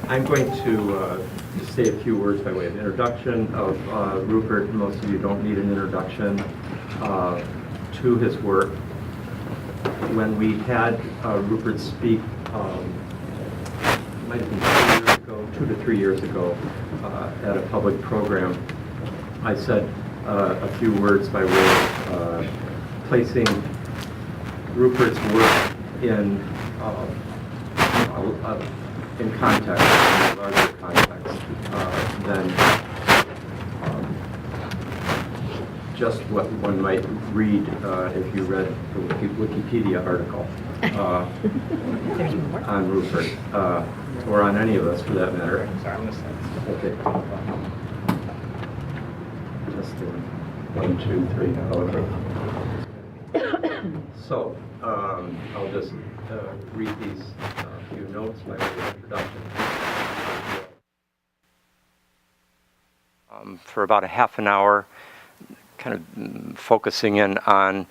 I'm going to just say a few words by way of introduction of Rupert. Most of you don't need an introduction to his work. When we had Rupert speak, it might have been 2 to 3 years ago, at a public program, I said a few words by way of placing Rupert's work in context, in a larger context, than just what one might read if you read the Wikipedia article on Rupert, or on any of us for that matter. Sorry, I'm listening. Okay. Just 1, 2, 3. Okay. So I'll just read these few notes by way of introduction. For about a half an hour, kind of focusing in on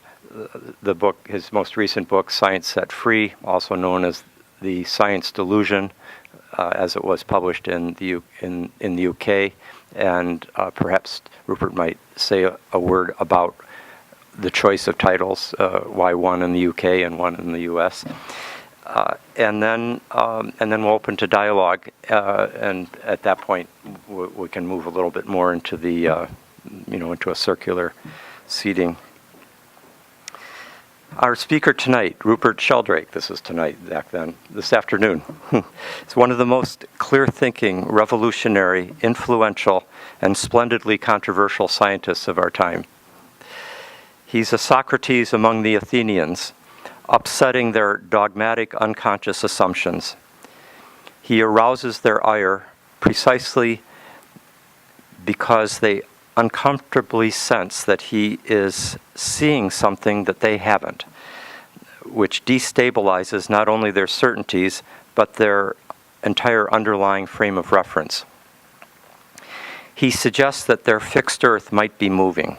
the book, his most recent book, Science Set Free, also known as The Science Delusion, as it was published in the UK, and perhaps Rupert might say a word about the choice of titles, why one in the UK and one in the US, and then we'll open to dialogue, and at that point we can move a little bit more into the into a circular seating. Our speaker tonight, Rupert Sheldrake, this is tonight, back then, this afternoon, is one of the most clear-thinking, revolutionary, influential, and splendidly controversial scientists of our time. He's a Socrates among the Athenians, upsetting their dogmatic, unconscious assumptions. He arouses their ire precisely because they uncomfortably sense that he is seeing something that they haven't, which destabilizes not only their certainties, but their entire underlying frame of reference. He suggests that their fixed earth might be moving,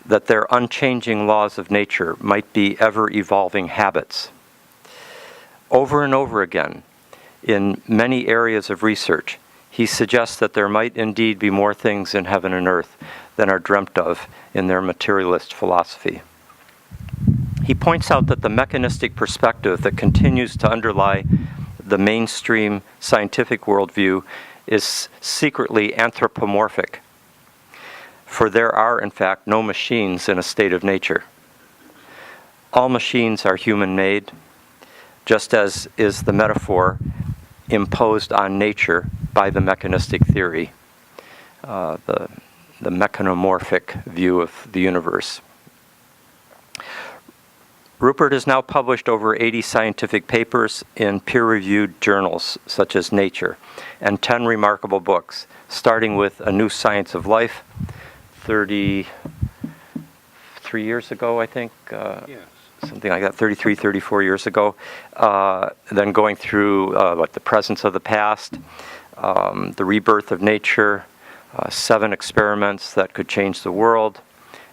that their unchanging laws of nature might be ever-evolving habits. Over and over again, in many areas of research, he suggests that there might indeed be more things in heaven and earth than are dreamt of in their materialist philosophy. He points out that the mechanistic perspective that continues to underlie the mainstream scientific worldview is secretly anthropomorphic, for there are, in fact, no machines in a state of nature. All machines are human-made, just as is the metaphor imposed on nature by the mechanistic theory, the mechanomorphic view of the universe. Rupert has now published over 80 scientific papers in peer-reviewed journals such as Nature, and 10 remarkable books, starting with A New Science of Life, 33 years ago, I think. Yes. Something like that, 33, 34 years ago. Then going through The Presence of the Past, The Rebirth of Nature, 7 Experiments That Could Change the World,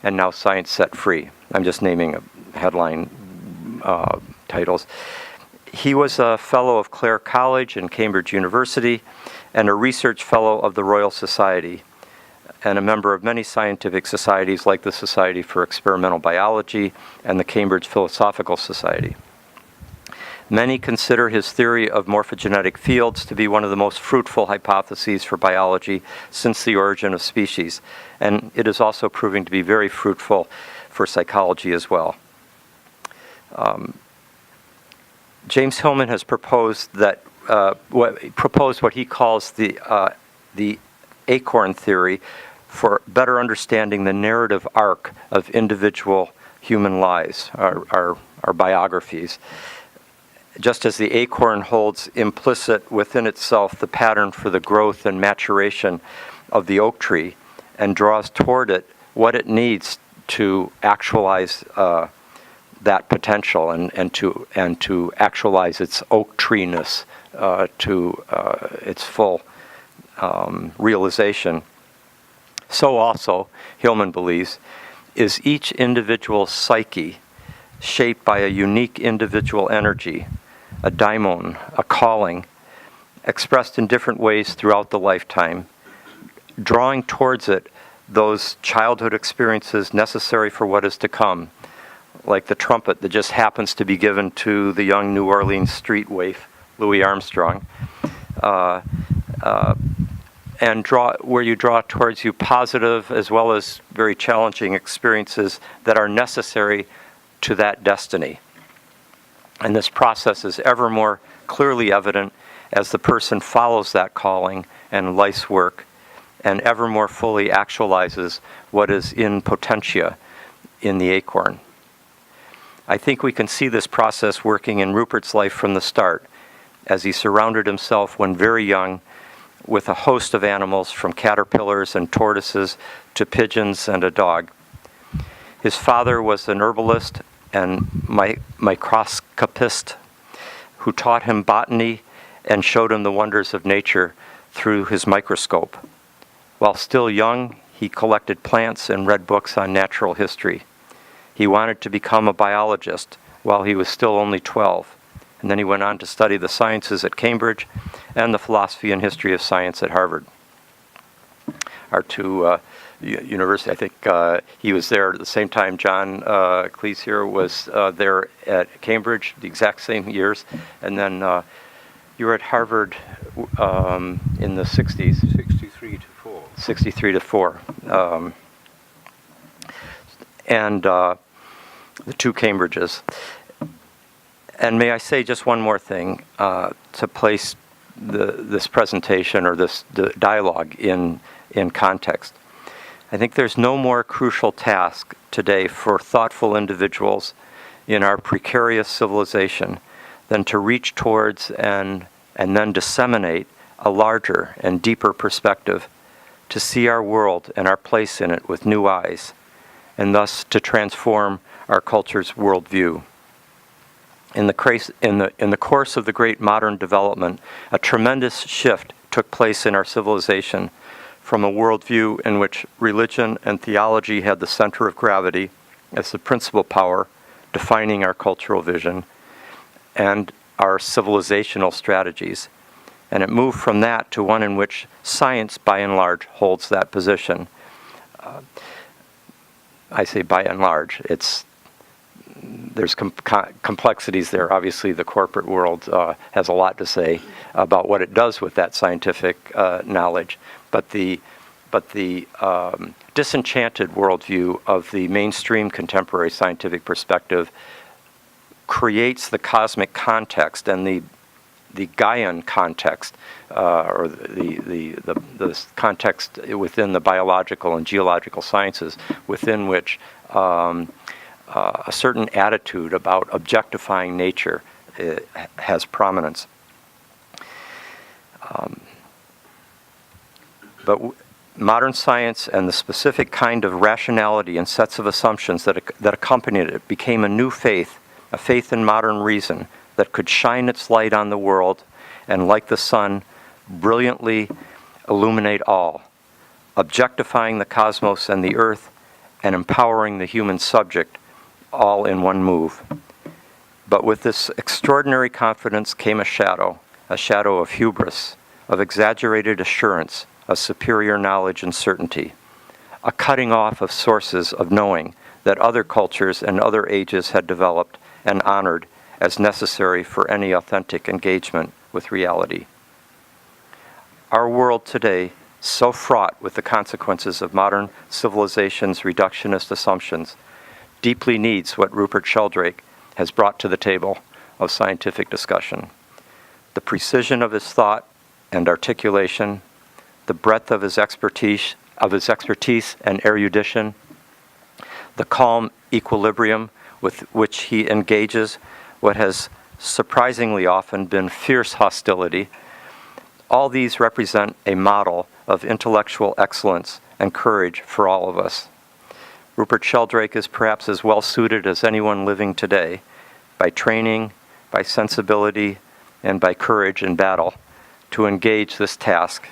and now Science Set Free. I'm just naming headline titles. He was a fellow of Clare College and Cambridge University, and a research fellow of the Royal Society, and a member of many scientific societies like the Society for Experimental Biology and the Cambridge Philosophical Society. Many consider his theory of morphogenetic fields to be one of the most fruitful hypotheses for biology since the origin of species, and it is also proving to be very fruitful for psychology as well. James Hillman has proposed that what he calls the acorn theory for better understanding the narrative arc of individual human lives, our biographies. Just as the acorn holds implicit within itself the pattern for the growth and maturation of the oak tree, and draws toward it what it needs to actualize that potential and to actualize its oak tree-ness to its full realization. So also, Hillman believes, is each individual psyche shaped by a unique individual energy, a daimon, a calling, expressed in different ways throughout the lifetime, drawing towards it those childhood experiences necessary for what is to come, like the trumpet that just happens to be given to the young New Orleans street waif, Louis Armstrong, and where you draw towards you positive as well as very challenging experiences that are necessary to that destiny. And this process is ever more clearly evident as the person follows that calling and life's work and ever more fully actualizes what is in potentia in the acorn. I think we can see this process working in Rupert's life from the start, as he surrounded himself when very young with a host of animals, from caterpillars and tortoises to pigeons and a dog. His father was an herbalist and microscopist who taught him botany and showed him the wonders of nature through his microscope. While still young, he collected plants and read books on natural history. He wanted to become a biologist while he was still only 12, and then he went on to study the sciences at Cambridge and the philosophy and history of science at Harvard. Our two universities, I think he was there at the same time John Cleese here was there at Cambridge, the exact same years, and then you were at Harvard in the 60s. 63 to 4. 63 to 4. And the two Cambridges. And may I say just one more thing to place this presentation or this dialogue in context. I think there's no more crucial task today for thoughtful individuals in our precarious civilization than to reach towards and then disseminate a larger and deeper perspective, to see our world and our place in it with new eyes, and thus to transform our culture's worldview. In the course of the great modern development, a tremendous shift took place in our civilization from a worldview in which religion and theology had the center of gravity as the principal power defining our cultural vision and our civilizational strategies. And it moved from that to one in which science, by and large, holds that position. I say by and large. There's complexities there. Obviously, the corporate world has a lot to say about what it does with that scientific knowledge. But the disenchanted worldview of the mainstream contemporary scientific perspective creates the cosmic context and the Gaian context, or the context within the biological and geological sciences, within which a certain attitude about objectifying nature has prominence. But modern science and the specific kind of rationality and sets of assumptions that accompanied it became a new faith, a faith in modern reason that could shine its light on the world and, like the sun, brilliantly illuminate all, objectifying the cosmos and the earth and empowering the human subject, all in one move. But with this extraordinary confidence came a shadow of hubris, of exaggerated assurance, of superior knowledge and certainty, a cutting off of sources of knowing that other cultures and other ages had developed and honored as necessary for any authentic engagement with reality. Our world today, so fraught with the consequences of modern civilization's reductionist assumptions, deeply needs what Rupert Sheldrake has brought to the table of scientific discussion. The precision of his thought and articulation, the breadth of his expertise and erudition, the calm equilibrium with which he engages what has surprisingly often been fierce hostility. All these represent a model of intellectual excellence and courage for all of us. Rupert Sheldrake is perhaps as well suited as anyone living today, by training, by sensibility, and by courage in battle, to engage this task.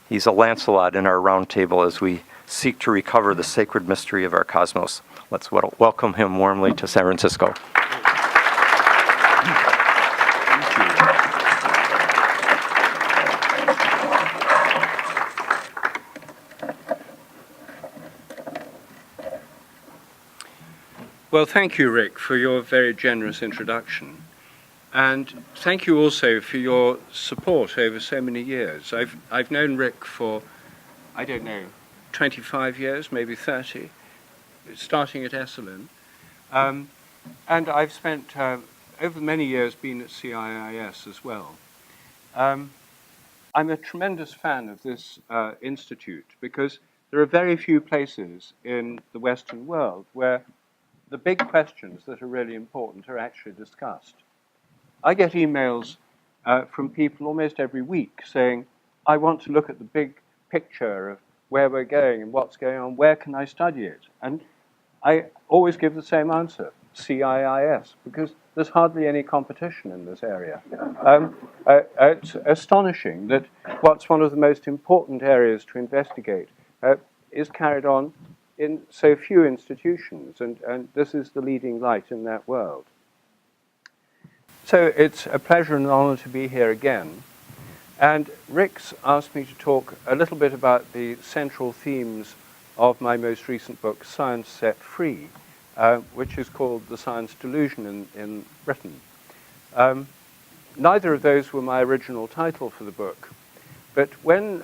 He's a Lancelot in our round table as we seek to recover the sacred mystery of our cosmos. Let's welcome him warmly to San Francisco. Well, thank you, Rick, for your very generous introduction. And thank you also for your support over so many years. I've known Rick for, I don't know, 25 years, maybe 30, starting at Esalen. And I've spent, over many years, been at CIIS as well. I'm a tremendous fan of this institute because there are very few places in the Western world where the big questions that are really important are actually discussed. I get emails from people almost every week saying, I want to look at the big picture of where we're going and what's going on, where can I study it? And I always give the same answer, CIIS, because there's hardly any competition in this area. It's astonishing that what's one of the most important areas to investigate is carried on in so few institutions, and this is the leading light in that world. So it's a pleasure and an honor to be here again. And Rick's asked me to talk a little bit about the central themes of my most recent book, Science Set Free, which is called The Science Delusion in Britain. Neither of those were my original title for the book, but when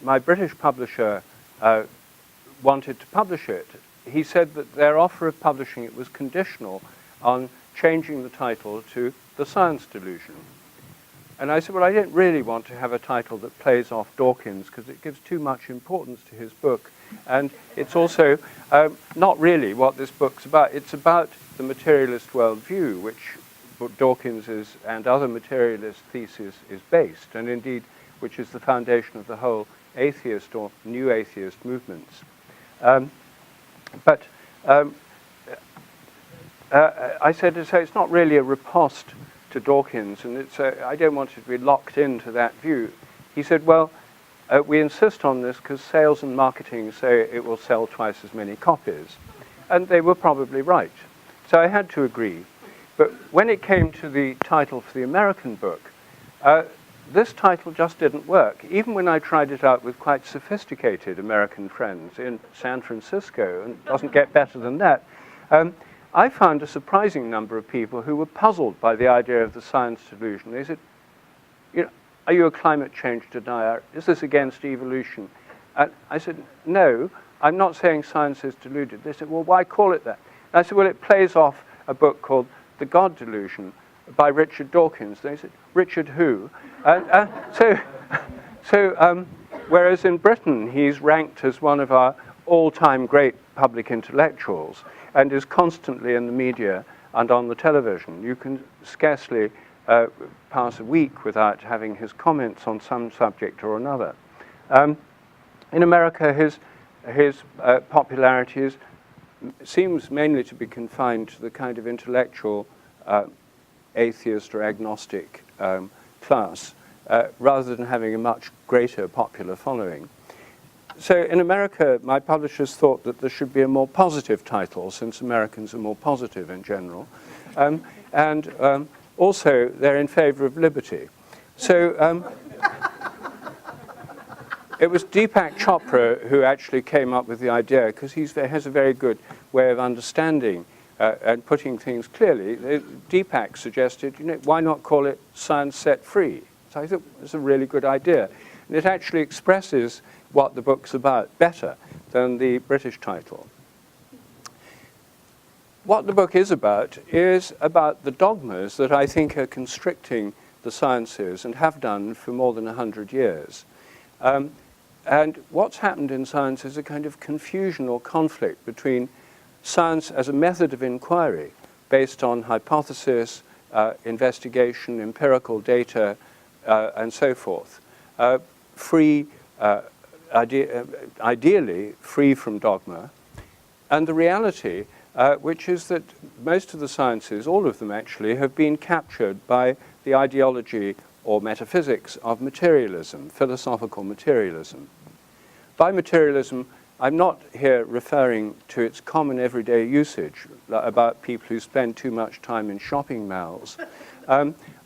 my British publisher wanted to publish it, he said that their offer of publishing it was conditional on changing the title to The Science Delusion. And I said, well, I don't really want to have a title that plays off Dawkins because it gives too much importance to his book. And it's also not really what this book's about. It's about the materialist worldview, which Dawkins and other materialist theses is based, and indeed, which is the foundation of the whole atheist or new atheist movements. I said, so it's not really a riposte to Dawkins, and I don't want it to be locked into that view. He said, well, we insist on this because sales and marketing say it will sell twice as many copies. And they were probably right. So I had to agree. But when it came to the title for the American book, this title just didn't work. Even when I tried it out with quite sophisticated American friends in San Francisco, and it doesn't get better than that, I found a surprising number of people who were puzzled by the idea of the science delusion. They said, are you a climate change denier? Is this against evolution? And I said, no, I'm not saying science is deluded. They said, well, why call it that? And I said, well, it plays off a book called The God Delusion by Richard Dawkins. They said, Richard who? Whereas in Britain, he's ranked as one of our all-time great public intellectuals and is constantly in the media and on the television. You can scarcely pass a week without having his comments on some subject or another. In America, his popularity seems mainly to be confined to the kind of intellectual atheist or agnostic class, rather than having a much greater popular following. So in America, my publishers thought that there should be a more positive title, since Americans are more positive in general. Also, they're in favor of liberty. So it was Deepak Chopra who actually came up with the idea, because he has a very good way of understanding and putting things clearly. Deepak suggested, why not call it Science Set Free? So I thought it was a really good idea. And it actually expresses what the book's about better than the British title. What the book is about the dogmas that I think are constricting the sciences and have done for more than 100 years. And what's happened in science is a kind of confusion or conflict between science as a method of inquiry based on hypothesis, investigation, empirical data, and so forth, ideally free from dogma, and the reality, which is that most of the sciences, all of them actually, have been captured by the ideology or metaphysics of materialism, philosophical materialism. By materialism, I'm not here referring to its common everyday usage about people who spend too much time in shopping malls.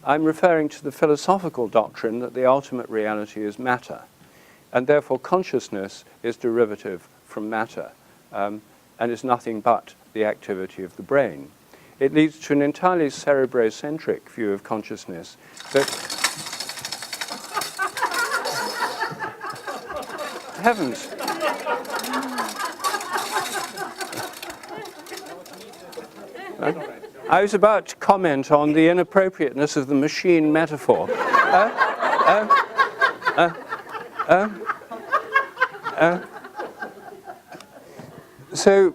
I'm referring to the philosophical doctrine that the ultimate reality is matter, and therefore consciousness is derivative from matter, and is nothing but the activity of the brain. It leads to an entirely cerebrocentric view of consciousness that heavens. I was about to comment on the inappropriateness of the machine metaphor. So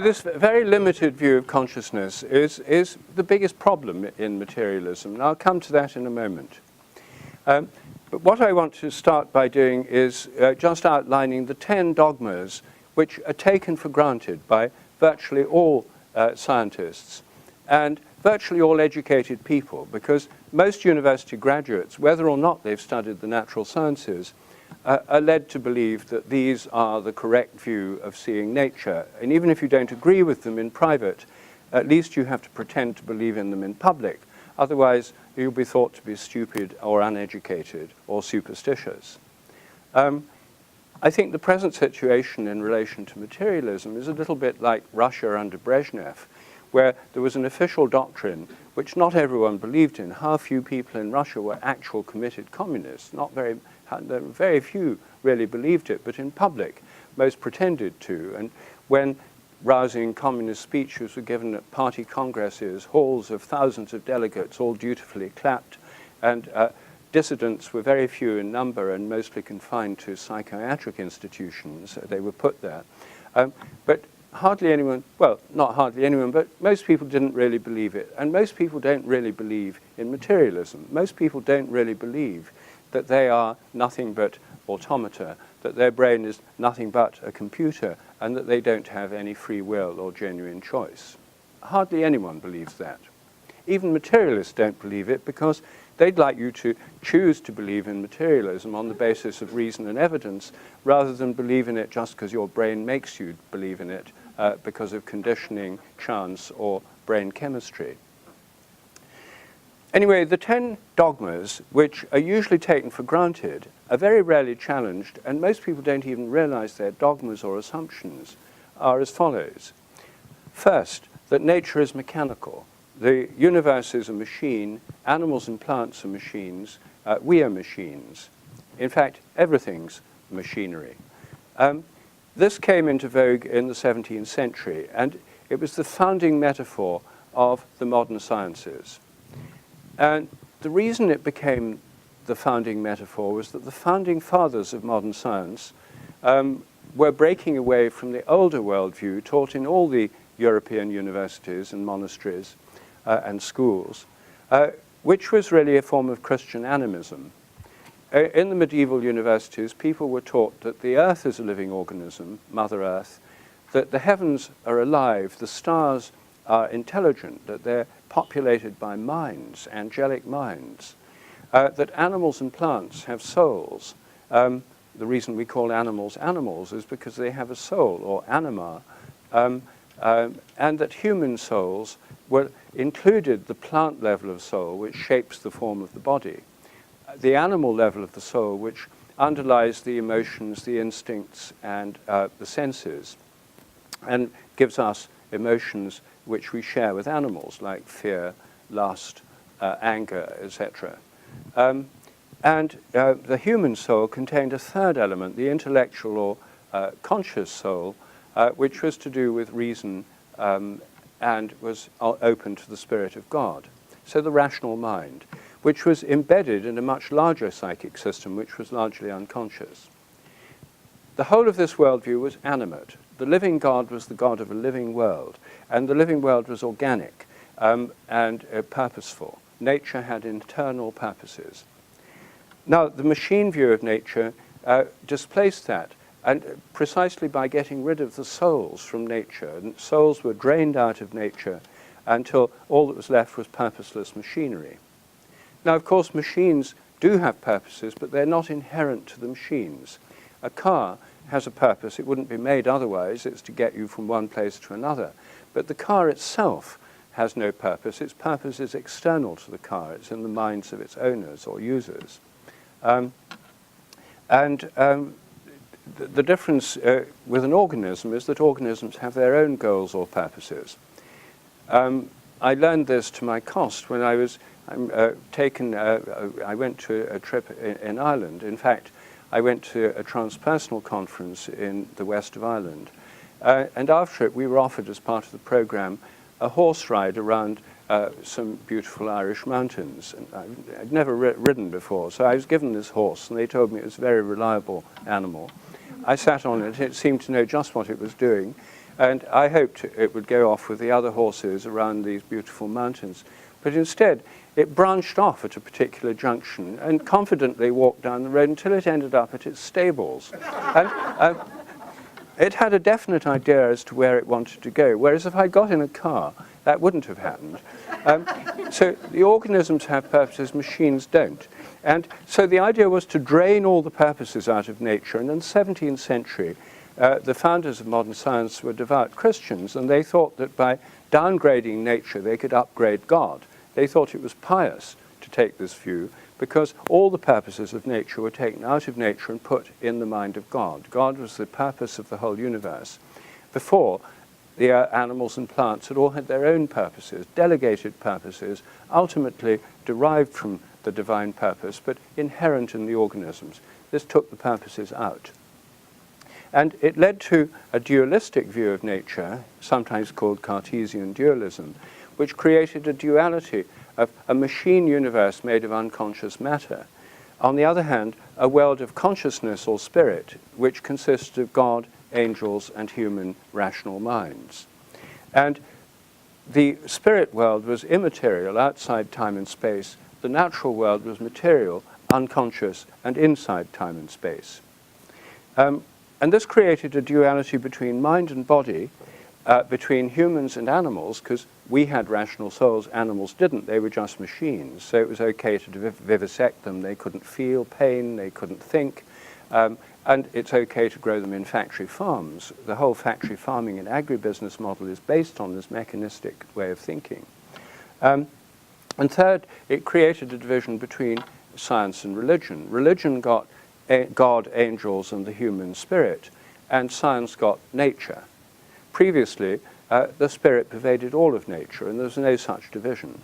this very limited view of consciousness is the biggest problem in materialism, and I'll come to that in a moment. But what I want to start by doing is just outlining the 10 dogmas which are taken for granted by virtually all scientists and virtually all educated people, because most university graduates, whether or not they've studied the natural sciences, are led to believe that these are the correct view of seeing nature. And even if you don't agree with them in private, at least you have to pretend to believe in them in public. Otherwise, you'll be thought to be stupid or uneducated or superstitious. I think the present situation in relation to materialism is a little bit like Russia under Brezhnev, where there was an official doctrine which not everyone believed in. How few people in Russia were actual committed communists? Very few really believed it, but in public, most pretended to. And when rousing communist speeches were given at party congresses, halls of thousands of delegates all dutifully clapped, and dissidents were very few in number and mostly confined to psychiatric institutions. They were put there. But hardly anyone, well, not hardly anyone, but most people didn't really believe it. And most people don't really believe in materialism. Most people don't really believe that they are nothing but automata, that their brain is nothing but a computer, and that they don't have any free will or genuine choice. Hardly anyone believes that. Even materialists don't believe it because they'd like you to choose to believe in materialism on the basis of reason and evidence rather than believe in it just because your brain makes you believe in it because of conditioning, chance, or brain chemistry. Anyway, the 10 dogmas, which are usually taken for granted, are very rarely challenged, and most people don't even realize they're dogmas or assumptions, are as follows. First, that nature is mechanical. The universe is a machine, animals and plants are machines, we are machines. In fact, everything's machinery. This came into vogue in the 17th century, and it was the founding metaphor of the modern sciences. And the reason it became the founding metaphor was that the founding fathers of modern science were breaking away from the older worldview taught in all the European universities and monasteries and schools, which was really a form of Christian animism. In the medieval universities, people were taught that the Earth is a living organism, Mother Earth, that the heavens are alive, the stars are intelligent, that they're populated by minds, angelic minds, that animals and plants have souls. The reason we call animals animals is because they have a soul, or anima, and that human souls included the plant level of soul, which shapes the form of the body, the animal level of the soul, which underlies the emotions, the instincts, and the senses, and gives us emotions which we share with animals, like fear, lust, anger, etc. And the human soul contained a third element, the intellectual or conscious soul, which was to do with reason and was open to the Spirit of God. So the rational mind, which was embedded in a much larger psychic system, which was largely unconscious. The whole of this worldview was animate. The living God was the God of a living world, and the living world was organic and purposeful. Nature had internal purposes. Now, the machine view of nature displaced that, and precisely by getting rid of the souls from nature. And souls were drained out of nature until all that was left was purposeless machinery. Now, of course, machines do have purposes, but they're not inherent to the machines. A car has a purpose. It wouldn't be made otherwise. It's to get you from one place to another. But the car itself has no purpose. Its purpose is external to the car. It's in the minds of its owners or users. the difference with an organism is that organisms have their own goals or purposes. I learned this to my cost when I was I went to a trip in Ireland. In fact, I went to a transpersonal conference in the west of Ireland. And after it, we were offered, as part of the program, a horse ride around some beautiful Irish mountains. And I'd never ridden before, so I was given this horse, and they told me it was a very reliable animal. I sat on it. It seemed to know just what it was doing, and I hoped it would go off with the other horses around these beautiful mountains. But instead, it branched off at a particular junction and confidently walked down the road until it ended up at its stables. And it had a definite idea as to where it wanted to go, whereas if I got in a car, that wouldn't have happened. So the organisms have purposes, machines don't. And so the idea was to drain all the purposes out of nature. And in the 17th century, the founders of modern science were devout Christians, and they thought that by downgrading nature, they could upgrade God. They thought it was pious to take this view because all the purposes of nature were taken out of nature and put in the mind of God. God was the purpose of the whole universe. Before, the animals and plants had all had their own purposes, delegated purposes, ultimately derived from the divine purpose, but inherent in the organisms. This took the purposes out. And it led to a dualistic view of nature, sometimes called Cartesian dualism, which created a duality of a machine universe made of unconscious matter. On the other hand, a world of consciousness or spirit, which consists of God, angels, and human rational minds. And the spirit world was immaterial, outside time and space. The natural world was material, unconscious, and inside time and space. And this created a duality between mind and body, between humans and animals, because we had rational souls, animals didn't. They were just machines. So it was okay to vivisect them. They couldn't feel pain. They couldn't think. And it's okay to grow them in factory farms. The whole factory farming and agribusiness model is based on this mechanistic way of thinking. And third, it created a division between science and religion. Religion got God, angels, and the human spirit, and science got nature. Previously, the spirit pervaded all of nature, and there was no such division.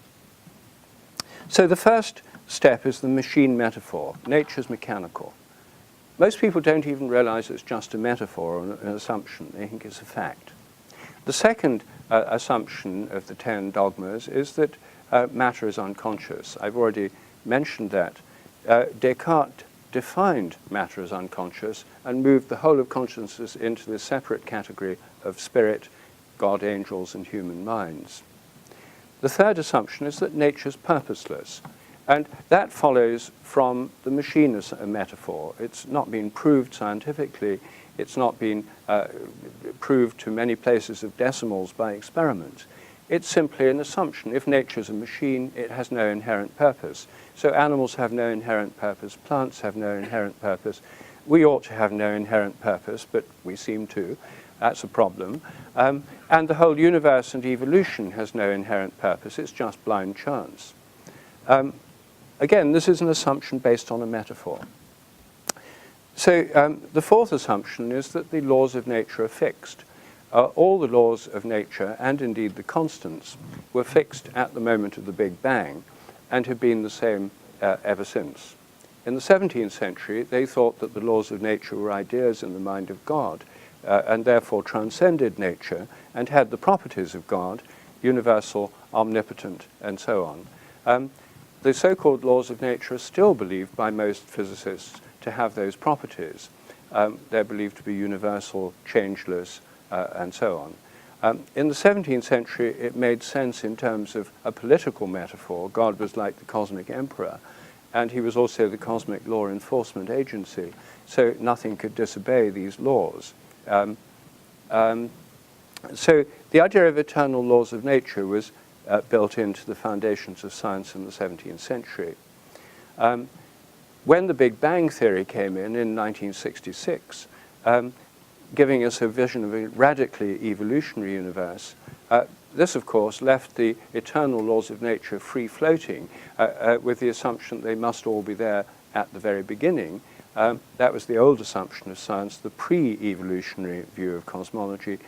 So the first step is the machine metaphor. Nature's mechanical. Most people don't even realize it's just a metaphor or an assumption. They think it's a fact. The second assumption of the 10 dogmas is that matter is unconscious. I've already mentioned that. Descartes defined matter as unconscious and moved the whole of consciousness into this separate category of spirit, God, angels, and human minds. The third assumption is that nature is purposeless. And that follows from the machine as a metaphor. It's not been proved scientifically. It's not been proved to many places of decimals by experiment. It's simply an assumption. If nature is a machine, it has no inherent purpose. So animals have no inherent purpose. Plants have no inherent purpose. We ought to have no inherent purpose, but we seem to. That's a problem. And the whole universe and evolution has no inherent purpose. It's just blind chance. Again, this is an assumption based on a metaphor. So the fourth assumption is that the laws of nature are fixed. All the laws of nature, and indeed the constants, were fixed at the moment of the Big Bang and have been the same ever since. In the 17th century, they thought that the laws of nature were ideas in the mind of God and therefore transcended nature and had the properties of God, universal, omnipotent, and so on. The so-called laws of nature are still believed by most physicists to have those properties. They're believed to be universal, changeless, and so on. In the 17th century, it made sense in terms of a political metaphor. God was like the cosmic emperor, and he was also the cosmic law enforcement agency, so nothing could disobey these laws. So the idea of eternal laws of nature was built into the foundations of science in the 17th century. When the Big Bang theory came in 1966, giving us a vision of a radically evolutionary universe, this, of course, left the eternal laws of nature free-floating with the assumption they must all be there at the very beginning, That was the old assumption of science. The pre-evolutionary view of cosmology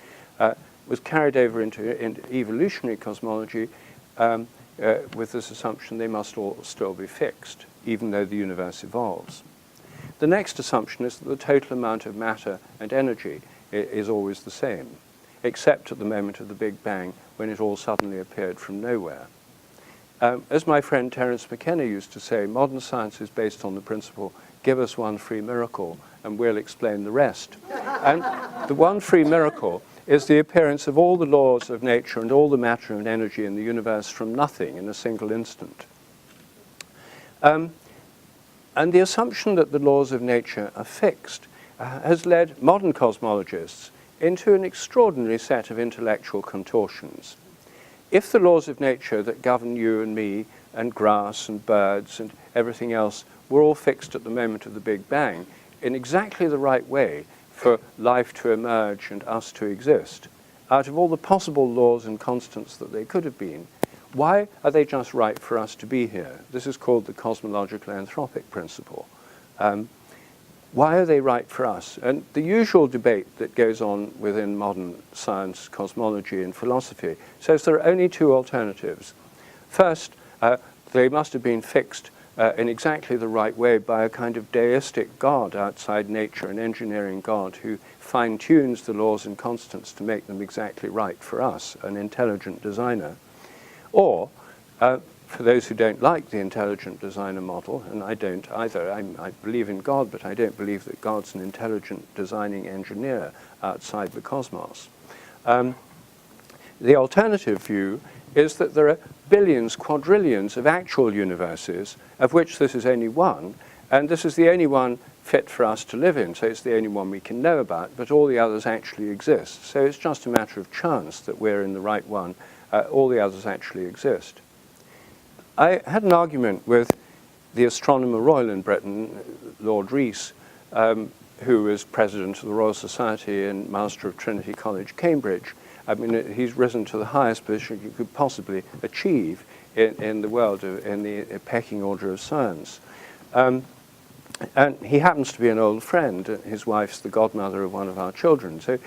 was carried over into evolutionary cosmology with this assumption they must all still be fixed, even though the universe evolves. The next assumption is that the total amount of matter and energy is always the same, except at the moment of the Big Bang, when it all suddenly appeared from nowhere. As my friend Terence McKenna used to say, modern science is based on the principle, give us one free miracle and we'll explain the rest. And the one free miracle is the appearance of all the laws of nature and all the matter and energy in the universe from nothing in a single instant. And the assumption that the laws of nature are fixed has led modern cosmologists into an extraordinary set of intellectual contortions. If the laws of nature that govern you and me and grass and birds and everything else were all fixed at the moment of the Big Bang in exactly the right way for life to emerge and us to exist, out of all the possible laws and constants that they could have been, why are they just right for us to be here? This is called the cosmological anthropic principle. Why are they right for us? And the usual debate that goes on within modern science, cosmology, and philosophy says there are only two alternatives. First, they must have been fixed in exactly the right way by a kind of deistic God outside nature, an engineering God who fine-tunes the laws and constants to make them exactly right for us, an intelligent designer. Or, for those who don't like the intelligent designer model, and I don't either, I believe in God, but I don't believe that God's an intelligent designing engineer outside the cosmos. The alternative view is that there are billions, quadrillions of actual universes, of which this is only one, and this is the only one fit for us to live in, so it's the only one we can know about, but all the others actually exist. So it's just a matter of chance that we're in the right one. All the others actually exist. I had an argument with the Astronomer Royal in Britain, Lord Rees, who was President of the Royal Society and Master of Trinity College, Cambridge. I mean, he's risen to the highest position you could possibly achieve in the world, in the pecking order of science. And he happens to be an old friend. His wife's the godmother of one of our children. So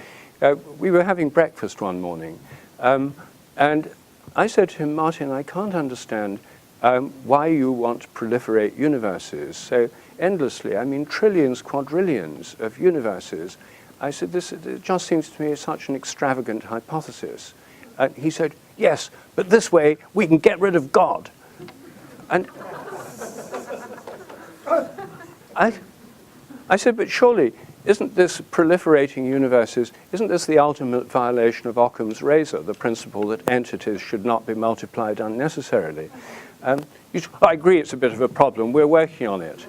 we were having breakfast one morning. And I said to him, Martin, I can't understand why you want to proliferate universes so endlessly. I mean, trillions, quadrillions of universes. I said, it just seems to me such an extravagant hypothesis. And he said, yes, but this way we can get rid of God. And I said, but surely, isn't this proliferating universes, isn't this the ultimate violation of Occam's razor, the principle that entities should not be multiplied unnecessarily? I agree it's a bit of a problem. We're working on it.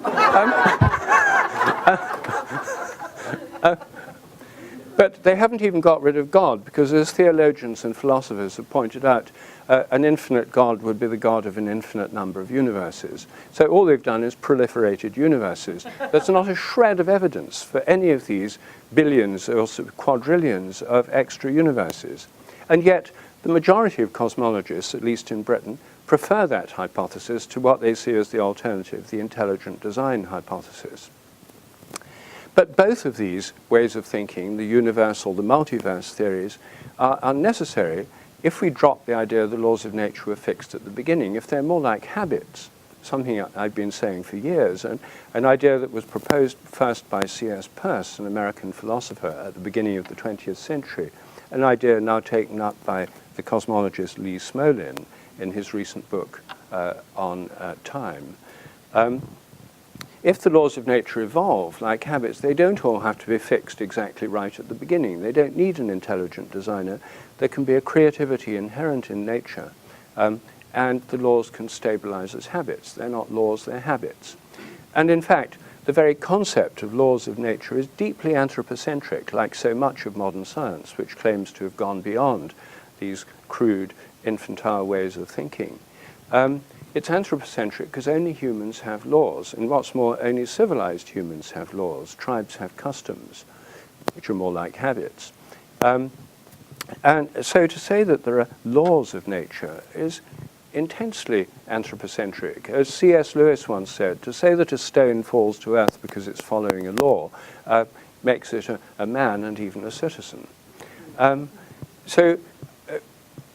But they haven't even got rid of God, because as theologians and philosophers have pointed out, an infinite God would be the God of an infinite number of universes. So all they've done is proliferated universes. There's not a shred of evidence for any of these billions or quadrillions of extra universes. And yet, the majority of cosmologists, at least in Britain, prefer that hypothesis to what they see as the alternative, the intelligent design hypothesis. But both of these ways of thinking, the universe or the multiverse theories, are necessary if we drop the idea the laws of nature were fixed at the beginning, if they're more like habits, something I've been saying for years, and an idea that was proposed first by C.S. Peirce, an American philosopher at the beginning of the 20th century, an idea now taken up by the cosmologist Lee Smolin in his recent book on time. If the laws of nature evolve like habits, they don't all have to be fixed exactly right at the beginning. They don't need an intelligent designer. There can be a creativity inherent in nature, and the laws can stabilize as habits. They're not laws, they're habits. And in fact, the very concept of laws of nature is deeply anthropocentric, like so much of modern science, which claims to have gone beyond these crude, infantile ways of thinking. It's anthropocentric because only humans have laws, and what's more, only civilized humans have laws. Tribes have customs, which are more like habits. And so to say that there are laws of nature is intensely anthropocentric. As C.S. Lewis once said, to say that a stone falls to earth because it's following a law makes it a man and even a citizen. So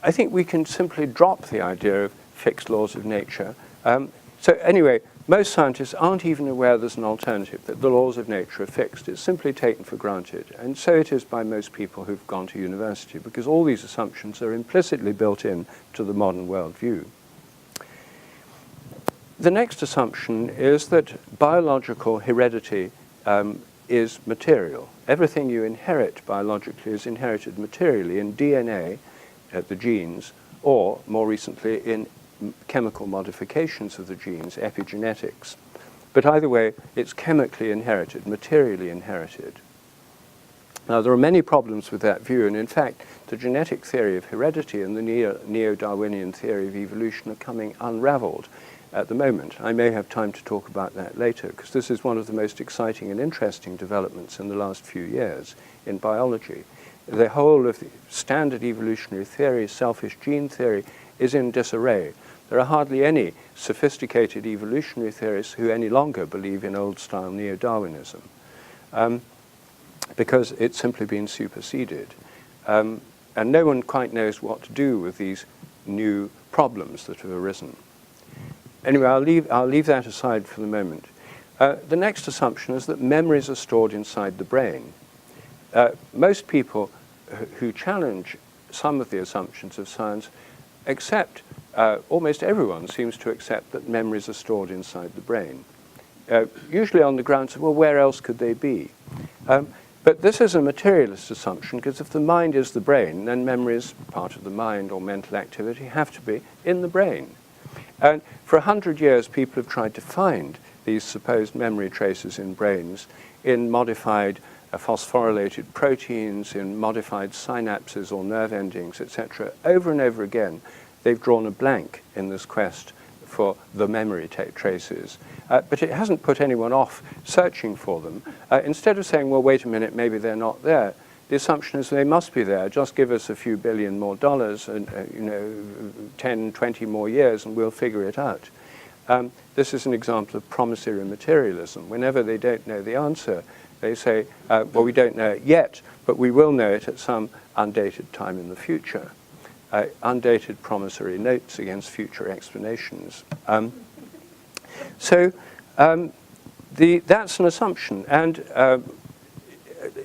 I think we can simply drop the idea of fixed laws of nature. So anyway, most scientists aren't even aware there's an alternative, that the laws of nature are fixed. It's simply taken for granted. And so it is by most people who've gone to university, because all these assumptions are implicitly built in to the modern worldview. The next assumption is that biological heredity is material. Everything you inherit biologically is inherited materially in DNA, the genes, or more recently in chemical modifications of the genes, epigenetics. But either way, it's chemically inherited, materially inherited. Now, there are many problems with that view, and in fact, the genetic theory of heredity and the neo-Darwinian theory of evolution are coming unraveled at the moment. I may have time to talk about that later, because this is one of the most exciting and interesting developments in the last few years in biology. The whole of the standard evolutionary theory, selfish gene theory, is in disarray. There are hardly any sophisticated evolutionary theorists who any longer believe in old-style neo-Darwinism, because it's simply been superseded. And no one quite knows what to do with these new problems that have arisen. Anyway, I'll leave that aside for the moment. The next assumption is that memories are stored inside the brain. Most people who challenge some of the assumptions of science accept, almost everyone seems to accept, that memories are stored inside the brain. Usually on the grounds of, well, where else could they be? But this is a materialist assumption, because if the mind is the brain, then memories, part of the mind or mental activity, have to be in the brain. And for 100 years, people have tried to find these supposed memory traces in brains in modified phosphorylated proteins, in modified synapses or nerve endings, etc. Over and over again, they've drawn a blank in this quest for the memory traces. But it hasn't put anyone off searching for them. Instead of saying, well, wait a minute, maybe they're not there, the assumption is they must be there. Just give us a few billion more dollars and 10, 20 more years and we'll figure it out. This is an example of promissory materialism. Whenever they don't know the answer, they say, well, we don't know it yet, but we will know it at some undated time in the future. Undated promissory notes against future explanations. So that's an assumption. And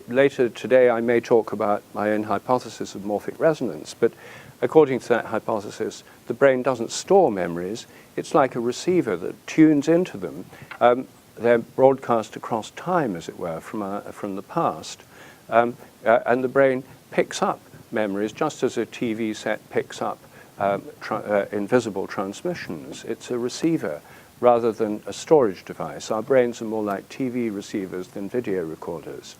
later today, I may talk about my own hypothesis of morphic resonance. But according to that hypothesis, the brain doesn't store memories. It's like a receiver that tunes into them. They're broadcast across time, as it were, from the past. And the brain picks up memories, just as a TV set picks up invisible transmissions. It's a receiver rather than a storage device. Our brains are more like TV receivers than video recorders.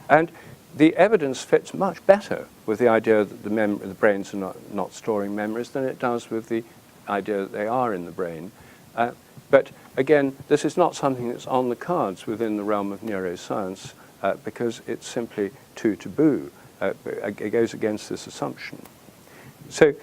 And the evidence fits much better with the idea that the brains are not storing memories than it does with the idea that they are in the brain. But again, this is not something that's on the cards within the realm of neuroscience because it's simply too taboo. It goes against this assumption. So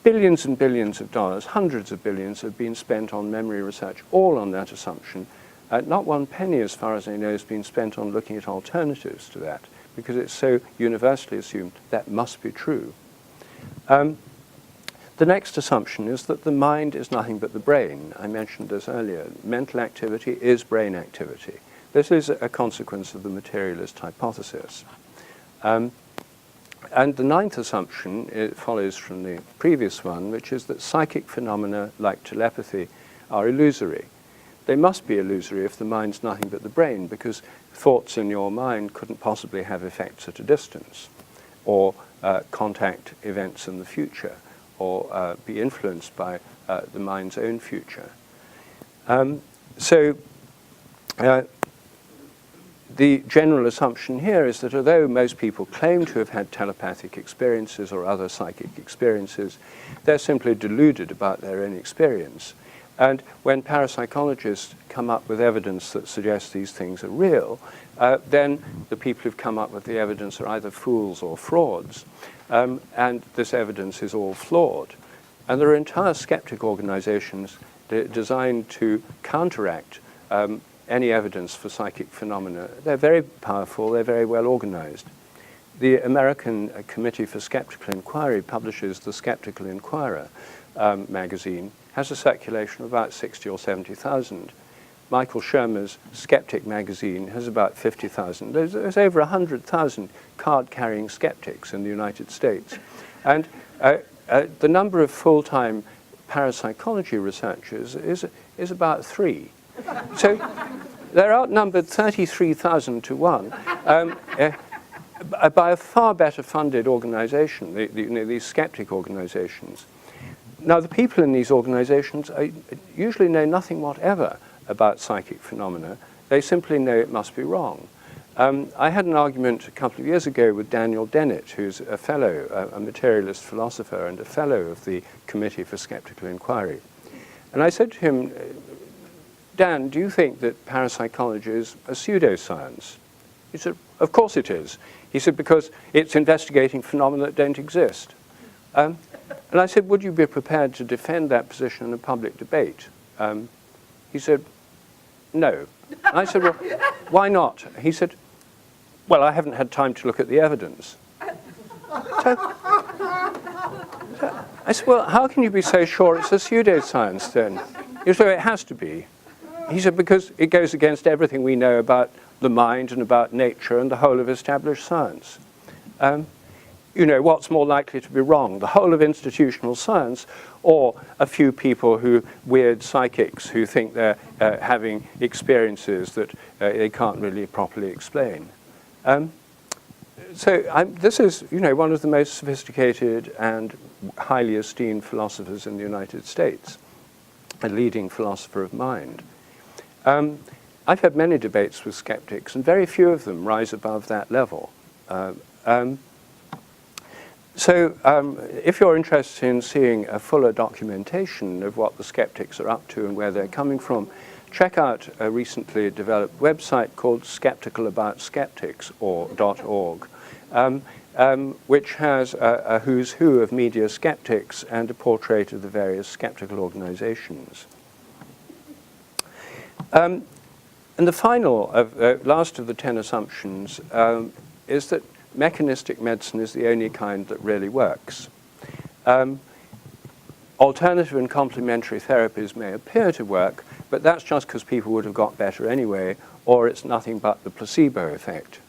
billions and billions of dollars, hundreds of billions, have been spent on memory research, all on that assumption. Not one penny, as far as I know, has been spent on looking at alternatives to that, because it's so universally assumed that must be true. The next assumption is that the mind is nothing but the brain. I mentioned this earlier. Mental activity is brain activity. This is a consequence of the materialist hypothesis. And the ninth assumption, it follows from the previous one, which is that psychic phenomena like telepathy are illusory. They must be illusory if the mind's nothing but the brain, because thoughts in your mind couldn't possibly have effects at a distance, or contact events in the future, or be influenced by the mind's own future. The general assumption here is that although most people claim to have had telepathic experiences or other psychic experiences, they're simply deluded about their own experience. And when parapsychologists come up with evidence that suggests these things are real, then the people who've come up with the evidence are either fools or frauds. And this evidence is all flawed. And there are entire skeptic organizations designed to counteract any evidence for psychic phenomena. They're very powerful, they're very well organized. The American Committee for Skeptical Inquiry publishes the Skeptical Inquirer magazine, has a circulation of about 60 or 70,000. Michael Shermer's Skeptic magazine has about 50,000. There's over 100,000 card-carrying skeptics in the United States. And the number of full-time parapsychology researchers is about 3. So they're outnumbered 33,000 to 1 by a far better funded organization, these skeptic organizations. Now, the people in these organizations usually know nothing whatever about psychic phenomena. They simply know it must be wrong. I had an argument a couple of years ago with Daniel Dennett, who's a fellow, a materialist philosopher and a fellow of the Committee for Skeptical Inquiry. And I said to him, Dan, do you think that parapsychology is a pseudoscience? He said, of course it is. He said, because it's investigating phenomena that don't exist. And I said, would you be prepared to defend that position in a public debate? He said, no. And I said, well, why not? He said, well, I haven't had time to look at the evidence. So I said, well, how can you be so sure it's a pseudoscience then? He said, it has to be. He said, because it goes against everything we know about the mind and about nature and the whole of established science. You know, what's more likely to be wrong, the whole of institutional science or a few people weird psychics who think they're having experiences that they can't really properly explain. This is, you know, one of the most sophisticated and highly esteemed philosophers in the United States, a leading philosopher of mind. I've had many debates with skeptics, and very few of them rise above that level. If you're interested in seeing a fuller documentation of what the skeptics are up to and where they're coming from, check out a recently developed website called skepticalaboutskeptics.org, which has a who's who of media skeptics and a portrait of the various skeptical organizations. And the final, last of the 10 assumptions is that mechanistic medicine is the only kind that really works. Alternative and complementary therapies may appear to work, but that's just because people would have got better anyway, or it's nothing but the placebo effect.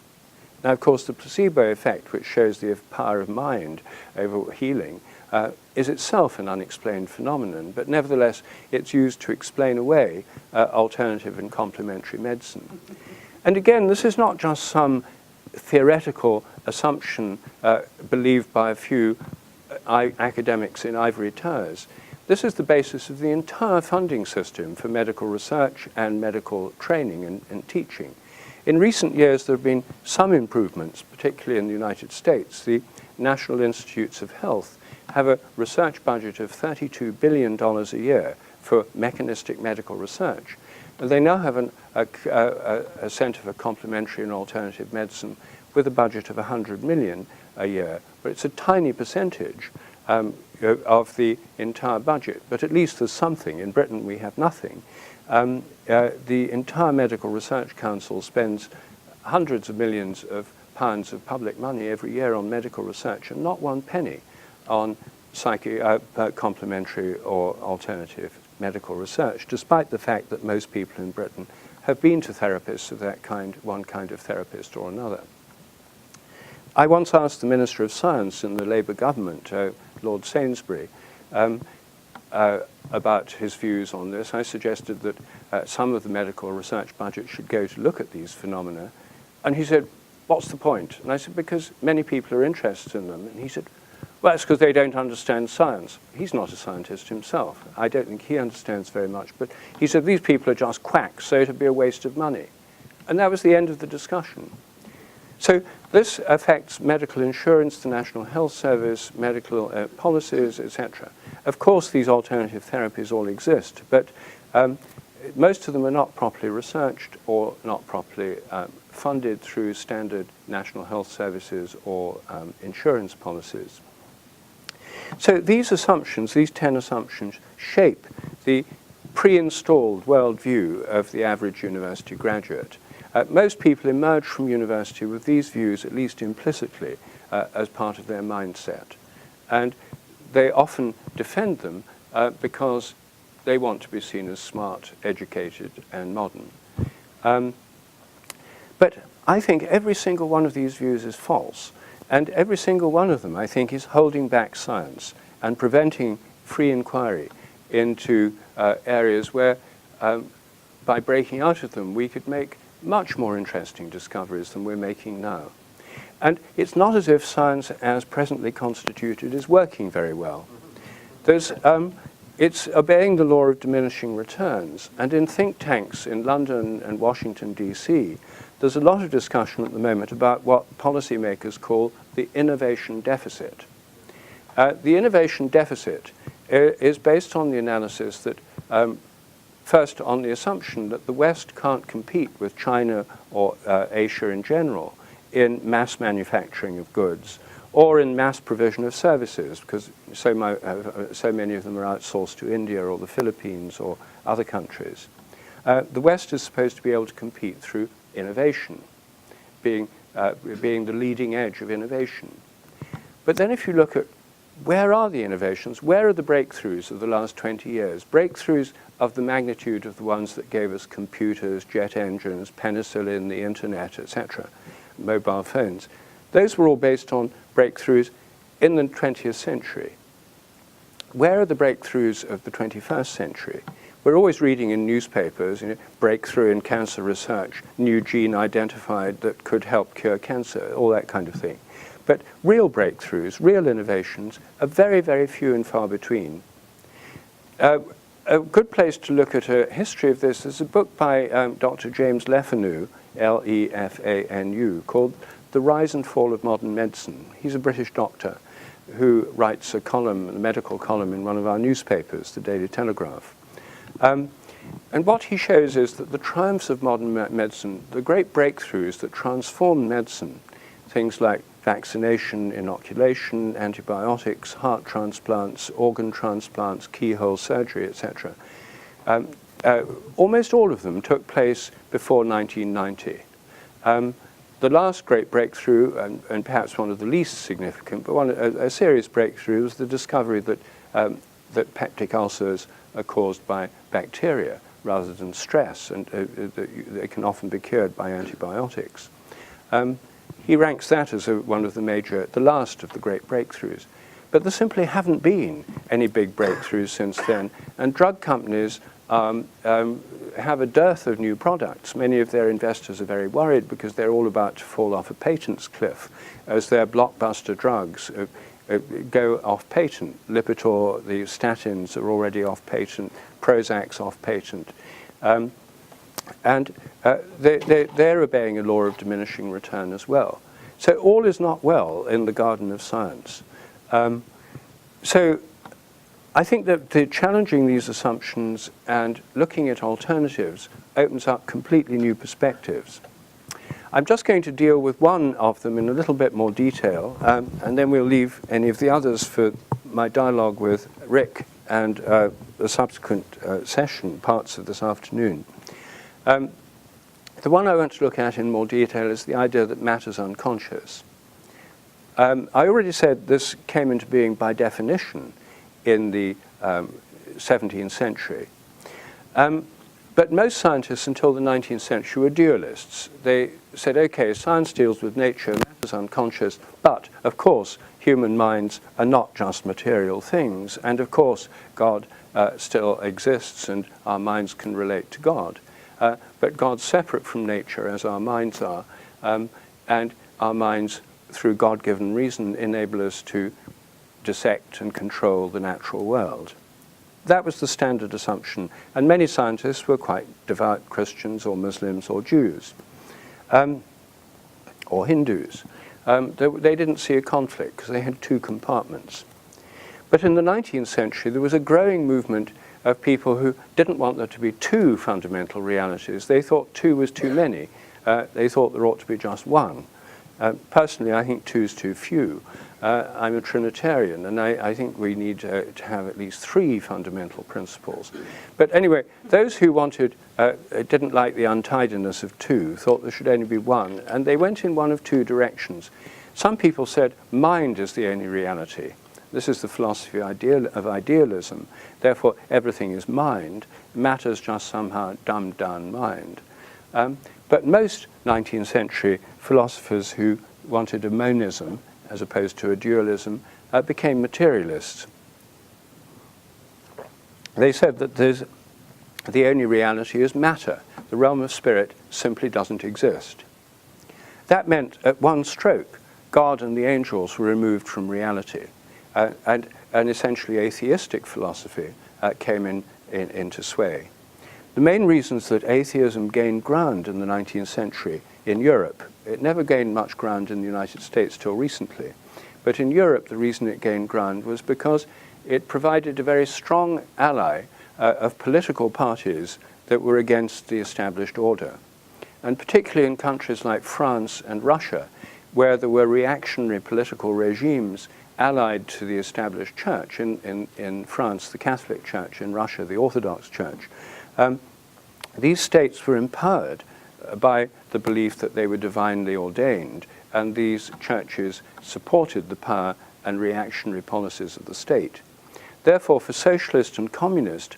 Now, of course, the placebo effect, which shows the power of mind over healing, is itself an unexplained phenomenon, but nevertheless, it's used to explain away alternative and complementary medicine. And again, this is not just some theoretical assumption believed by a few academics in ivory towers. This is the basis of the entire funding system for medical research and medical training and teaching. In recent years, there have been some improvements, particularly in the United States. The National Institutes of Health have a research budget of $32 billion a year for mechanistic medical research. And they now have a Center for Complementary and Alternative Medicine with a budget of $100 million a year. But it's a tiny percentage of the entire budget. But at least there's something. In Britain, we have nothing. The entire Medical Research Council spends hundreds of millions of pounds of public money every year on medical research and not one penny on complementary or alternative medical research, despite the fact that most people in Britain have been to therapists of that kind, one kind of therapist or another. I once asked the Minister of Science in the Labour government, Lord Sainsbury, about his views on this. I suggested that some of the medical research budget should go to look at these phenomena. And he said, what's the point? And I said, because many people are interested in them. And he said, well, it's because they don't understand science. He's not a scientist himself. I don't think he understands very much. But he said, these people are just quacks, so it'd be a waste of money. And that was the end of the discussion. So this affects medical insurance, the National Health Service, medical policies, etc. Of course, these alternative therapies all exist, but most of them are not properly researched or not properly funded through standard National Health Services or insurance policies. So these assumptions, these 10 assumptions, shape the pre-installed worldview of the average university graduate. Most people emerge from university with these views, at least implicitly, as part of their mindset. And they often defend them because they want to be seen as smart, educated, and modern. But I think every single one of these views is false. And every single one of them, I think, is holding back science and preventing free inquiry into areas where, by breaking out of them, we could make much more interesting discoveries than we're making now. And it's not as if science as presently constituted is working very well. It's obeying the law of diminishing returns. And in think tanks in London and Washington, D.C., there's a lot of discussion at the moment about what policymakers call the innovation deficit. The innovation deficit is based on the analysis that, first, on the assumption that the West can't compete with China or Asia in general in mass manufacturing of goods or in mass provision of services, because so many of them are outsourced to India or the Philippines or other countries. The West is supposed to be able to compete through innovation, being the leading edge of innovation. But then if you look at where are the innovations, where are the breakthroughs of the last 20 years, breakthroughs of the magnitude of the ones that gave us computers, jet engines, penicillin, the internet, etc., mobile phones, those were all based on breakthroughs in the 20th century. Where are the breakthroughs of the 21st century? We're always reading in newspapers, breakthrough in cancer research, new gene identified that could help cure cancer, all that kind of thing. But real breakthroughs, real innovations, are very, very few and far between. A good place to look at a history of this is a book by Dr. James Lefanu, Lefanu, called The Rise and Fall of Modern Medicine. He's a British doctor who writes a medical column in one of our newspapers, the Daily Telegraph. And what he shows is that the triumphs of modern medicine, the great breakthroughs that transformed medicine, things like vaccination, inoculation, antibiotics, heart transplants, organ transplants, keyhole surgery, etc., almost all of them took place before 1990. The last great breakthrough, and perhaps one of the least significant, but a serious breakthrough, was the discovery that peptic ulcers are caused by bacteria rather than stress, and they can often be cured by antibiotics. He ranks that as one of the last of the great breakthroughs. But there simply haven't been any big breakthroughs since then, and drug companies have a dearth of new products. Many of their investors are very worried because they're all about to fall off a patents cliff as their blockbuster drugs go off patent. Lipitor, the statins are already off patent, Prozac's off patent. And they're obeying a law of diminishing return as well. So all is not well in the garden of science. So I think that challenging these assumptions and looking at alternatives opens up completely new perspectives. I'm just going to deal with one of them in a little bit more detail, and then we'll leave any of the others for my dialogue with Rick and the subsequent session, parts of this afternoon. The one I want to look at in more detail is the idea that matter's unconscious. I already said this came into being by definition in the 17th century. But most scientists until the 19th century were dualists. They said, okay, science deals with nature, matter's unconscious, but of course human minds are not just material things, and of course God still exists and our minds can relate to God. But God's separate from nature as our minds are, and our minds, through God-given reason, enable us to dissect and control the natural world. That was the standard assumption, and many scientists were quite devout Christians or Muslims or Jews, or Hindus. They didn't see a conflict because they had two compartments. But in the 19th century, there was a growing movement of people who didn't want there to be two fundamental realities. They thought two was too many. They thought there ought to be just one. Personally, I think 2 is too few. I'm a Trinitarian, and I think we need to have at least 3 fundamental principles. But anyway, those who didn't like the untidiness of 2, thought there should only be 1, and they went in one of 2 directions. Some people said mind is the only reality. This is the philosophy of idealism. Therefore, everything is mind. Matter's just somehow dumbed down mind. But most 19th century philosophers who wanted a monism as opposed to a dualism became materialists. They said that the only reality is matter. The realm of spirit simply doesn't exist. That meant at one stroke, God and the angels were removed from reality. And an essentially atheistic philosophy came into sway. The main reasons that atheism gained ground in the 19th century in Europe, it never gained much ground in the United States till recently, but in Europe the reason it gained ground was because it provided a very strong ally of political parties that were against the established order. And particularly in countries like France and Russia, where there were reactionary political regimes allied to the established church, in France the Catholic Church, in Russia the Orthodox Church. These states were empowered by the belief that they were divinely ordained, and these churches supported the power and reactionary policies of the state. Therefore, for socialist and communist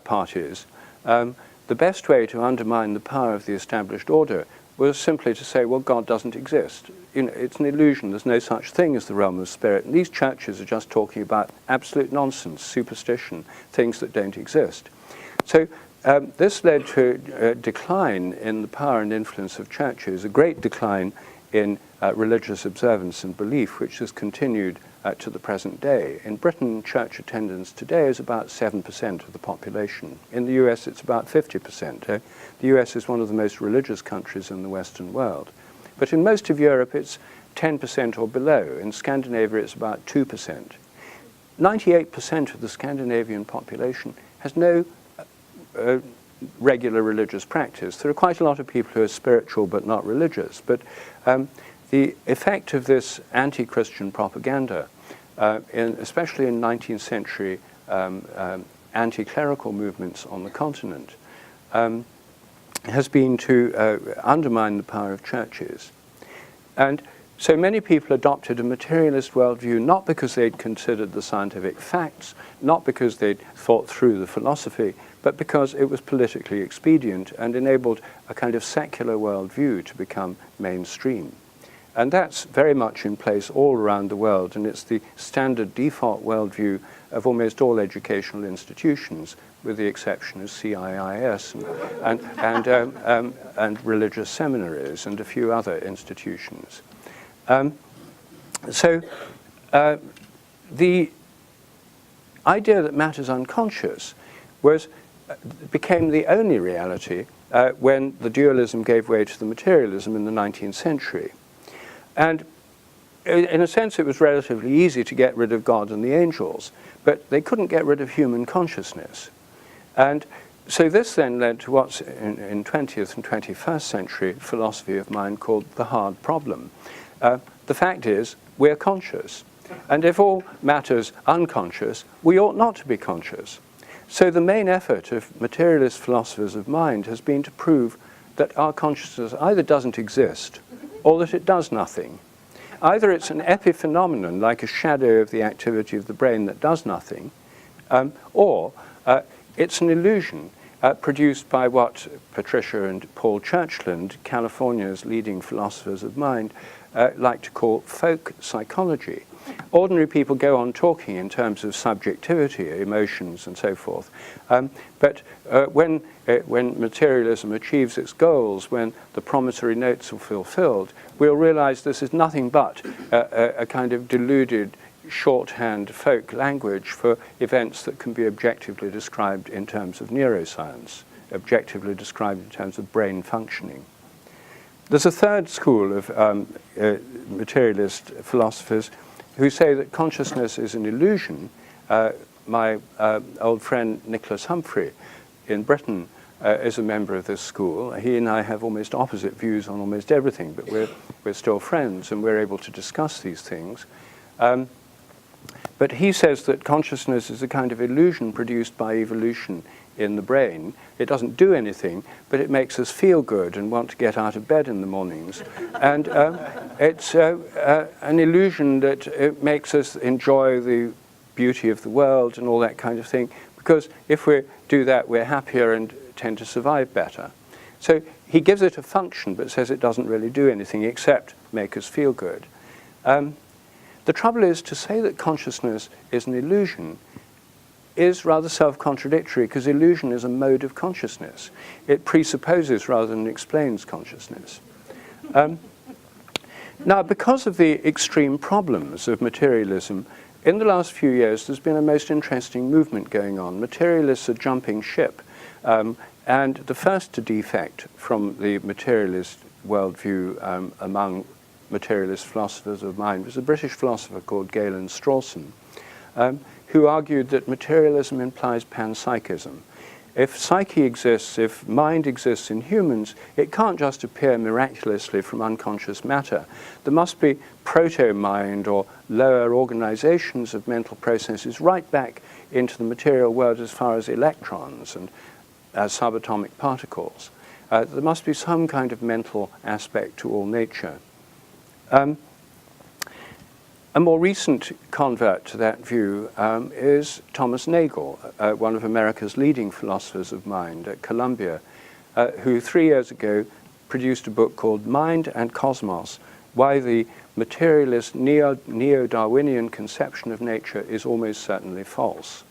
parties, the best way to undermine the power of the established order was simply to say, well, God doesn't exist. It's an illusion. There's no such thing as the realm of spirit. And these churches are just talking about absolute nonsense, superstition, things that don't exist. So this led to a decline in the power and influence of churches, a great decline in religious observance and belief, which has continued to the present day. In Britain, church attendance today is about 7% of the population. In the US, it's about 50%. The US is one of the most religious countries in the Western world. But in most of Europe, it's 10% or below. In Scandinavia, it's about 2%. 98% of the Scandinavian population has no regular religious practice. There are quite a lot of people who are spiritual but not religious. But the effect of this anti-Christian propaganda, especially in 19th century anti-clerical movements on the continent, has been to undermine the power of churches. And so many people adopted a materialist worldview, not because they'd considered the scientific facts, not because they'd thought through the philosophy, but because it was politically expedient and enabled a kind of secular worldview to become mainstream. And that's very much in place all around the world, and it's the standard default worldview of almost all educational institutions, with the exception of CIIS and religious seminaries and a few other institutions. So the idea that matter's unconscious became the only reality when the dualism gave way to the materialism in the 19th century. And in a sense, it was relatively easy to get rid of God and the angels, but they couldn't get rid of human consciousness. And so this then led to what's in 20th and 21st century philosophy of mind called the hard problem. The fact is, we're conscious. And if all matter's unconscious, we ought not to be conscious. So the main effort of materialist philosophers of mind has been to prove that our consciousness either doesn't exist or that it does nothing. Either it's an epiphenomenon, like a shadow of the activity of the brain that does nothing, or it's an illusion produced by what Patricia and Paul Churchland, California's leading philosophers of mind, like to call folk psychology. Ordinary people go on talking in terms of subjectivity, emotions, and so forth. But when materialism achieves its goals, when the promissory notes are fulfilled, we'll realize this is nothing but a kind of deluded shorthand folk language for events that can be objectively described in terms of neuroscience, objectively described in terms of brain functioning. There's a third school of materialist philosophers who say that consciousness is an illusion. My old friend Nicholas Humphrey in Britain is a member of this school. He and I have almost opposite views on almost everything, but we're still friends and we're able to discuss these things. But he says that consciousness is a kind of illusion produced by evolution in the brain. It doesn't do anything, but it makes us feel good and want to get out of bed in the mornings. And it's an illusion that it makes us enjoy the beauty of the world and all that kind of thing, because if we do that, we're happier and tend to survive better. So he gives it a function, but says it doesn't really do anything except make us feel good. The trouble is, to say that consciousness is an illusion is rather self-contradictory, because illusion is a mode of consciousness. It presupposes rather than explains consciousness. Now, because of the extreme problems of materialism, in the last few years there's been a most interesting movement going on. Materialists are jumping ship. And the first to defect from the materialist worldview among materialist philosophers of mind was a British philosopher called Galen Strawson, who argued that materialism implies panpsychism. If psyche exists, if mind exists in humans, it can't just appear miraculously from unconscious matter. There must be proto-mind or lower organizations of mental processes right back into the material world as far as electrons and subatomic particles. There must be some kind of mental aspect to all nature. A more recent convert to that view is Thomas Nagel, one of America's leading philosophers of mind at Columbia, who 3 years ago produced a book called Mind and Cosmos: Why the Materialist Neo-Darwinian Conception of Nature is Almost Certainly False.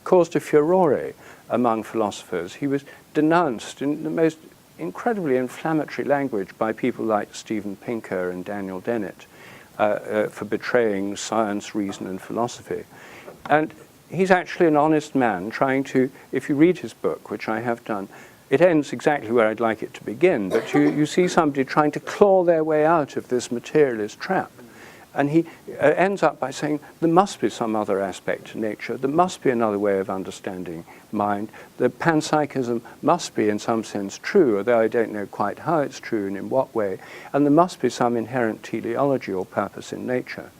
Caused a furore among philosophers. He was denounced in the most incredibly inflammatory language by people like Steven Pinker and Daniel Dennett for betraying science, reason, and philosophy. And he's actually an honest man trying to, if you read his book, which I have done, it ends exactly where I'd like it to begin, but you see somebody trying to claw their way out of this materialist trap. And he ends up by saying there must be some other aspect to nature, there must be another way of understanding mind, the panpsychism must be in some sense true, although I don't know quite how it's true and in what way, and there must be some inherent teleology or purpose in nature.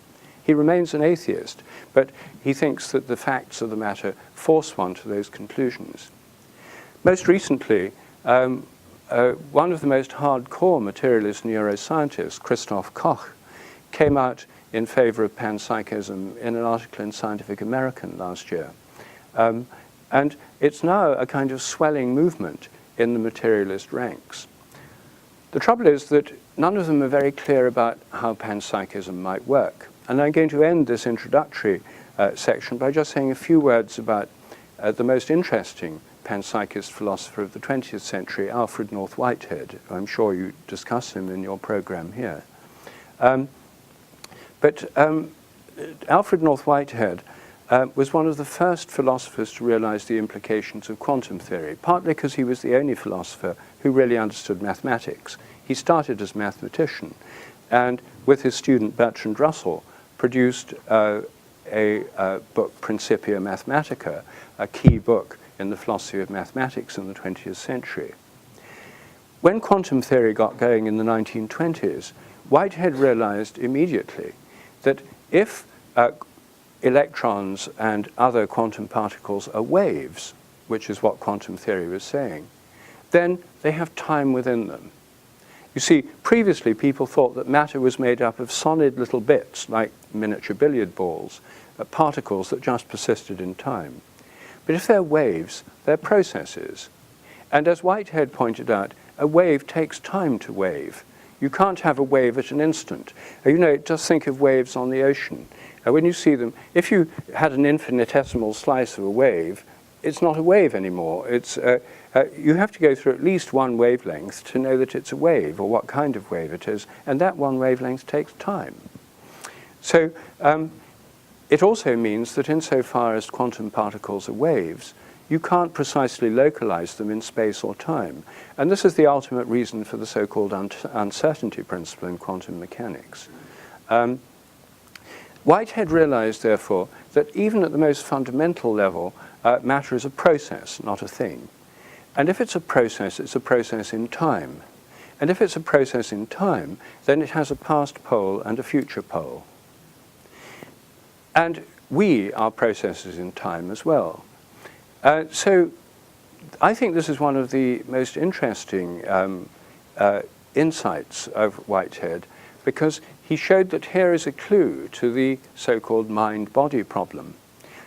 He remains an atheist, but he thinks that the facts of the matter force one to those conclusions. Most recently, one of the most hardcore materialist neuroscientists, Christoph Koch, came out in favor of panpsychism in an article in Scientific American last year. And it's now a kind of swelling movement in the materialist ranks. The trouble is that none of them are very clear about how panpsychism might work. And I'm going to end this introductory section by just saying a few words about the most interesting panpsychist philosopher of the 20th century, Alfred North Whitehead. I'm sure you discuss him in your program here. But Alfred North Whitehead was one of the first philosophers to realize the implications of quantum theory, partly because he was the only philosopher who really understood mathematics. He started as a mathematician, and with his student Bertrand Russell, produced a book, Principia Mathematica, a key book in the philosophy of mathematics in the 20th century. When quantum theory got going in the 1920s, Whitehead realized immediately that if electrons and other quantum particles are waves, which is what quantum theory was saying, then they have time within them. You see, previously people thought that matter was made up of solid little bits, like miniature billiard balls, particles that just persisted in time. But if they're waves, they're processes. And as Whitehead pointed out, a wave takes time to wave. You can't have a wave at an instant. You know, just think of waves on the ocean. When you see them, if you had an infinitesimal slice of a wave, it's not a wave anymore. It's, you have to go through at least one wavelength to know that it's a wave or what kind of wave it is, and that one wavelength takes time. So it also means that insofar as quantum particles are waves, you can't precisely localize them in space or time. And this is the ultimate reason for the so-called uncertainty principle in quantum mechanics. Whitehead realized, therefore, that even at the most fundamental level, matter is a process, not a thing. And if it's a process in time. And if it's a process in time, then it has a past pole and a future pole. And we are processes in time as well. So I think this is one of the most interesting insights of Whitehead, because he showed that here is a clue to the so-called mind-body problem.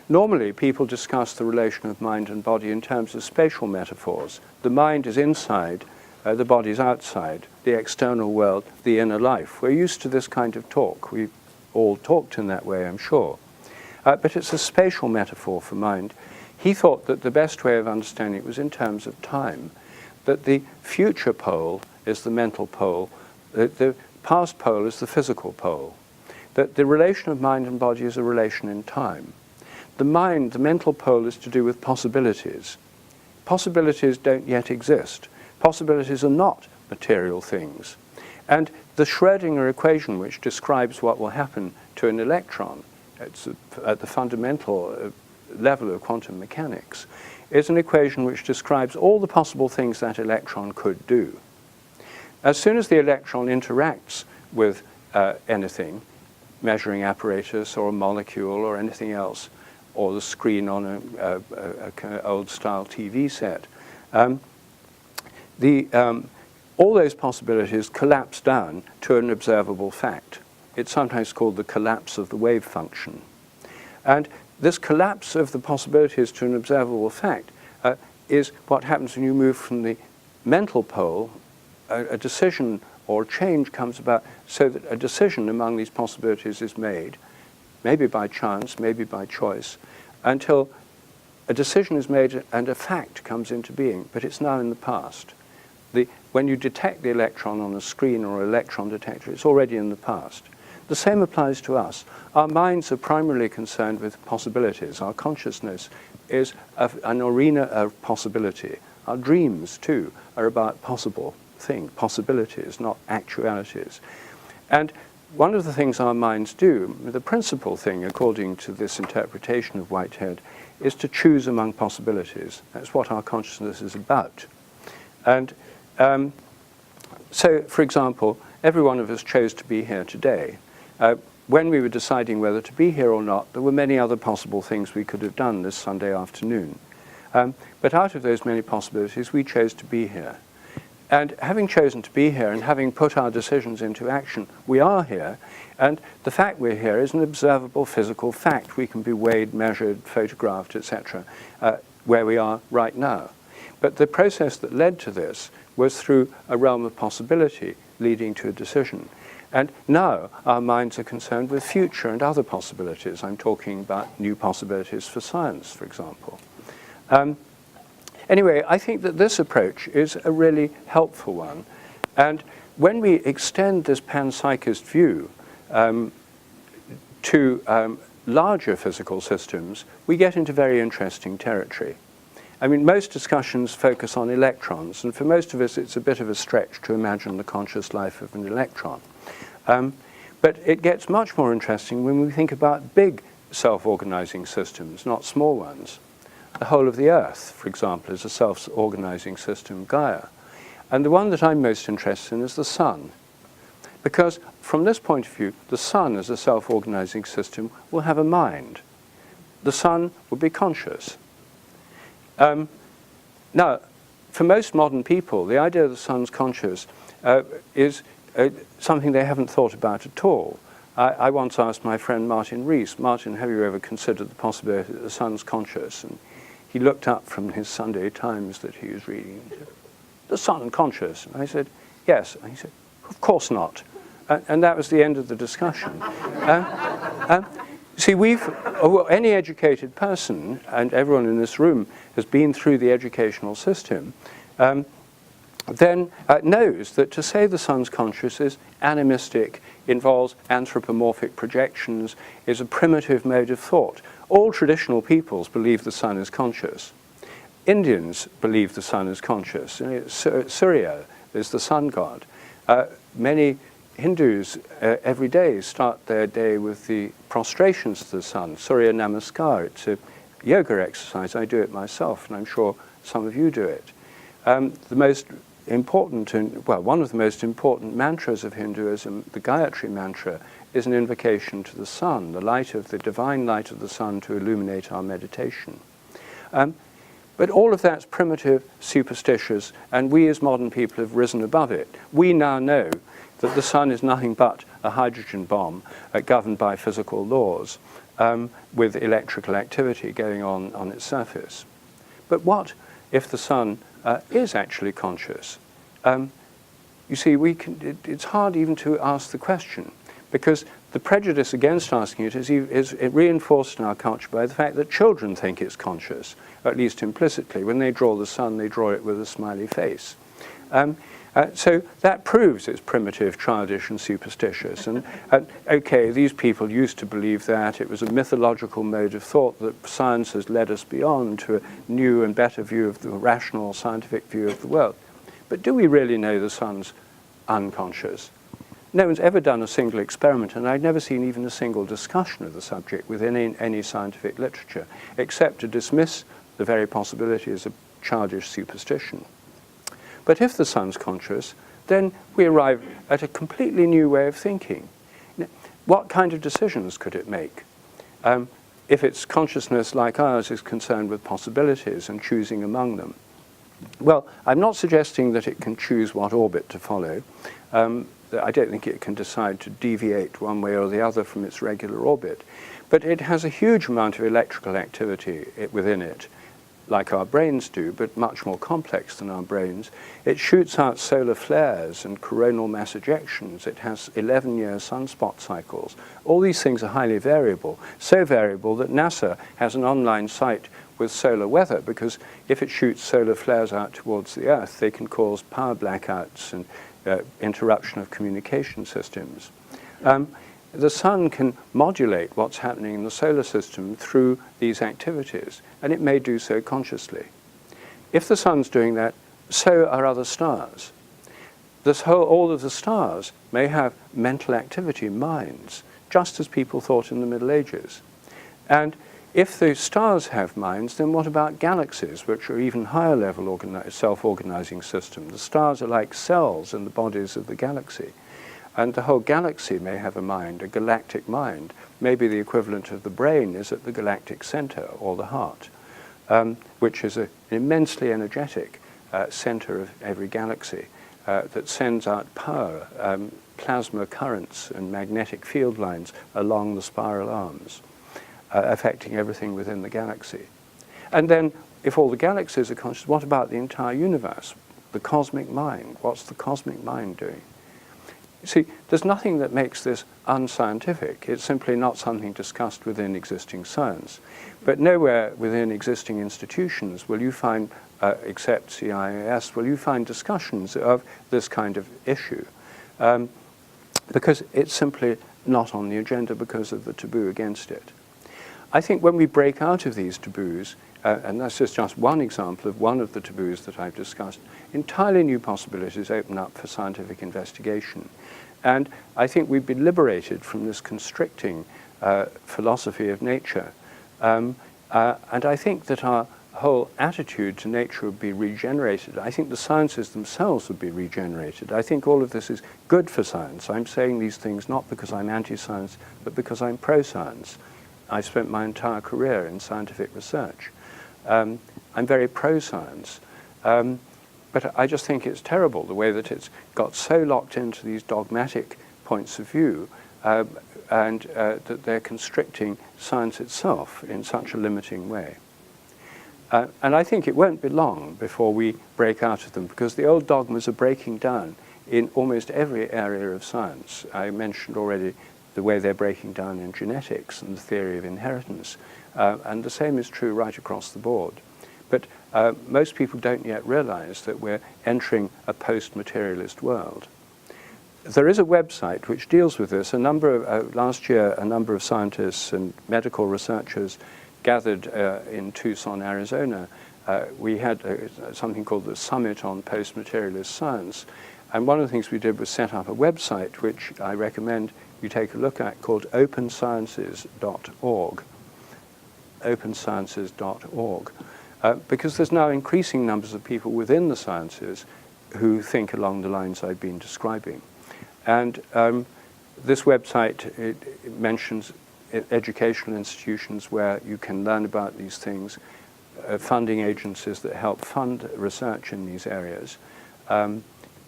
Normally, people discuss the relation of mind and body in terms of spatial metaphors. The mind is inside, the body is outside, the external world, the inner life. We're used to this kind of talk. We've all talked in that way, I'm sure. But it's a spatial metaphor for mind. He thought that the best way of understanding it was in terms of time, that the future pole is the mental pole, the past pole is the physical pole, that the relation of mind and body is a relation in time. The mental pole is to do with possibilities. Possibilities don't yet exist. Possibilities are not material things. And the Schrödinger equation, which describes what will happen to an electron, it's at the fundamental level of quantum mechanics, is an equation which describes all the possible things that electron could do. As soon as the electron interacts with anything, measuring apparatus or a molecule or anything else, or the screen on an old-style TV set, all those possibilities collapse down to an observable fact. It's sometimes called the collapse of the wave function. And this collapse of the possibilities to an observable fact is what happens when you move from the mental pole. A decision or change comes about so that a decision among these possibilities is made, maybe by chance, maybe by choice, until a decision is made and a fact comes into being, but it's now in the past. When you detect the electron on a screen or an electron detector, it's already in the past. The same applies to us. Our minds are primarily concerned with possibilities. Our consciousness is an arena of possibility. Our dreams, too, are about possibilities, not actualities. And one of the things our minds do, the principal thing, according to this interpretation of Whitehead, is to choose among possibilities. That's what our consciousness is about. And so, for example, every one of us chose to be here today. When we were deciding whether to be here or not, there were many other possible things we could have done this Sunday afternoon. But out of those many possibilities, we chose to be here. And having chosen to be here and having put our decisions into action, we are here. And the fact we're here is an observable physical fact. We can be weighed, measured, photographed, etc., where we are right now. But the process that led to this was through a realm of possibility leading to a decision. And now our minds are concerned with future and other possibilities. I'm talking about new possibilities for science, for example. Anyway, I think that this approach is a really helpful one. And when we extend this panpsychist view to larger physical systems, we get into very interesting territory. I mean, most discussions focus on electrons, and for most of us it's a bit of a stretch to imagine the conscious life of an electron. But it gets much more interesting when we think about big self-organizing systems, not small ones. The whole of the Earth, for example, is a self-organizing system, Gaia. And the one that I'm most interested in is the Sun. Because from this point of view, the Sun as a self-organizing system will have a mind. The Sun will be conscious. Now, for most modern people, the idea that the Sun's conscious is something they haven't thought about at all. I once asked my friend Martin Rees, Martin, have you ever considered the possibility that the Sun's conscious? And he looked up from his Sunday Times that he was reading. He said, the Sun conscious? And I said, yes. And he said, of course not. And that was the end of the discussion. See, any educated person, and everyone in this room has been through the educational system, then knows that to say the Sun's conscious is animistic, involves anthropomorphic projections, is a primitive mode of thought. All traditional peoples believe the Sun is conscious. Indians believe the Sun is conscious. Surya is the sun god. Many Hindus every day start their day with the prostrations to the Sun, Surya Namaskar. It's a yoga exercise. I do it myself, and I'm sure some of you do it. The most important, one of the most important mantras of Hinduism, the Gayatri mantra, is an invocation to the sun, the divine light of the sun to illuminate our meditation. But all of that's primitive, superstitious, and we as modern people have risen above it. We now know that the sun is nothing but a hydrogen bomb governed by physical laws with electrical activity going on its surface. But what if the sun is actually conscious? You see, it's hard even to ask the question, because the prejudice against asking it is reinforced in our culture by the fact that children think it's conscious, at least implicitly. When they draw the sun, they draw it with a smiley face. So that proves it's primitive, childish, and superstitious. And okay, these people used to believe that. It was a mythological mode of thought that science has led us beyond to a new and better view of the rational, scientific view of the world. But do we really know the sun's unconscious? No one's ever done a single experiment, and I've never seen even a single discussion of the subject within any scientific literature, except to dismiss the very possibility as a childish superstition. But if the sun's conscious, then we arrive at a completely new way of thinking. What kind of decisions could it make? If its consciousness, like ours, is concerned with possibilities and choosing among them. Well, I'm not suggesting that it can choose what orbit to follow. I don't think it can decide to deviate one way or the other from its regular orbit. But it has a huge amount of electrical activity within it, like our brains do, but much more complex than our brains. It shoots out solar flares and coronal mass ejections. It has 11-year sunspot cycles. All these things are highly variable, so variable that NASA has an online site with solar weather, because if it shoots solar flares out towards the Earth, they can cause power blackouts and interruption of communication systems. The sun can modulate what's happening in the solar system through these activities, and it may do so consciously. If the sun's doing that, so are other stars. All of the stars may have mental activity, minds, just as people thought in the Middle Ages. And if the stars have minds, then what about galaxies, which are even higher level self-organizing systems? The stars are like cells in the bodies of the galaxy. And the whole galaxy may have a mind, a galactic mind. Maybe the equivalent of the brain is at the galactic center, or the heart, which is an immensely energetic center of every galaxy that sends out power, plasma currents and magnetic field lines along the spiral arms, affecting everything within the galaxy. And then, if all the galaxies are conscious, what about the entire universe? The cosmic mind. What's the cosmic mind doing? You see, there's nothing that makes this unscientific. It's simply not something discussed within existing science. But nowhere within existing institutions will you find, except CIAS, will you find discussions of this kind of issue. Because it's simply not on the agenda because of the taboo against it. I think when we break out of these taboos, and that's just one example of one of the taboos that I've discussed, entirely new possibilities open up for scientific investigation. And I think we've been liberated from this constricting philosophy of nature. And I think that our whole attitude to nature would be regenerated. I think the sciences themselves would be regenerated. I think all of this is good for science. I'm saying these things not because I'm anti-science, but because I'm pro-science. I spent my entire career in scientific research. I'm very pro-science. But I just think it's terrible the way that it's got so locked into these dogmatic points of view and that they're constricting science itself in such a limiting way. And I think it won't be long before we break out of them, because the old dogmas are breaking down in almost every area of science. I mentioned already the way they're breaking down in genetics and the theory of inheritance. And the same is true right across the board. But most people don't yet realize that we're entering a post-materialist world. There is a website which deals with this. Last year, a number of scientists and medical researchers gathered in Tucson, Arizona. We had something called the Summit on Post-Materialist Science. And one of the things we did was set up a website, which I recommend you take a look at, called opensciences.org. opensciences.org. because there's now increasing numbers of people within the sciences who think along the lines I've been describing. And this website, it mentions educational institutions where you can learn about these things, funding agencies that help fund research in these areas. And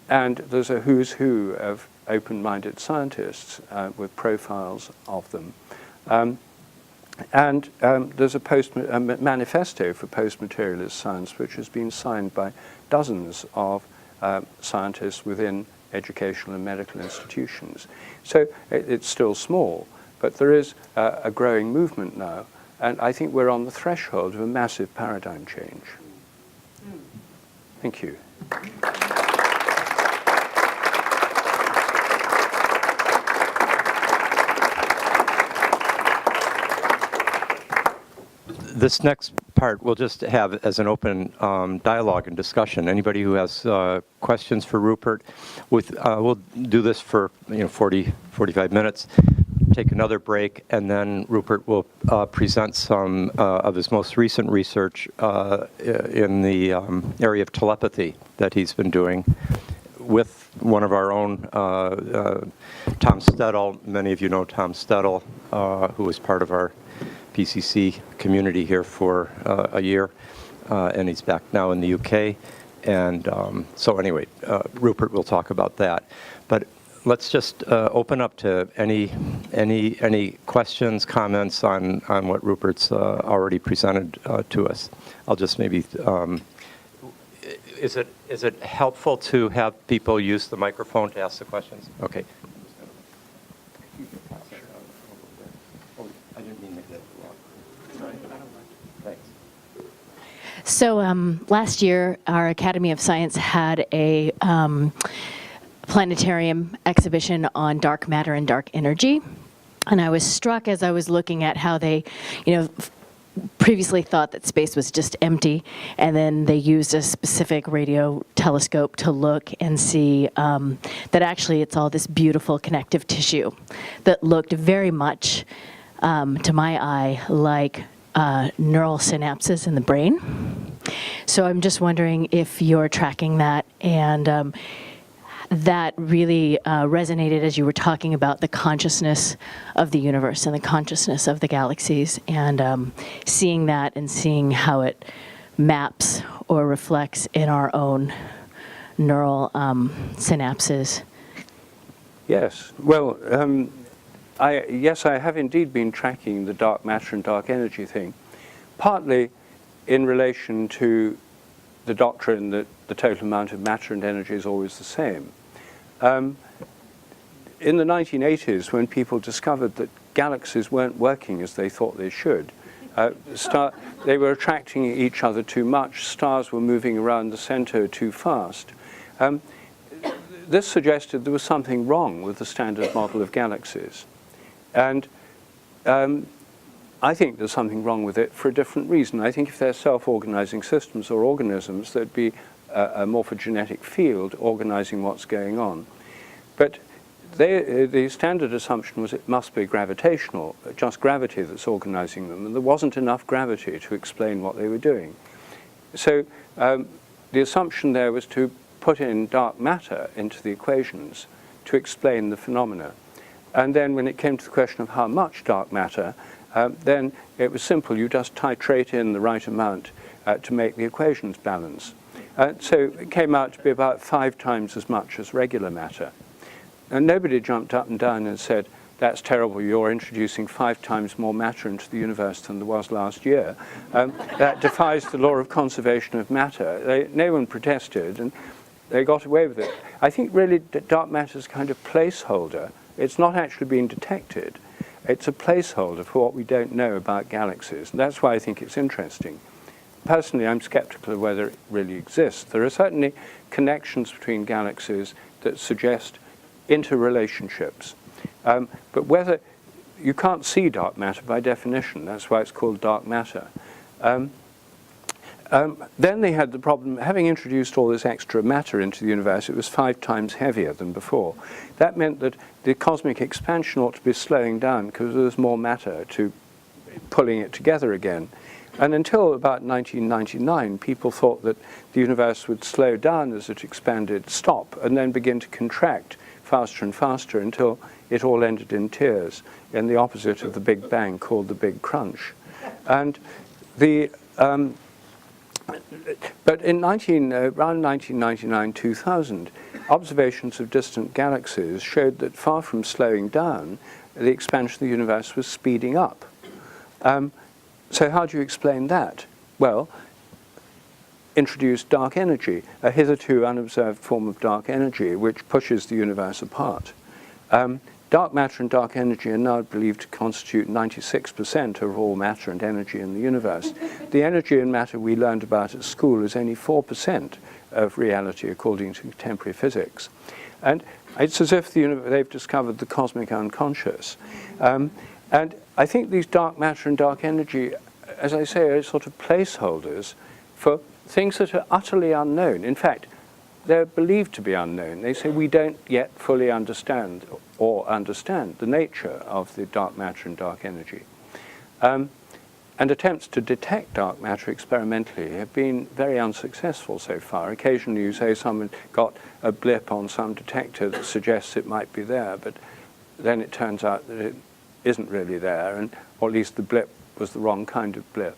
there's a who's who of open-minded scientists with profiles of them. And there's a manifesto for post-materialist science, which has been signed by dozens of scientists within educational and medical institutions. So it's still small, but there is a growing movement now, and I think we're on the threshold of a massive paradigm change. Thank you. This next part we'll just have as an open dialogue and discussion. Anybody who has questions for Rupert, we'll do this for 40, 45 minutes, take another break, and then Rupert will present some of his most recent research in the area of telepathy that he's been doing with one of our own, Tom Stedall. Many of you know Tom Stedall, who was part of our PCC community here for a year, and he's back now in the UK. And so anyway, Rupert will talk about that. But let's just open up to any questions, comments on what Rupert's already presented to us. I'll just maybe, is it helpful to have people use the microphone to ask the questions? Okay. So last year, our Academy of Science had a planetarium exhibition on dark matter and dark energy. And I was struck as I was looking at how they, previously thought that space was just empty, and then they used a specific radio telescope to look and see that actually it's all this beautiful connective tissue that looked very much, to my eye, like neural synapses in the brain. So I'm just wondering if you're tracking that, and that really resonated as you were talking about the consciousness of the universe and the consciousness of the galaxies, and seeing that and seeing how it maps or reflects in our own neural synapses. Yes. Well, yes, I have indeed been tracking the dark matter and dark energy thing, partly in relation to the doctrine that the total amount of matter and energy is always the same. In the 1980s, when people discovered that galaxies weren't working as they thought they should, they were attracting each other too much, stars were moving around the center too fast. This suggested there was something wrong with the standard model of galaxies. And I think there's something wrong with it for a different reason. I think if they're self-organizing systems or organisms, there'd be a morphogenetic field organizing what's going on. But the standard assumption was it must be gravitational, just gravity that's organizing them, and there wasn't enough gravity to explain what they were doing. So the assumption there was to put in dark matter into the equations to explain the phenomena. And then when it came to the question of how much dark matter, then it was simple. You just titrate in the right amount to make the equations balance. So it came out to be about 5 times as much as regular matter. And nobody jumped up and down and said, that's terrible, you're introducing 5 times more matter into the universe than there was last year. That defies the law of conservation of matter. No one protested, and they got away with it. I think really dark matter is a kind of placeholder. It's not actually being detected. It's a placeholder for what we don't know about galaxies. And that's why I think it's interesting. Personally, I'm skeptical of whether it really exists. There are certainly connections between galaxies that suggest interrelationships. But whether you can't see dark matter by definition, that's why it's called dark matter. Then they had the problem, having introduced all this extra matter into the universe, it was 5 times heavier than before. That meant that the cosmic expansion ought to be slowing down because there was more matter to pulling it together again. And until about 1999, people thought that the universe would slow down as it expanded, stop, and then begin to contract faster and faster until it all ended in tears, in the opposite of the Big Bang, called the Big Crunch. And but in around 1999-2000, observations of distant galaxies showed that far from slowing down, the expansion of the universe was speeding up. So how do you explain that? Well, introduce dark energy, a hitherto unobserved form of dark energy which pushes the universe apart. Dark matter and dark energy are now believed to constitute 96% of all matter and energy in the universe. The energy and matter we learned about at school is only 4% of reality according to contemporary physics. And it's as if they've discovered the cosmic unconscious. And I think these dark matter and dark energy, as I say, are sort of placeholders for things that are utterly unknown. In fact, they're believed to be unknown. They say we don't yet fully understand the nature of the dark matter and dark energy. And attempts to detect dark matter experimentally have been very unsuccessful so far. Occasionally you say someone got a blip on some detector that suggests it might be there, but then it turns out that it isn't really there, or at least the blip was the wrong kind of blip.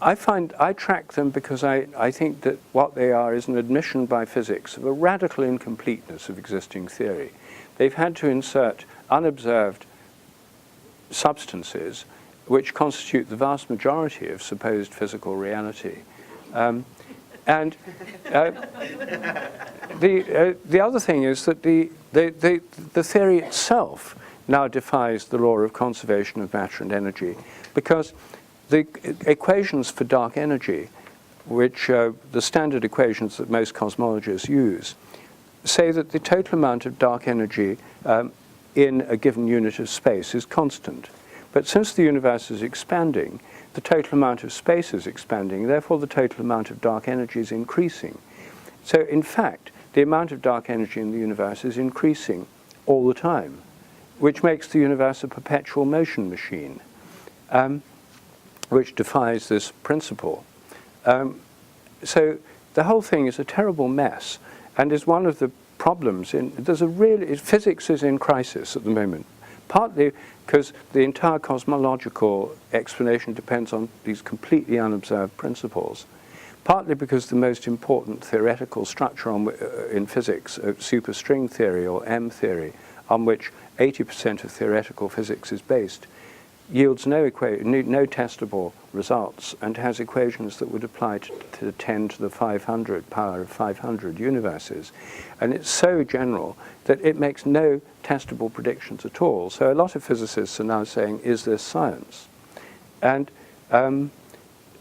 I track them because I think that what they are is an admission by physics of a radical incompleteness of existing theory. They've had to insert unobserved substances which constitute the vast majority of supposed physical reality. The other thing is that the theory itself now defies the law of conservation of matter and energy, because the equations for dark energy, which are the standard equations that most cosmologists use, say that the total amount of dark energy in a given unit of space is constant. But since the universe is expanding, the total amount of space is expanding, therefore the total amount of dark energy is increasing. So in fact, the amount of dark energy in the universe is increasing all the time, which makes the universe a perpetual motion machine, which defies this principle. So the whole thing is a terrible mess, and is one of the problems physics is in crisis at the moment, partly because the entire cosmological explanation depends on these completely unobserved principles, partly because the most important theoretical structure in physics, superstring theory or M theory, on which 80% of theoretical physics is based, yields no testable results and has equations that would apply to 10 to the 500 power of 500 universes. And it's so general that it makes no testable predictions at all. So a lot of physicists are now saying, is this science? And then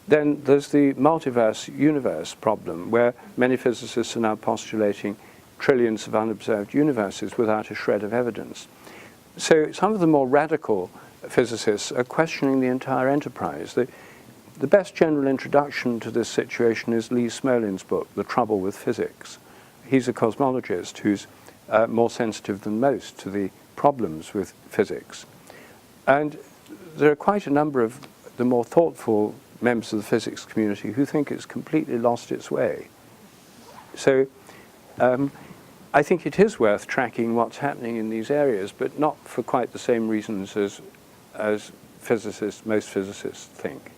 there's the multiverse universe problem, where many physicists are now postulating trillions of unobserved universes without a shred of evidence. So some of the more radical physicists are questioning the entire enterprise. The best general introduction to this situation is Lee Smolin's book, The Trouble with Physics. He's a cosmologist who's more sensitive than most to the problems with physics. And there are quite a number of the more thoughtful members of the physics community who think it's completely lost its way. So I think it is worth tracking what's happening in these areas, but not for quite the same reasons as most physicists think.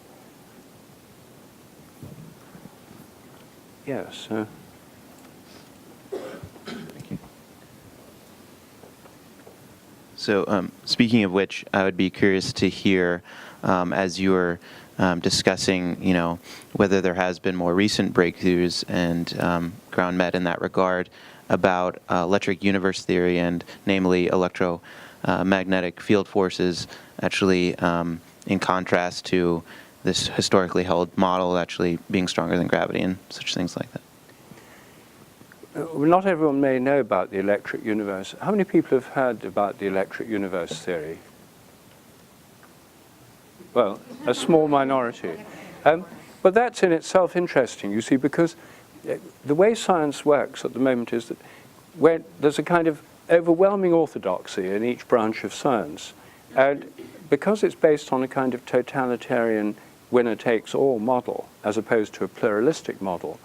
Yes. Thank you. So, speaking of which, I would be curious to hear, as you were discussing, whether there has been more recent breakthroughs and ground met in that regard about electric universe theory, and namely electromagnetic field forces, actually in contrast to this historically held model actually being stronger than gravity and such things like that. Well, not everyone may know about the electric universe. How many people have heard about the electric universe theory? Well, a small minority. But that's in itself interesting, you see, because the way science works at the moment is that there's a kind of overwhelming orthodoxy in each branch of science. And because it's based on a kind of totalitarian winner-takes-all model, as opposed to a pluralistic model,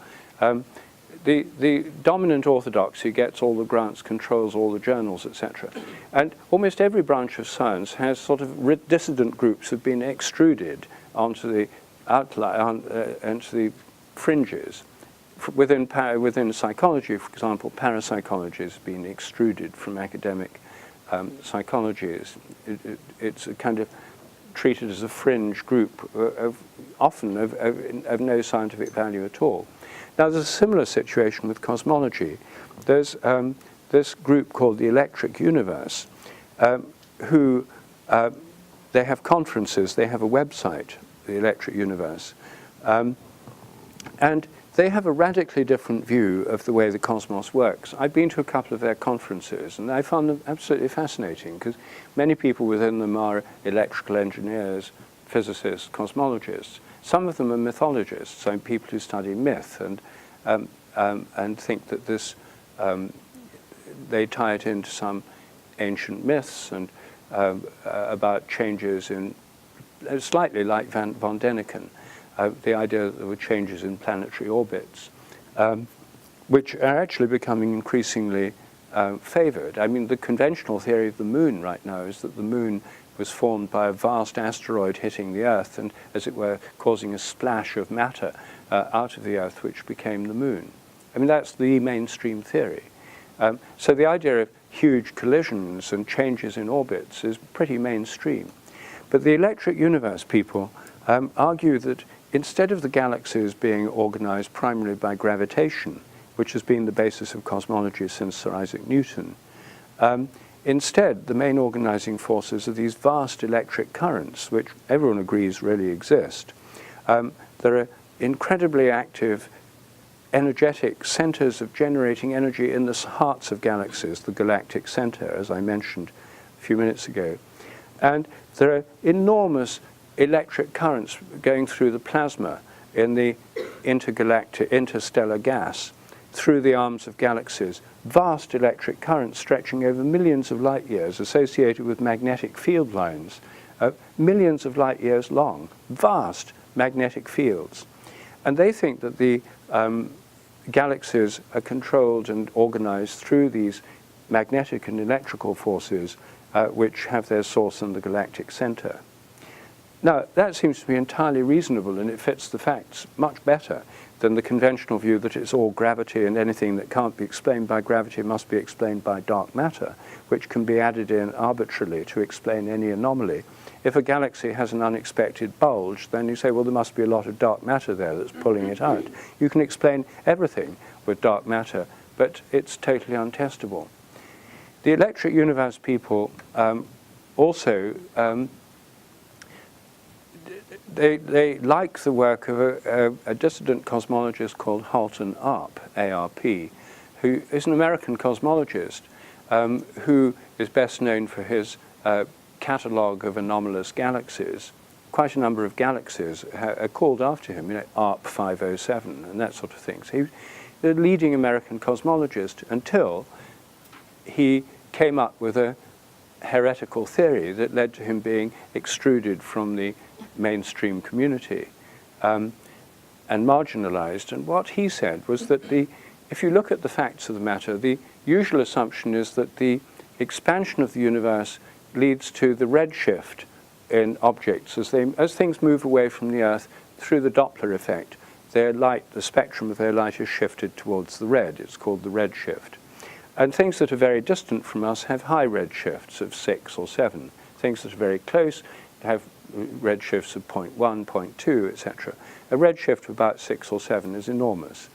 the dominant orthodoxy gets all the grants, controls all the journals, etc. And almost every branch of science has sort of dissident groups have been extruded onto the into the fringes. Within psychology, for example, parapsychology has been extruded from academic psychology. It's a kind of treated as a fringe group, often of no scientific value at all. Now, there's a similar situation with cosmology. There's this group called the Electric Universe, who they have conferences, they have a website, the Electric Universe, and they have a radically different view of the way the cosmos works. I've been to a couple of their conferences, and I found them absolutely fascinating, because many people within them are electrical engineers, physicists, cosmologists. Some of them are mythologists, so people who study myth and think that this, they tie it into some ancient myths and about changes in, slightly like von Däniken, the idea that there were changes in planetary orbits, which are actually becoming increasingly favored. I mean, the conventional theory of the moon right now is that the moon was formed by a vast asteroid hitting the Earth and, as it were, causing a splash of matter out of the Earth, which became the moon. I mean, that's the mainstream theory. So the idea of huge collisions and changes in orbits is pretty mainstream. But the Electric Universe people argue that instead of the galaxies being organized primarily by gravitation, which has been the basis of cosmology since Sir Isaac Newton, instead, the main organizing forces are these vast electric currents, which everyone agrees really exist. There are incredibly active, energetic centers of generating energy in the hearts of galaxies, the galactic center, as I mentioned a few minutes ago. And there are enormous electric currents going through the plasma in the interstellar gas, through the arms of galaxies, vast electric currents stretching over millions of light years associated with magnetic field lines, millions of light years long, vast magnetic fields. And they think that the galaxies are controlled and organized through these magnetic and electrical forces which have their source in the galactic center. Now, that seems to be entirely reasonable, and it fits the facts much better than the conventional view that it's all gravity and anything that can't be explained by gravity must be explained by dark matter, which can be added in arbitrarily to explain any anomaly. If a galaxy has an unexpected bulge, then you say, well, there must be a lot of dark matter there that's pulling it out. You can explain everything with dark matter, but it's totally untestable. The Electric Universe people also they like the work of a dissident cosmologist called Halton Arp, A-R-P, who is an American cosmologist who is best known for his catalogue of anomalous galaxies. Quite a number of galaxies are called after him, you know, ARP 507 and that sort of thing. So he's the leading American cosmologist until he came up with a heretical theory that led to him being extruded from the mainstream community and marginalized. And what he said was that if you look at the facts of the matter, the usual assumption is that the expansion of the universe leads to the redshift in objects as things move away from the Earth through the Doppler effect. Their light, the spectrum of their light is shifted towards the red. It's called the redshift. And things that are very distant from us have high redshifts of 6 or 7. Things that are very close have redshifts of 0.1, 0.2, etc. A redshift of about 6 or 7 is enormous,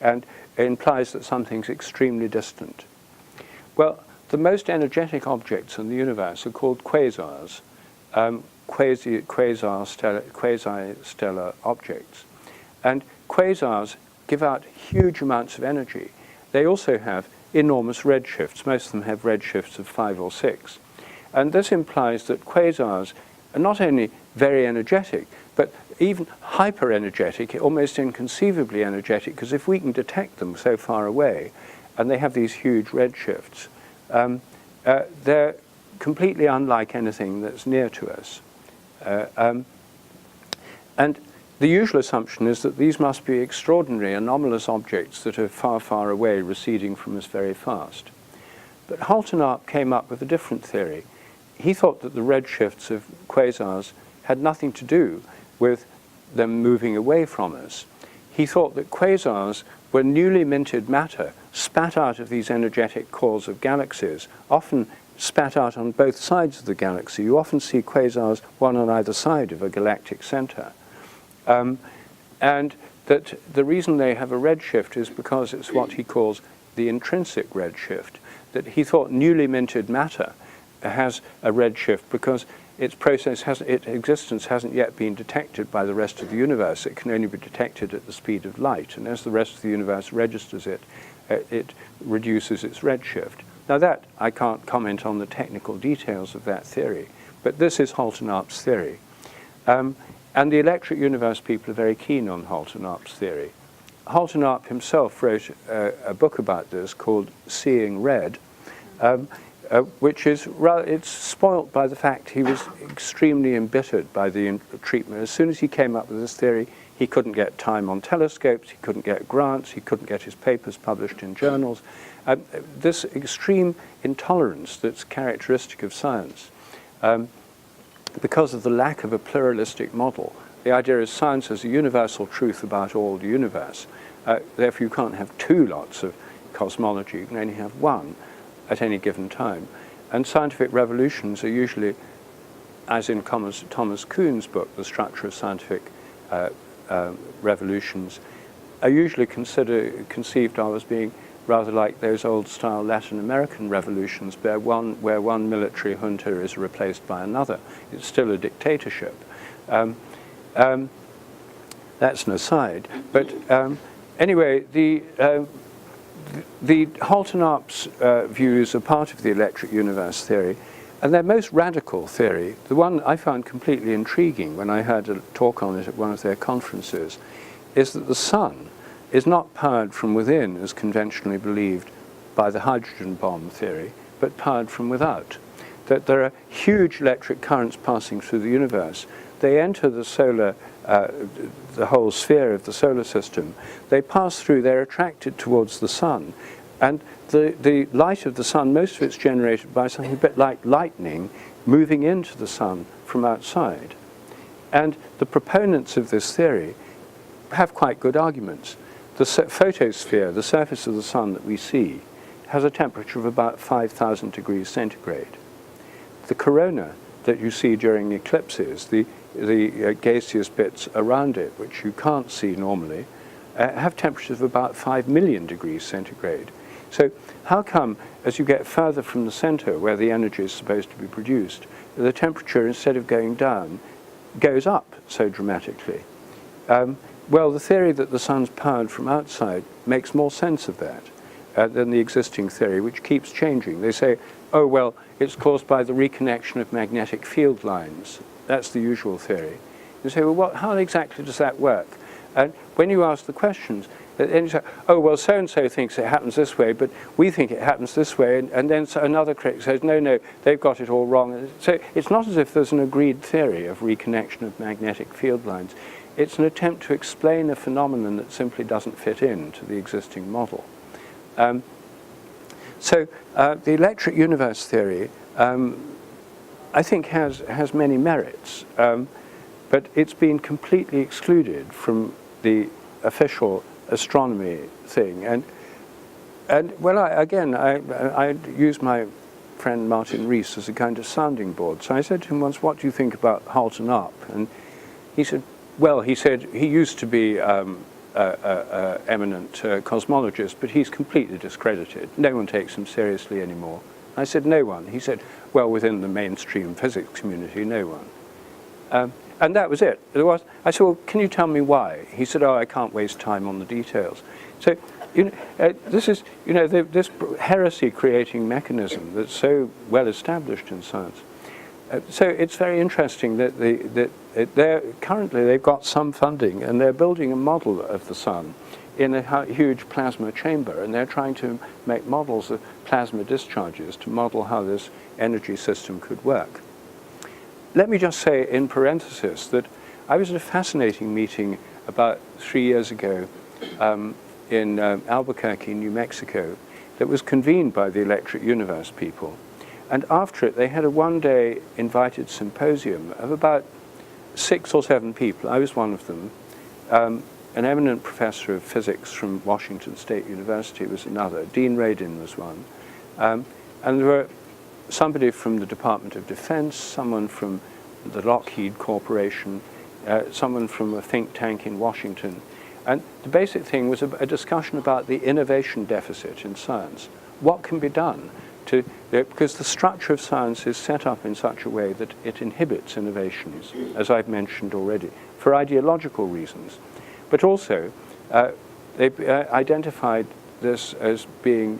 and it implies that something's extremely distant. Well, the most energetic objects in the universe are called quasars, quasi-stellar objects. And quasars give out huge amounts of energy. They also have enormous redshifts. Most of them have redshifts of 5 or 6. And this implies that quasars are not only very energetic, but even hyper-energetic, almost inconceivably energetic, because if we can detect them so far away, and they have these huge redshifts, they're completely unlike anything that's near to us. And the usual assumption is that these must be extraordinary, anomalous objects that are far, far away, receding from us very fast. But Halton-Arp came up with a different theory. He thought that the redshifts of quasars had nothing to do with them moving away from us. He thought that quasars were newly minted matter spat out of these energetic cores of galaxies, often spat out on both sides of the galaxy. You often see quasars, one on either side of a galactic center. And that the reason they have a redshift is because it's what he calls the intrinsic redshift, that he thought newly minted matter has a redshift because its existence hasn't yet been detected by the rest of the universe. It can only be detected at the speed of light, and as the rest of the universe registers it, it reduces its redshift. Now that, I can't comment on the technical details of that theory, but this is Halton-Arp's theory. And the electric universe people are very keen on Halton-Arp's theory. Halton-Arp himself wrote a book about this called Seeing Red, which is it's spoilt by the fact he was extremely embittered by the treatment. As soon as he came up with this theory, he couldn't get time on telescopes, he couldn't get grants, he couldn't get his papers published in journals. This extreme intolerance that's characteristic of science, because of the lack of a pluralistic model. The idea is science is a universal truth about all the universe. Therefore, you can't have two lots of cosmology. You can only have one at any given time. And scientific revolutions are usually, as in Thomas Kuhn's book, The Structure of Scientific Revolutions, are usually conceived of as being rather like those old-style Latin American revolutions where one military junta is replaced by another. It's still a dictatorship. That's an aside. But anyway, the Halton-Arp's views are part of the electric universe theory, and their most radical theory, the one I found completely intriguing when I heard a talk on it at one of their conferences, is that the sun is not powered from within, as conventionally believed by the hydrogen bomb theory, but powered from without. That there are huge electric currents passing through the universe. They enter the whole sphere of the solar system. They pass through, they're attracted towards the sun. And the light of the sun, most of it's generated by something a bit like lightning moving into the sun from outside. And the proponents of this theory have quite good arguments. The photosphere, the surface of the sun that we see, has a temperature of about 5,000 degrees centigrade. The corona that you see during eclipses, the gaseous bits around it, which you can't see normally, have temperatures of about 5 million degrees centigrade. So how come, as you get further from the center, where the energy is supposed to be produced, the temperature, instead of going down, goes up so dramatically? Well, the theory that the sun's powered from outside makes more sense of that than the existing theory, which keeps changing. They say, oh, well, it's caused by the reconnection of magnetic field lines. That's the usual theory. You say, well, how exactly does that work? And when you ask the questions, then you say, oh, well, so-and-so thinks it happens this way, but we think it happens this way. And then another critic says, no, they've got it all wrong. So it's not as if there's an agreed theory of reconnection of magnetic field lines. It's an attempt to explain a phenomenon that simply doesn't fit into the existing model. So the electric universe theory, I think, has many merits, but it's been completely excluded from the official astronomy thing. And well, I use my friend Martin Rees as a kind of sounding board. So I said to him once, what do you think about Halton-Arp? And he said, well, he used to be an eminent cosmologist, but he's completely discredited. No one takes him seriously anymore. I said, no one. He said, well, within the mainstream physics community, no one. And that was it. I said, well, can you tell me why? He said, oh, I can't waste time on the details. So this is, this heresy-creating mechanism that's so well established in science. So it's very interesting that currently they've got some funding and they're building a model of the sun in a huge plasma chamber, and they're trying to make models of plasma discharges to model how this energy system could work. Let me just say in parenthesis that I was at a fascinating meeting about 3 years ago in Albuquerque, New Mexico, that was convened by the Electric Universe people. And after it, they had a one-day invited symposium of about 6 or 7 people. I was one of them. An eminent professor of physics from Washington State University was another. Dean Radin was one. And there were somebody from the Department of Defense, someone from the Lockheed Corporation, someone from a think tank in Washington. And the basic thing was a discussion about the innovation deficit in science. What can be done because the structure of science is set up in such a way that it inhibits innovations, as I've mentioned already, for ideological reasons. But also, they identified this as being,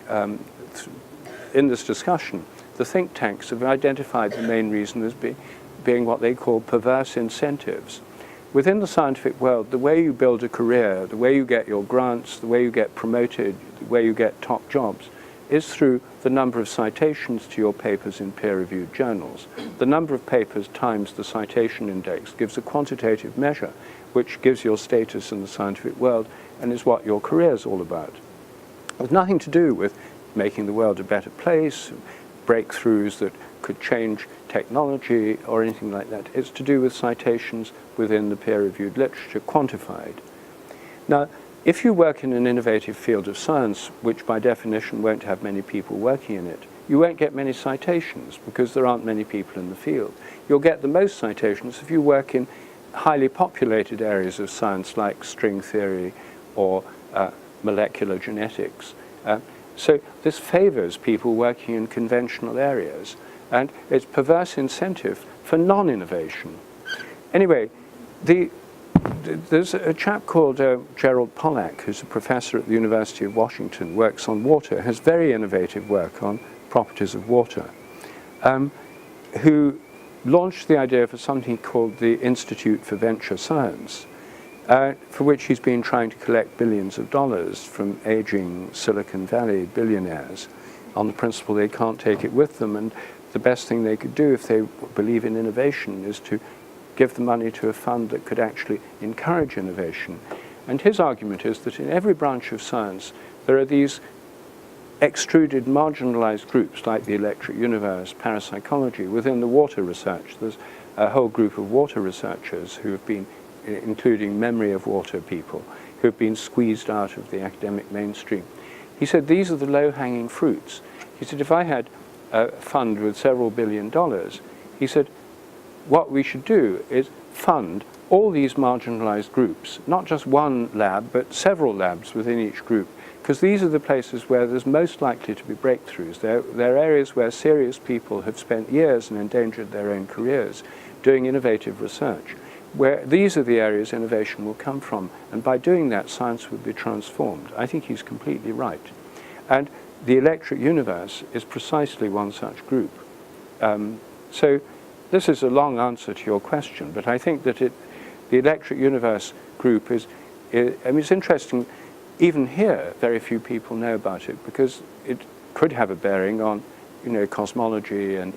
in this discussion, the think tanks have identified the main reason as being what they call perverse incentives. Within the scientific world, the way you build a career, the way you get your grants, the way you get promoted, the way you get top jobs, is through the number of citations to your papers in peer-reviewed journals. The number of papers times the citation index gives a quantitative measure which gives your status in the scientific world and is what your career is all about. It has nothing to do with making the world a better place, breakthroughs that could change technology or anything like that. It's to do with citations within the peer-reviewed literature, quantified. Now, if you work in an innovative field of science, which by definition won't have many people working in it, you won't get many citations because there aren't many people in the field. You'll get the most citations if you work in highly populated areas of science like string theory or molecular genetics. So this favors people working in conventional areas, and it's perverse incentive for non-innovation. Anyway, there's a chap called Gerald Pollack, who's a professor at the University of Washington, works on water, has very innovative work on properties of water, who launched the idea for something called the Institute for Venture Science, for which he's been trying to collect billions of dollars from aging Silicon Valley billionaires on the principle they can't take it with them, and the best thing they could do if they believe in innovation is to give the money to a fund that could actually encourage innovation. And his argument is that in every branch of science there are these extruded, marginalized groups like the Electric Universe, parapsychology. Within the water research, there's a whole group of water researchers who have been, including memory of water people, who have been squeezed out of the academic mainstream. He said these are the low-hanging fruits. He said if I had a fund with several $1 billion, he said what we should do is fund all these marginalized groups, not just one lab, but several labs within each group, because these are the places where there's most likely to be breakthroughs. They're areas where serious people have spent years and endangered their own careers doing innovative research, where these are the areas innovation will come from. And by doing that, science would be transformed. I think he's completely right. And the Electric Universe is precisely one such group. So this is a long answer to your question, but I think that the Electric Universe group is I mean, it's interesting. Even here, very few people know about it because it could have a bearing on, cosmology and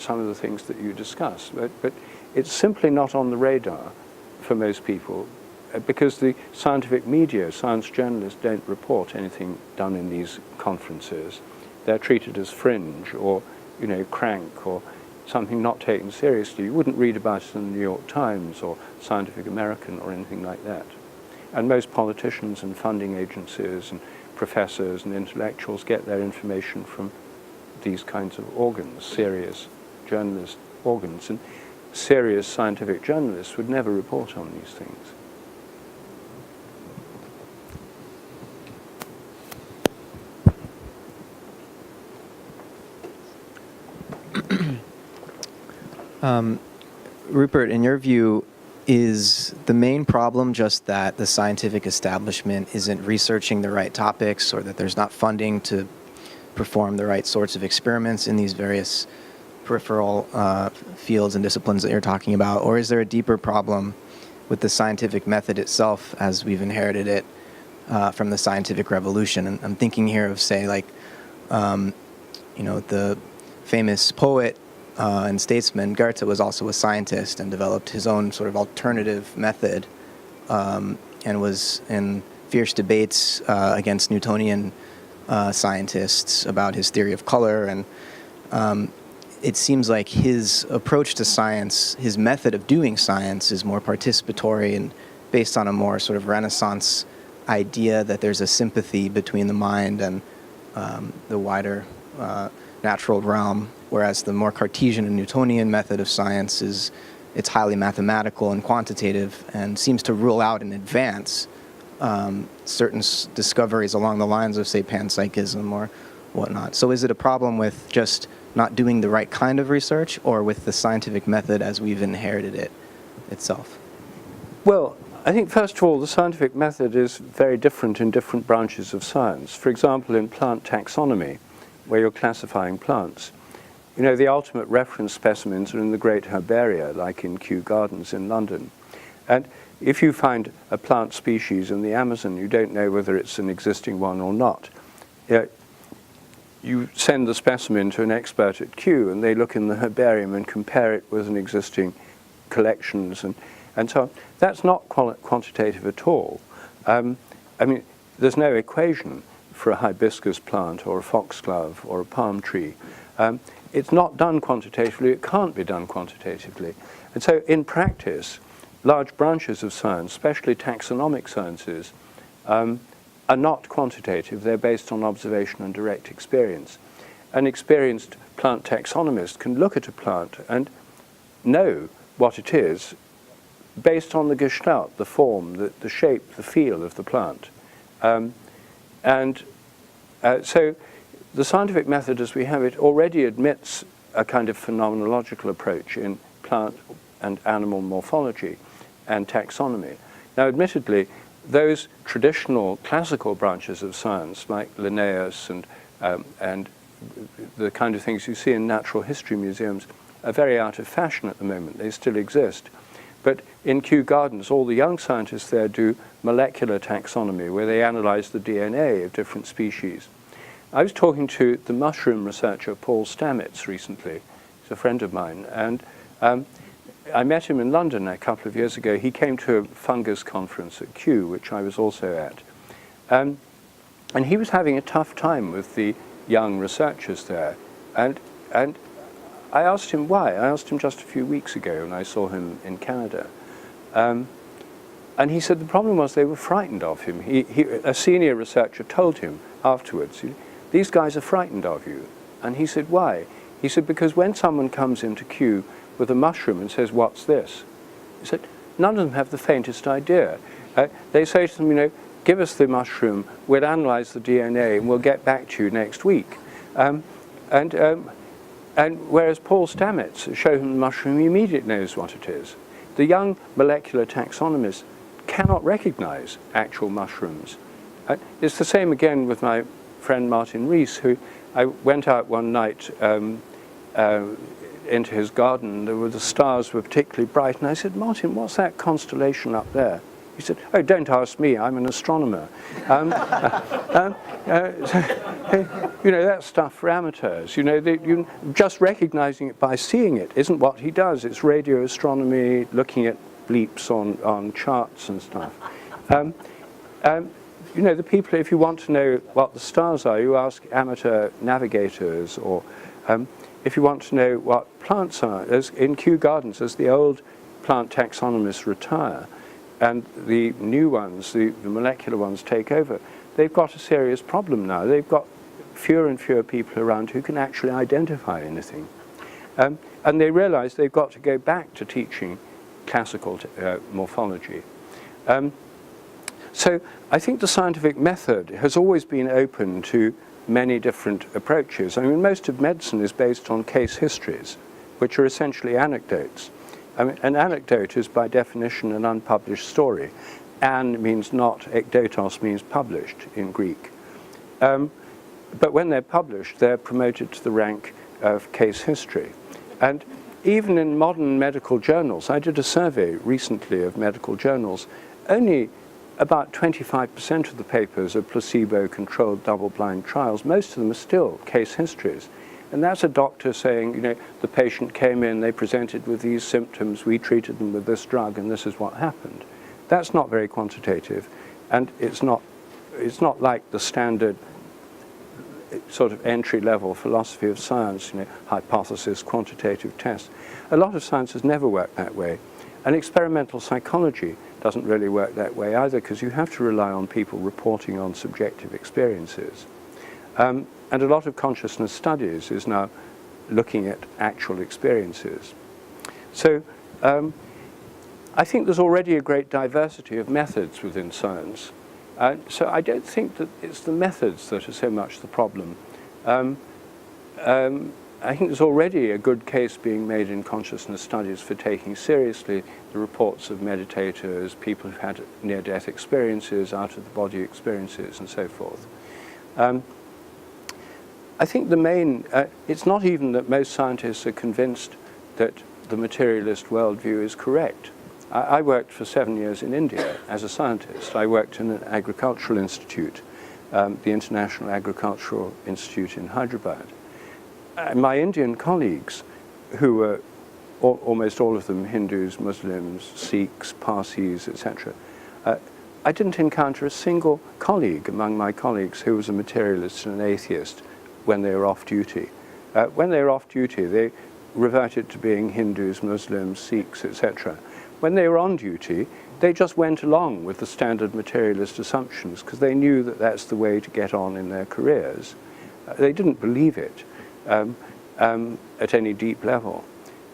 some of the things that you discuss. But it's simply not on the radar for most people because the scientific media, science journalists don't report anything done in these conferences. They're treated as fringe or, crank or something not taken seriously. You wouldn't read about it in the New York Times or Scientific American or anything like that. And most politicians and funding agencies and professors and intellectuals get their information from these kinds of organs, serious journalist organs. And serious scientific journalists would never report on these things. Rupert, in your view, is the main problem just that the scientific establishment isn't researching the right topics or that there's not funding to perform the right sorts of experiments in these various peripheral fields and disciplines that you're talking about? Or is there a deeper problem with the scientific method itself as we've inherited it, from the scientific revolution. And I'm thinking here of, say, like, the famous poet and statesman Goethe was also a scientist and developed his own sort of alternative method, and was in fierce debates against Newtonian scientists about his theory of color. And it seems like his approach to science, his method of doing science, is more participatory and based on a more sort of Renaissance idea that there's a sympathy between the mind and the wider natural realm, whereas the more Cartesian and Newtonian method of science it's highly mathematical and quantitative and seems to rule out in advance certain discoveries along the lines of, say, panpsychism or whatnot. So is it a problem with just not doing the right kind of research, or with the scientific method as we've inherited it itself? Well, I think, first of all, the scientific method is very different in different branches of science. For example, in plant taxonomy, where you're classifying plants, the ultimate reference specimens are in the great herbaria, like in Kew Gardens in London. And if you find a plant species in the Amazon, you don't know whether it's an existing one or not. You send the specimen to an expert at Kew, and they look in the herbarium and compare it with an existing collections and so on. That's not quantitative at all. There's no equation for a hibiscus plant or a foxglove or a palm tree. It's not done quantitatively. It can't be done quantitatively. And so in practice, large branches of science, especially taxonomic sciences, are not quantitative. They're based on observation and direct experience. An experienced plant taxonomist can look at a plant and know what it is based on the gestalt, the form, the shape, the feel of the plant. So the scientific method as we have it already admits a kind of phenomenological approach in plant and animal morphology and taxonomy. Now, admittedly, those traditional classical branches of science, like Linnaeus and the kind of things you see in natural history museums, are very out of fashion at the moment. They still exist. But in Kew Gardens, all the young scientists there do molecular taxonomy, where they analyze the DNA of different species. I was talking to the mushroom researcher Paul Stamets recently. He's a friend of mine. And I met him in London a couple of years ago. He came to a fungus conference at Kew, which I was also at. And he was having a tough time with the young researchers there. And I asked him why. I asked him just a few weeks ago when I saw him in Canada. And he said the problem was they were frightened of him. A senior researcher told him afterwards, these guys are frightened of you. And he said, why? He said, because when someone comes into Kew with a mushroom and says, what's this? He said, none of them have the faintest idea. They say to them, give us the mushroom, we'll analyze the DNA, and we'll get back to you next week. And whereas Paul Stamets, show him the mushroom, he immediately knows what it is. The young molecular taxonomists cannot recognize actual mushrooms. It's the same again with my friend Martin Rees, who I went out one night into his garden. The stars were particularly bright, and I said, Martin, what's that constellation up there? He said, oh, don't ask me, I'm an astronomer. That's stuff for amateurs. Just recognizing it by seeing it isn't what he does. It's radio astronomy, looking at bleeps on charts and stuff. The people, if you want to know what the stars are, you ask amateur navigators, or if you want to know what plants are, as in Kew Gardens, as the old plant taxonomists retire, and the new ones, the molecular ones, take over, they've got a serious problem now. They've got fewer and fewer people around who can actually identify anything. And they realize they've got to go back to teaching classical morphology. So I think the scientific method has always been open to many different approaches. Most of medicine is based on case histories, which are essentially anecdotes. An anecdote is by definition an unpublished story. An means not, ekdotos means published in Greek. But when they're published, they're promoted to the rank of case history. And even in modern medical journals, I did a survey recently of medical journals, only about 25% of the papers are placebo-controlled double-blind trials. Most of them are still case histories. And that's a doctor saying, you know, the patient came in, they presented with these symptoms, we treated them with this drug, and this is what happened. That's not very quantitative, and it's not like the standard sort of entry-level philosophy of science, you know, hypothesis, quantitative tests. A lot of science has never worked that way. And experimental psychology doesn't really work that way either, because you have to rely on people reporting on subjective experiences. And a lot of consciousness studies is now looking at actual experiences. So I think there's already a great diversity of methods within science. So I don't think that it's the methods that are so much the problem. I think there's already a good case being made in consciousness studies for taking seriously the reports of meditators, people who've had near-death experiences, out-of-the-body experiences, and so forth. I think the main, it's not even that most scientists are convinced that the materialist worldview is correct. I worked for 7 years in India as a scientist. I worked in an agricultural institute, the International Agricultural Institute in Hyderabad. My Indian colleagues, who were almost all of them Hindus, Muslims, Sikhs, Parsis, etc., I didn't encounter a single colleague among my colleagues who was a materialist and an atheist when they were off duty. When they were off duty, they reverted to being Hindus, Muslims, Sikhs, etc. When they were on duty, they just went along with the standard materialist assumptions because they knew that that's the way to get on in their careers. They didn't believe it at any deep level.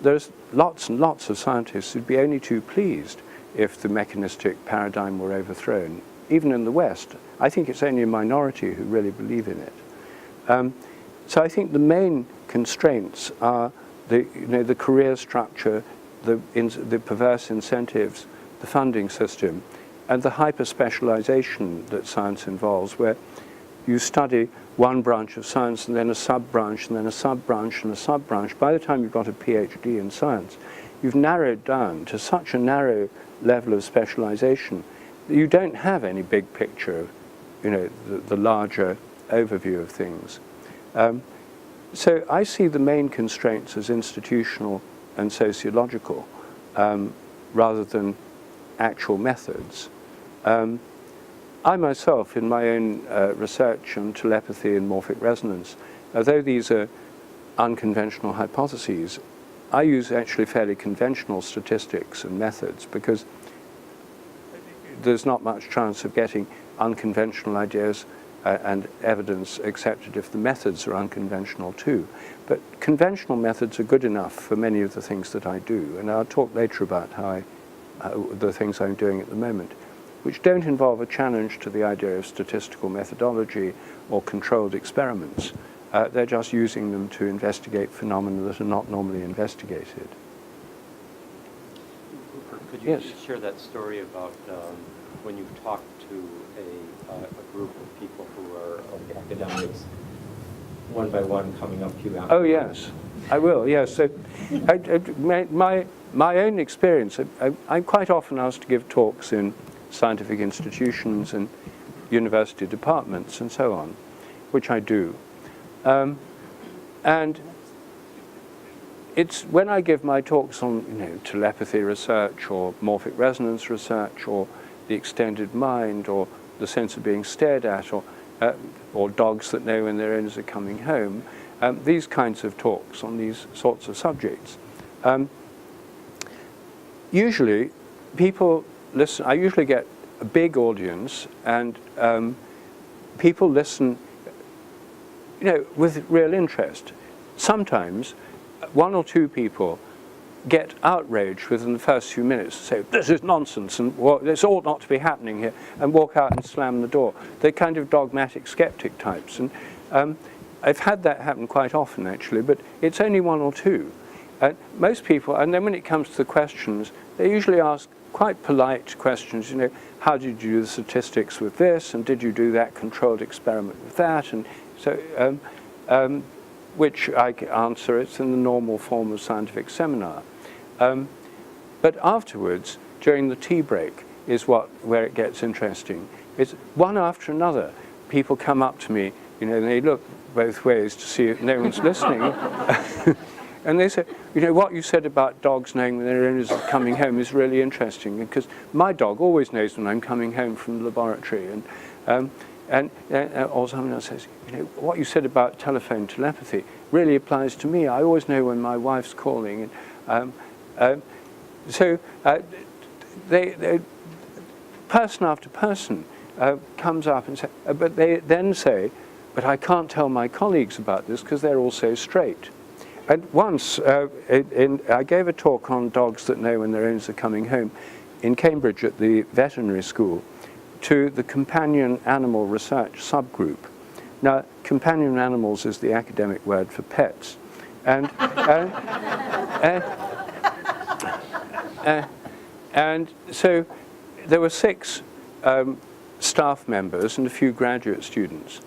There's lots and lots of scientists who'd be only too pleased if the mechanistic paradigm were overthrown. Even in the West, I think it's only a minority who really believe in it. So I think the main constraints are the career structure, the perverse incentives, the funding system, and the hyper-specialization that science involves, where you study one branch of science and then a sub-branch and then a sub-branch and a sub-branch. By the time you've got a PhD in science, you've narrowed down to such a narrow level of specialization that you don't have any big picture of, the larger overview of things. So I see the main constraints as institutional and sociological rather than actual methods. I myself, in my own research on telepathy and morphic resonance, although these are unconventional hypotheses, I use actually fairly conventional statistics and methods because there's not much chance of getting unconventional ideas and evidence accepted if the methods are unconventional too. But conventional methods are good enough for many of the things that I do, and I'll talk later about how the things I'm doing at the moment, which don't involve a challenge to the idea of statistical methodology or controlled experiments. They're just using them to investigate phenomena that are not normally investigated. Rupert, could you share that story about when you've talked to a group of people who are academics, one by one coming up to you after? Oh yes, I will, yes. So my own experience, I'm quite often asked to give talks in scientific institutions and university departments and so on, which I do. And it's when I give my talks on telepathy research or morphic resonance research or the extended mind or the sense of being stared at or dogs that know when their owners are coming home, these kinds of talks on these sorts of subjects. Usually people listen. I usually get a big audience, and people listen, with real interest. Sometimes one or two people get outraged within the first few minutes, say, this is nonsense, and this ought not to be happening here, and walk out and slam the door. They're kind of dogmatic skeptic types, and I've had that happen quite often, actually, but it's only one or two. Most people, and then when it comes to the questions, they usually ask quite polite questions, how did you do the statistics with this, and did you do that controlled experiment with that, and so, which I answer, it's in the normal form of scientific seminar. But afterwards, during the tea break, is where it gets interesting. It's one after another. People come up to me, and they look both ways to see if no one's listening. And they say, what you said about dogs knowing when their owners are coming home is really interesting, because my dog always knows when I'm coming home from the laboratory. Or someone else says, what you said about telephone telepathy really applies to me. I always know when my wife's calling. Person after person comes up and but they then say, but I can't tell my colleagues about this because they're all so straight. And once, I gave a talk on dogs that know when their owners are coming home in Cambridge at the veterinary school to the companion animal research subgroup. Now, companion animals is the academic word for pets. And so there were 6 staff members and a few graduate students.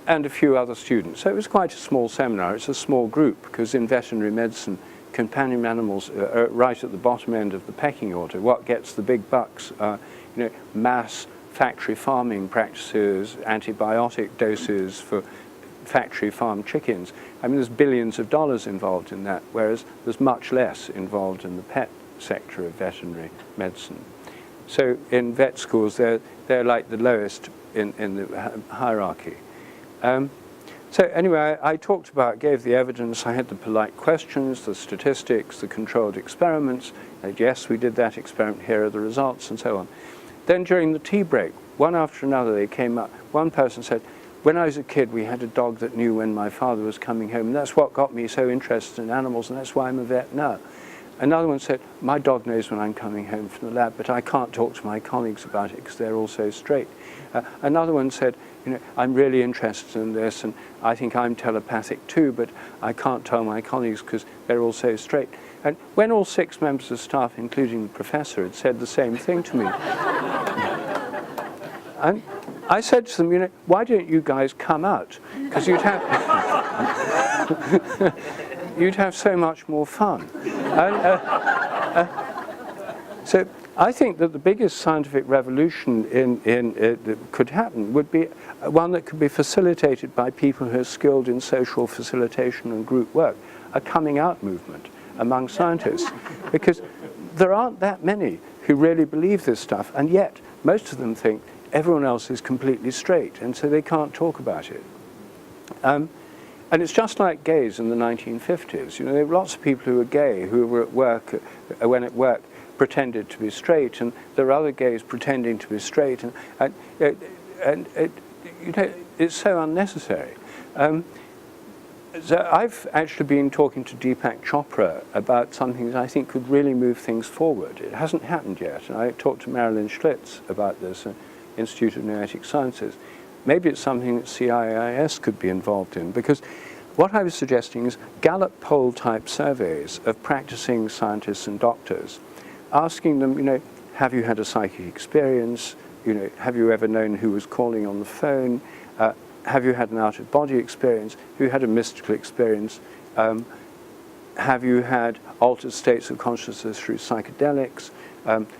And a few other students. So it was quite a small seminar. It's a small group because in veterinary medicine, companion animals are right at the bottom end of the pecking order. What gets the big bucks are, mass factory farming practices, antibiotic doses for factory farm chickens. I mean, there's billions of dollars involved in that, whereas there's much less involved in the pet sector of veterinary medicine. So in vet schools, they're like the lowest in the hierarchy. So anyway, I gave the evidence, I had the polite questions, the statistics, the controlled experiments, yes, we did that experiment, here are the results, and so on. Then during the tea break, one after another they came up. One person said, when I was a kid, we had a dog that knew when my father was coming home, and that's what got me so interested in animals, and that's why I'm a vet now. Another one said, my dog knows when I'm coming home from the lab, but I can't talk to my colleagues about it because they're all so straight. Another one said, I'm really interested in this, and I think I'm telepathic too, but I can't tell my colleagues because they're all so straight. And when all 6 members of staff, including the professor, had said the same thing to me, and I said to them, why don't you guys come out? Because you'd have so much more fun. So I think that the biggest scientific revolution that could happen would be one that could be facilitated by people who are skilled in social facilitation and group work, a coming out movement among scientists. Because there aren't that many who really believe this stuff, and yet most of them think everyone else is completely straight, and so they can't talk about it. And it's just like gays in the 1950s. There were lots of people who were gay who were at work, when at work, pretended to be straight, and there are other gays pretending to be straight, and it's so unnecessary. So I've actually been talking to Deepak Chopra about something that I think could really move things forward. It hasn't happened yet, and I talked to Marilyn Schlitz about this, Institute of Noetic Sciences. Maybe it's something that CIIS could be involved in, because what I was suggesting is Gallup poll type surveys of practicing scientists and doctors, asking them, have you had a psychic experience? Have you ever known who was calling on the phone? Have you had an out-of-body experience? Have you had a mystical experience? Have you had altered states of consciousness through psychedelics?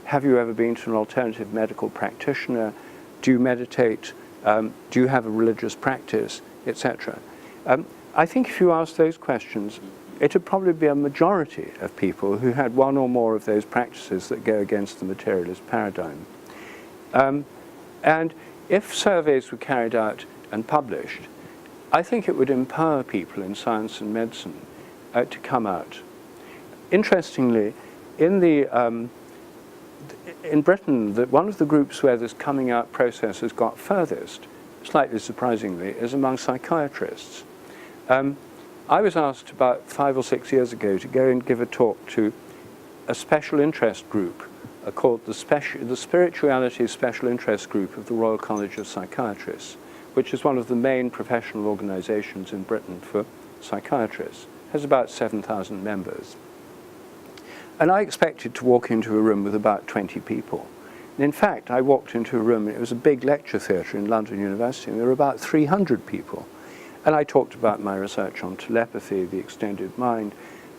Have you ever been to an alternative medical practitioner? Do you meditate? Do you have a religious practice, etc.? I think if you ask those questions, it would probably be a majority of people who had one or more of those practices that go against the materialist paradigm. And if surveys were carried out and published, I think it would empower people in science and medicine to come out. Interestingly, in Britain, one of the groups where this coming out process has got furthest, slightly surprisingly, is among psychiatrists. I was asked about 5 or 6 years ago to go and give a talk to a special interest group called the Spirituality Special Interest Group of the Royal College of Psychiatrists, which is one of the main professional organizations in Britain for psychiatrists. It has about 7,000 members. And I expected to walk into a room with about 20 people. And in fact, I walked into a room, and it was a big lecture theatre in London University, and there were about 300 people. And I talked about my research on telepathy, the extended mind.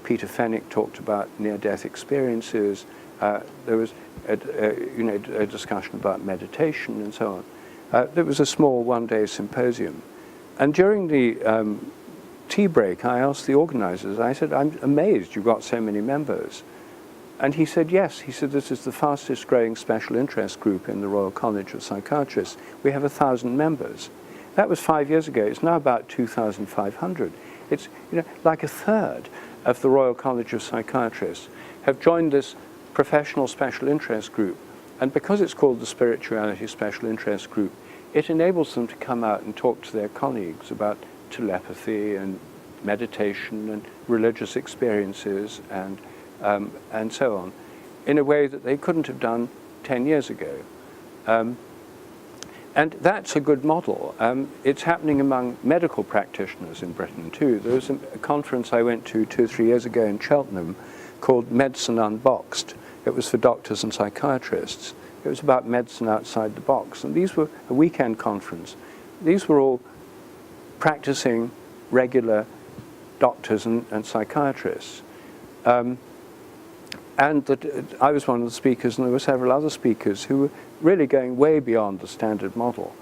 Peter Fenwick talked about near-death experiences. There was a discussion about meditation and so on. There was a small one-day symposium. And during the tea break, I asked the organizers, I said, I'm amazed you've got so many members. And he said, yes. He said, this is the fastest growing special interest group in the Royal College of Psychiatrists. We have 1,000 members. That was 5 years ago. It's now about 2,500. It's like a third of the Royal College of Psychiatrists have joined this professional special interest group. And because it's called the Spirituality Special Interest Group, it enables them to come out and talk to their colleagues about telepathy and meditation and religious experiences and so on, in a way that they couldn't have done 10 years ago. And that's a good model. It's happening among medical practitioners in Britain too. There was a conference I went to 2 or 3 years ago in Cheltenham called Medicine Unboxed. It was for doctors and psychiatrists. It was about medicine outside the box. And these were a weekend conference. These were all practicing regular doctors and psychiatrists. I was one of the speakers, and there were several other speakers who were really going way beyond the standard model.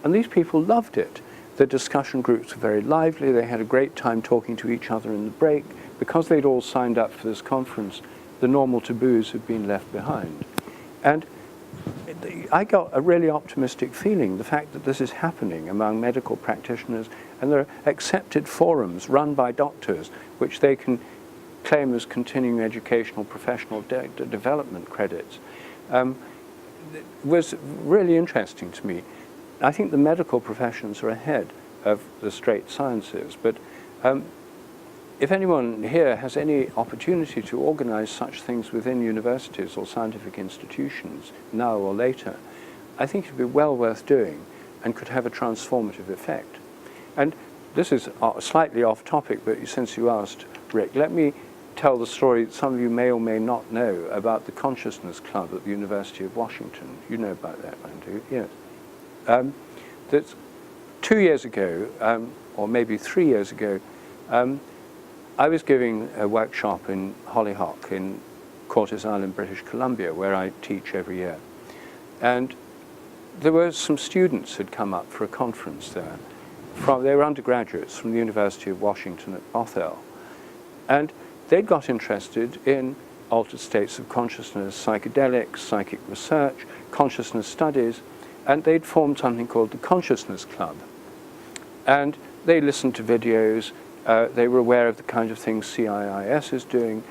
And these people loved it. The discussion groups were very lively. They had a great time talking to each other in the break. Because they'd all signed up for this conference, the normal taboos had been left behind. And I got a really optimistic feeling, the fact that this is happening among medical practitioners, and there are accepted forums run by doctors, which they can claim as continuing educational professional development credits, was really interesting to me. I think the medical professions are ahead of the straight sciences, but if anyone here has any opportunity to organize such things within universities or scientific institutions, now or later, I think it would be well worth doing and could have a transformative effect. And this is slightly off topic, but since you asked, Rick, let me tell the story that some of you may or may not know about the Consciousness Club at the University of Washington. You know about that one, do you? Yes. That's 2 years ago, or maybe 3 years ago, I was giving a workshop in Hollyhock in Cortes Island, British Columbia, where I teach every year. And there were some students who'd come up for a conference there. They were undergraduates from the University of Washington at Bothell. And they'd got interested in altered states of consciousness, psychedelics, psychic research, consciousness studies, and they'd formed something called the Consciousness Club. And they listened to videos. They were aware of the kind of things CIIS is doing,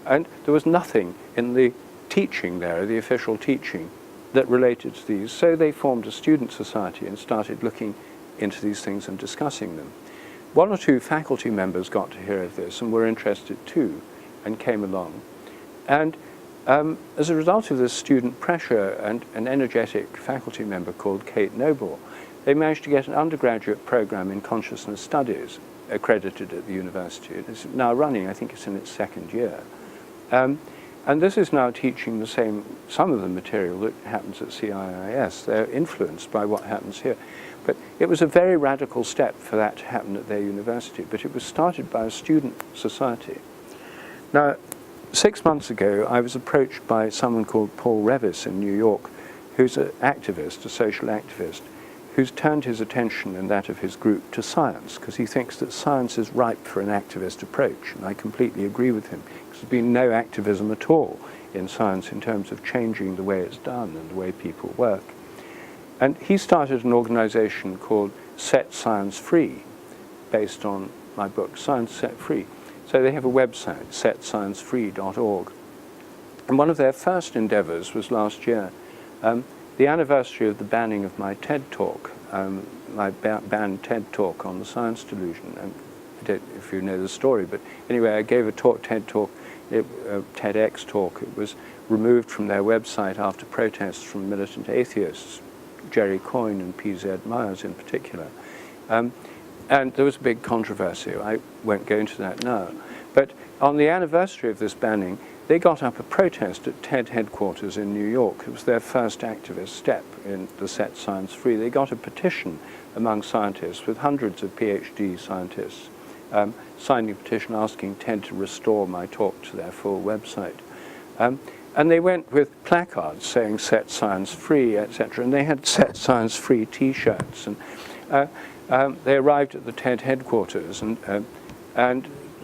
and there was nothing in the teaching there, the official teaching, that related to these. So they formed a student society and started looking into these things and discussing them. 1 or 2 faculty members got to hear of this and were interested too, and came along. And as a result of this student pressure and an energetic faculty member called Kate Noble, they managed to get an undergraduate program in consciousness studies accredited at the university. It's now running, I think it's in its 2nd year. And this is now teaching some of the material that happens at CIIS. They're influenced by what happens here. But it was a very radical step for that to happen at their university, but it was started by a student society. Now, 6 months ago, I was approached by someone called Paul Revis in New York, who's an activist, a social activist, who's turned his attention and that of his group to science, because he thinks that science is ripe for an activist approach, and I completely agree with him. There's been no activism at all in science in terms of changing the way it's done and the way people work. And he started an organization called Set Science Free, based on my book, Science Set Free. So they have a website, setsciencefree.org. And one of their first endeavors was last year, the anniversary of the banning of my TED Talk, my banned TED Talk on the science delusion. And I don't know if you know the story, but anyway, I gave a TED Talk, a TEDx talk. It was removed from their website after protests from militant atheists, Jerry Coyne and P.Z. Myers in particular. And there was a big controversy. I won't go into that now. But on the anniversary of this banning, they got up a protest at TED headquarters in New York. It was their first activist step in the Set Science Free. They got a petition among scientists with hundreds of PhD scientists signing a petition asking TED to restore my talk to their full website. And they went with placards saying "Set Science Free," etc. And they had "Set Science Free" T-shirts. And they arrived at the TED headquarters, and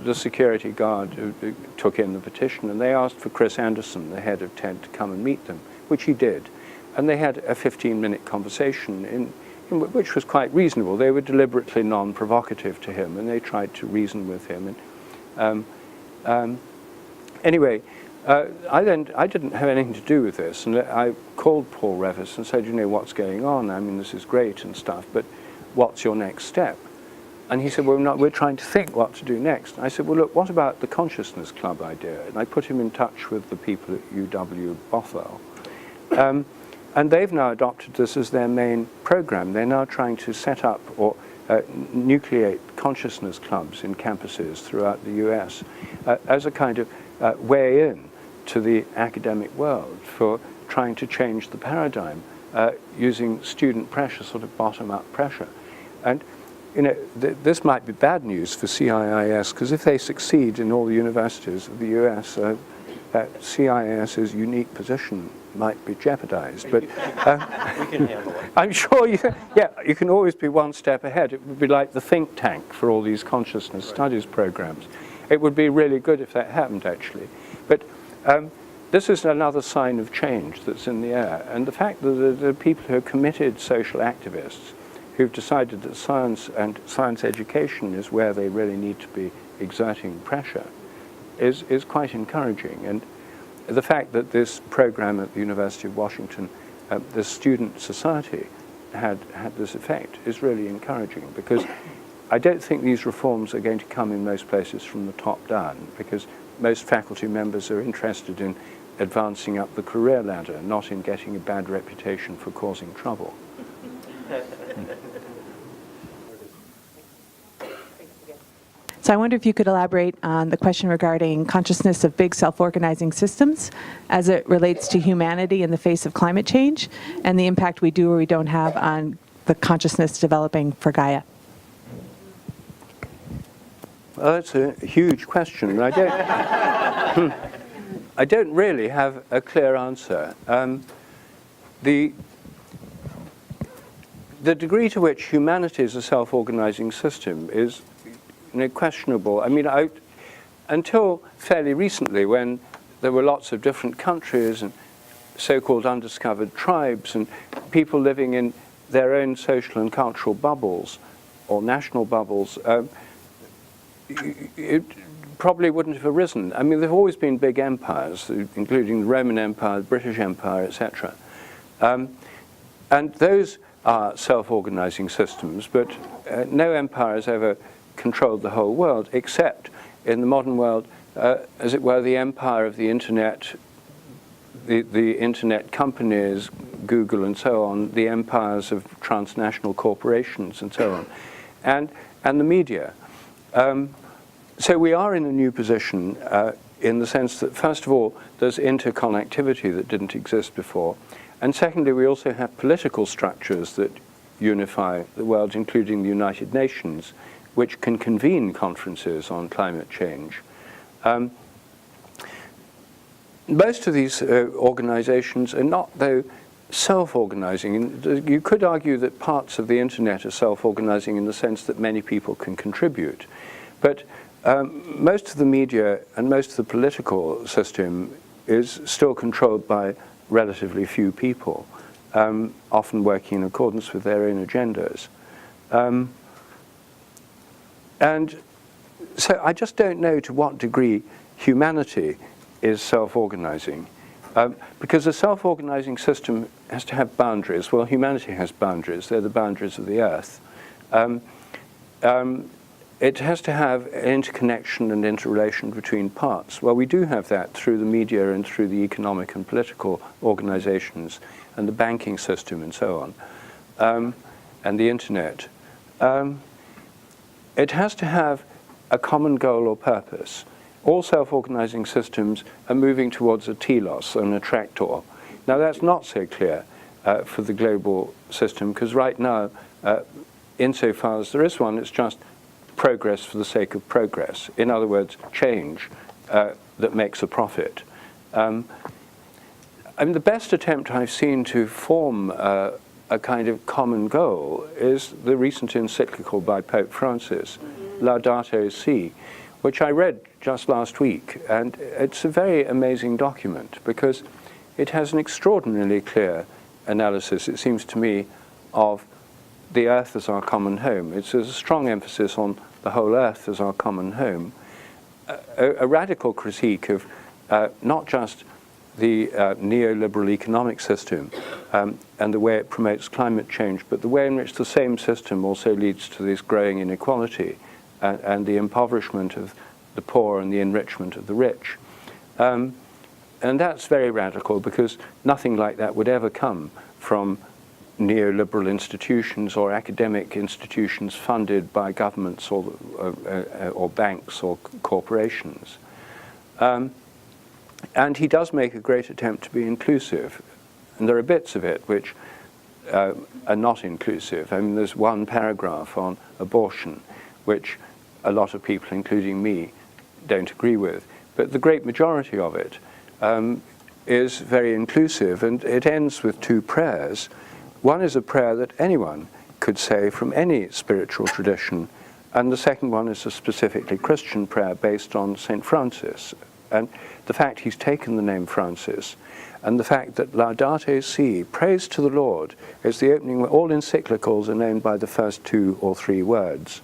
the security guard took in the petition, and they asked for Chris Anderson, the head of TED, to come and meet them, which he did. And they had a 15-minute conversation which was quite reasonable. They were deliberately non-provocative to him, and they tried to reason with him. And anyway, I didn't have anything to do with this, and I called Paul Revis and said, you know, what's going on? I mean, this is great and stuff, but what's your next step? And he said, well, we're trying to think what to do next. And I said, well, look, what about the Consciousness Club idea? And I put him in touch with the people at UW Bothwell. And they've now adopted this as their main program. They're now trying to set up or nucleate consciousness clubs in campuses throughout the US as a kind of way in to the academic world for trying to change the paradigm using student pressure, sort of bottom-up pressure. And you know, this might be bad news for CIIS, because if they succeed in all the universities of the US, CIIS's unique position might be jeopardized. But we can handle it. I'm sure you can always be one step ahead. It would be like the think tank for all these consciousness studies programs. It would be really good if that happened, actually. But this is another sign of change that's in the air. And the fact that the people who are committed social activists who've decided that science and science education is where they really need to be exerting pressure is quite encouraging. And the fact that this program at the University of Washington, the student society, had this effect is really encouraging, because I don't think these reforms are going to come in most places from the top down, because most faculty members are interested in advancing up the career ladder, not in getting a bad reputation for causing trouble. So I wonder if you could elaborate on the question regarding consciousness of big self-organizing systems as it relates to humanity in the face of climate change, and the impact we do or we don't have on the consciousness developing for Gaia. Well, that's a huge question. I don't really have a clear answer. The degree to which humanity is a self-organizing system is questionable. I mean, until fairly recently, when there were lots of different countries and so-called undiscovered tribes and people living in their own social and cultural bubbles or national bubbles, it probably wouldn't have arisen. I mean, there have always been big empires, including the Roman Empire, the British Empire, etc. And those are self-organizing systems, but no empire has ever controlled the whole world, except in the modern world, as it were, the empire of the internet, the internet companies, Google and so on, the empires of transnational corporations and so on, and the media. So we are in a new position in the sense that, first of all, there's interconnectivity that didn't exist before, and secondly, we also have political structures that unify the world, including the United Nations, which can convene conferences on climate change. Most of these organizations are not, though, self-organizing. You could argue that parts of the internet are self-organizing in the sense that many people can contribute. But most of the media and most of the political system is still controlled by relatively few people, often working in accordance with their own agendas. And so I just don't know to what degree humanity is self-organizing. Because a self-organizing system has to have boundaries. Well, humanity has boundaries. They're the boundaries of the Earth. It has to have interconnection and interrelation between parts. Well, we do have that through the media and through the economic and political organizations and the banking system and so on, and the internet. It has to have a common goal or purpose. All self-organizing systems are moving towards a telos, an attractor. Now, that's not so clear for the global system, because right now, insofar as there is one, it's just progress for the sake of progress. In other words, change that makes a profit. I mean, the best attempt I've seen to form a kind of common goal is the recent encyclical by Pope Francis, Laudato Si', which I read just last week. And it's a very amazing document because it has an extraordinarily clear analysis, it seems to me, of the earth as our common home. It's a strong emphasis on the whole earth as our common home. A radical critique of not just the neoliberal economic system and the way it promotes climate change, but the way in which the same system also leads to this growing inequality and the impoverishment of the poor and the enrichment of the rich. And that's very radical because nothing like that would ever come from neoliberal institutions or academic institutions funded by governments or banks or corporations. And he does make a great attempt to be inclusive. And there are bits of it which are not inclusive. I mean, there's one paragraph on abortion, which a lot of people, including me, don't agree with. But the great majority of it is very inclusive, and it ends with two prayers. One is a prayer that anyone could say from any spiritual tradition, and the second one is a specifically Christian prayer based on St. Francis. And the fact he's taken the name Francis, and the fact that Laudato Si', praise to the Lord, is the opening. All encyclicals are named by the first 2 or 3 words.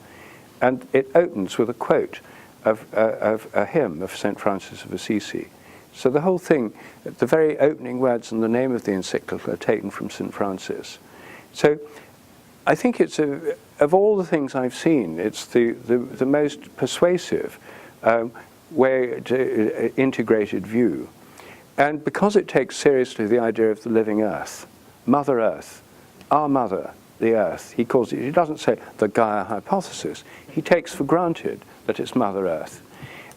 And it opens with a quote of a hymn of St. Francis of Assisi. So the whole thing, the very opening words and the name of the encyclical are taken from St. Francis. So I think it's, of all the things I've seen, it's the most persuasive way to integrated view. And because it takes seriously the idea of the living earth, Mother Earth, our mother, the earth, he calls it, he doesn't say the Gaia hypothesis, he takes for granted that it's Mother Earth.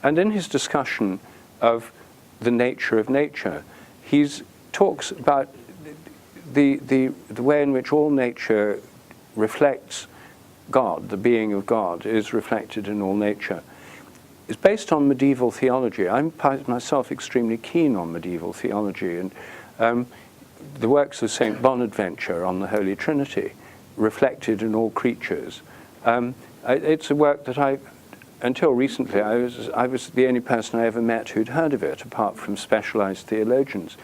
And in his discussion of the nature of nature, he talks about the way in which all nature reflects God, the being of God is reflected in all nature. It's based on medieval theology. I'm myself extremely keen on medieval theology, and the works of St. Bonaventure on the Holy Trinity, reflected in all creatures. It's a work that until recently, I was the only person I ever met who'd heard of it, apart from specialized theologians.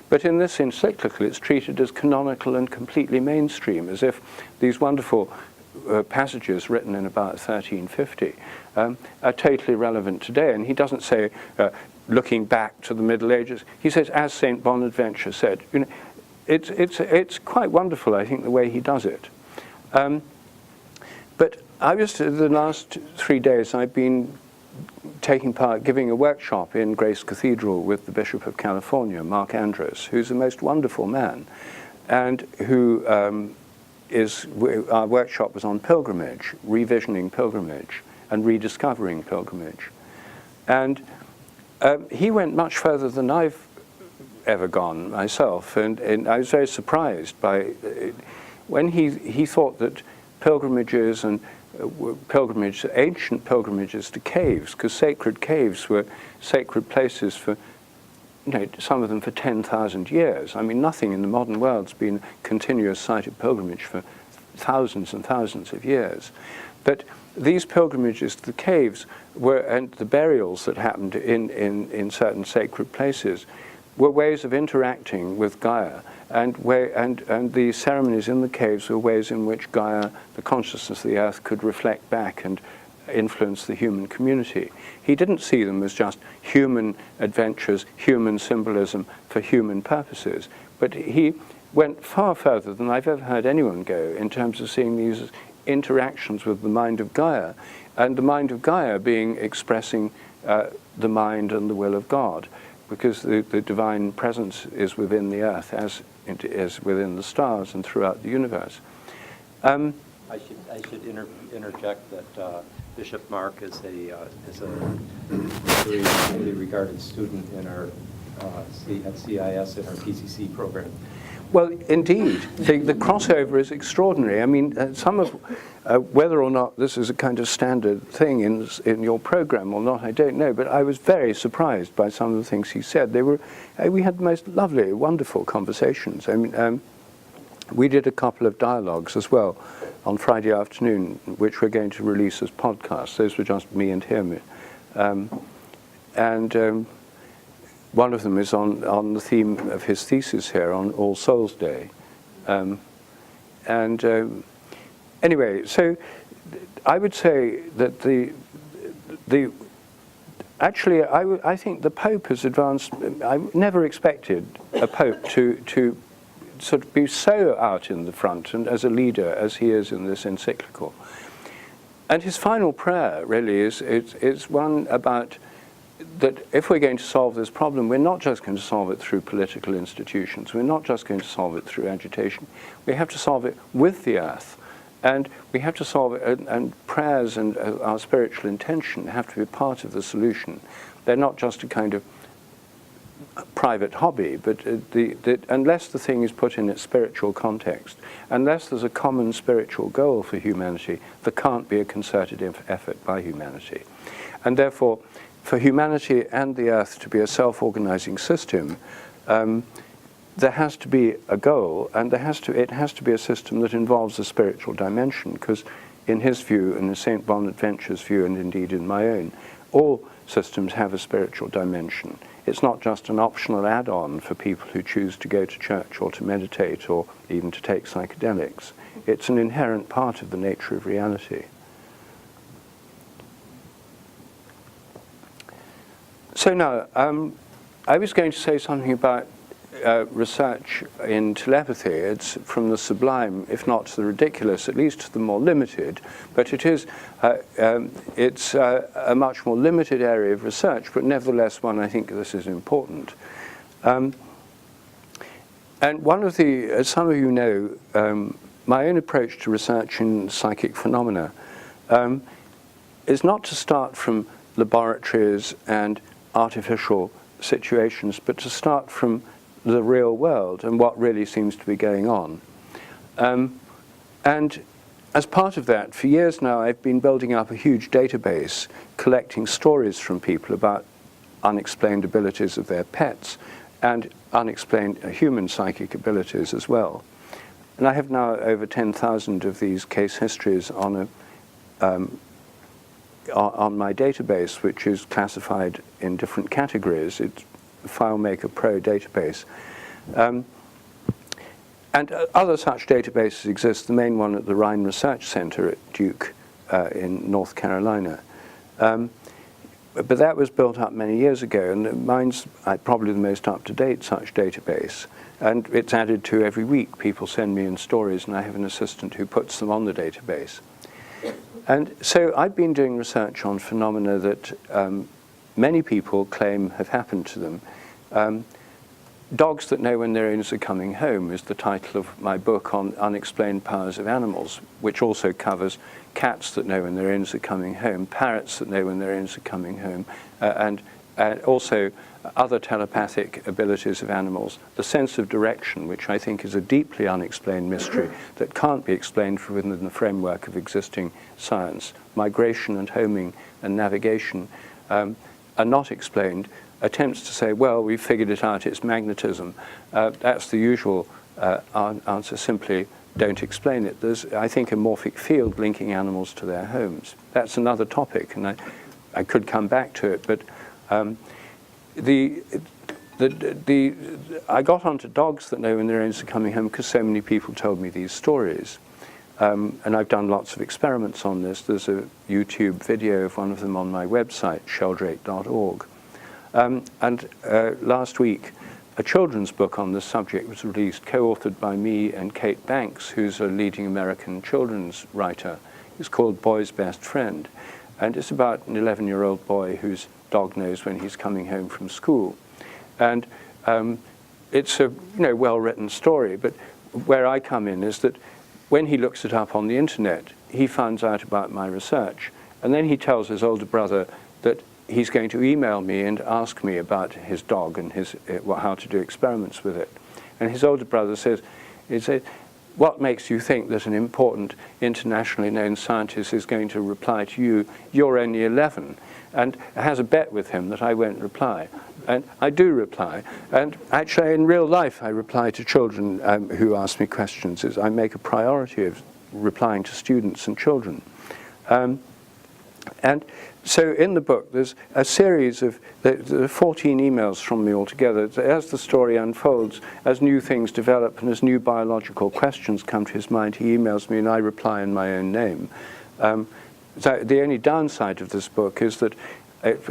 But in this encyclical, it's treated as canonical and completely mainstream, as if these wonderful passages written in about 1350 are totally relevant today. And he doesn't say, looking back to the Middle Ages, he says, as St. Bonaventure said. You know, it's quite wonderful, I think, the way he does it. But the last 3 days, I've been taking part, giving a workshop in Grace Cathedral with the Bishop of California, Mark Andrews, who's a most wonderful man, and who our workshop was on pilgrimage, revisioning pilgrimage, and rediscovering pilgrimage. And he went much further than I've ever gone myself, and I was very surprised by when he thought that pilgrimages and ancient pilgrimages to caves, because sacred caves were sacred places for, some of them for 10,000 years. I mean, nothing in the modern world's been a continuous site of pilgrimage for thousands and thousands of years. But these pilgrimages to the caves and the burials that happened in certain sacred places were ways of interacting with Gaia, and the ceremonies in the caves were ways in which Gaia, the consciousness of the earth, could reflect back and influence the human community. He didn't see them as just human adventures, human symbolism for human purposes, but he went far further than I've ever heard anyone go in terms of seeing these as interactions with the mind of Gaia, and the mind of Gaia being expressing the mind and the will of God, because the divine presence is within the earth as it is within the stars and throughout the universe. I should interject that Bishop Mark is a very highly regarded student in our at CIS in our PCC program. Well, indeed, the crossover is extraordinary. I mean, some of whether or not this is a kind of standard thing in your program or not, I don't know. But I was very surprised by some of the things he said. We had the most lovely, wonderful conversations. I mean, we did a couple of dialogues as well on Friday afternoon, which we're going to release as podcasts. Those were just me and him, and one of them is on the theme of his thesis here on All Souls Day. Anyway, so I would say that I think the Pope has advanced. I never expected a Pope to sort of be so out in the front and as a leader as he is in this encyclical. And his final prayer really is one about that if we're going to solve this problem, we're not just going to solve it through political institutions. We're not just going to solve it through agitation. We have to solve it with the earth. And we have to solve it, and prayers and our spiritual intention have to be part of the solution. They're not just a kind of private hobby, but unless the thing is put in its spiritual context, unless there's a common spiritual goal for humanity, there can't be a concerted effort by humanity. And therefore, for humanity and the earth to be a self-organizing system, there has to be a goal, and it has to be a system that involves a spiritual dimension, because in his view, and in St. Bonaventure's view, and indeed in my own, all systems have a spiritual dimension. It's not just an optional add-on for people who choose to go to church or to meditate or even to take psychedelics. It's an inherent part of the nature of reality. So now, I was going to say something about research in telepathy. It's from the sublime, if not to the ridiculous, at least to the more limited. But it's a much more limited area of research, but nevertheless one I think this is important. And one of the, as some of you know, my own approach to research in psychic phenomena is not to start from laboratories and artificial situations, but to start from the real world and what really seems to be going on. And as part of that, for years now, I've been building up a huge database, collecting stories from people about unexplained abilities of their pets and unexplained human psychic abilities as well. And I have now over 10,000 of these case histories on my database, which is classified in different categories. It's a FileMaker Pro database. And other such databases exist, the main one at the Rhine Research Center at Duke in North Carolina. But that was built up many years ago, and mine's probably the most up-to-date such database. And it's added to every week. People send me in stories, and I have an assistant who puts them on the database. And so I've been doing research on phenomena that many people claim have happened to them. Dogs That Know When Their Owners Are Coming Home is the title of my book on unexplained powers of animals, which also covers cats that know when their owners are coming home, parrots that know when their owners are coming home, and also other telepathic abilities of animals, the sense of direction, which I think is a deeply unexplained mystery that can't be explained within the framework of existing science. Migration and homing and navigation are not explained. Attempts to say, well, we've figured it out, it's magnetism. That's the usual answer, simply don't explain it. There's, I think, a morphic field linking animals to their homes. That's another topic, and I could come back to it, but I got onto Dogs That Know When Their Owners Are Coming Home because so many people told me these stories. And I've done lots of experiments on this. There's a YouTube video of one of them on my website, sheldrake.org. And last week, a children's book on this subject was released, co-authored by me and Kate Banks, who's a leading American children's writer. It's called Boy's Best Friend. And it's about an 11-year-old boy whose dog knows when he's coming home from school. And it's a well-written story, but where I come in is that when he looks it up on the internet, he finds out about my research. And then he tells his older brother that he's going to email me and ask me about his dog and how to do experiments with it. And his older brother says, he said, what makes you think that an important internationally known scientist is going to reply to you? You're only 11. And has a bet with him that I won't reply. And I do reply. And actually, in real life, I reply to children who ask me questions. I make a priority of replying to students and children. And so in the book, there's a series of there are 14 emails from me altogether. As the story unfolds, as new things develop and as new biological questions come to his mind, he emails me and I reply in my own name. So the only downside of this book is that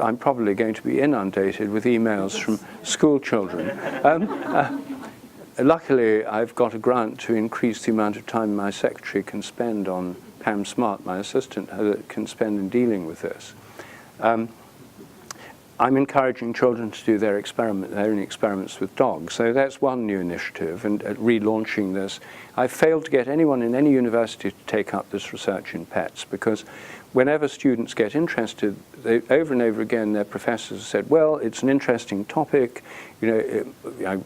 I'm probably going to be inundated with emails from school children. Luckily, I've got a grant to increase the amount of time my secretary can spend on Pam Smart, my assistant, can spend in dealing with this. I'm encouraging children to do their own experiments with dogs. So that's one new initiative, and relaunching this. I've failed to get anyone in any university to take up this research in pets, because whenever students get interested, over and over again, their professors have said, well, it's an interesting topic, it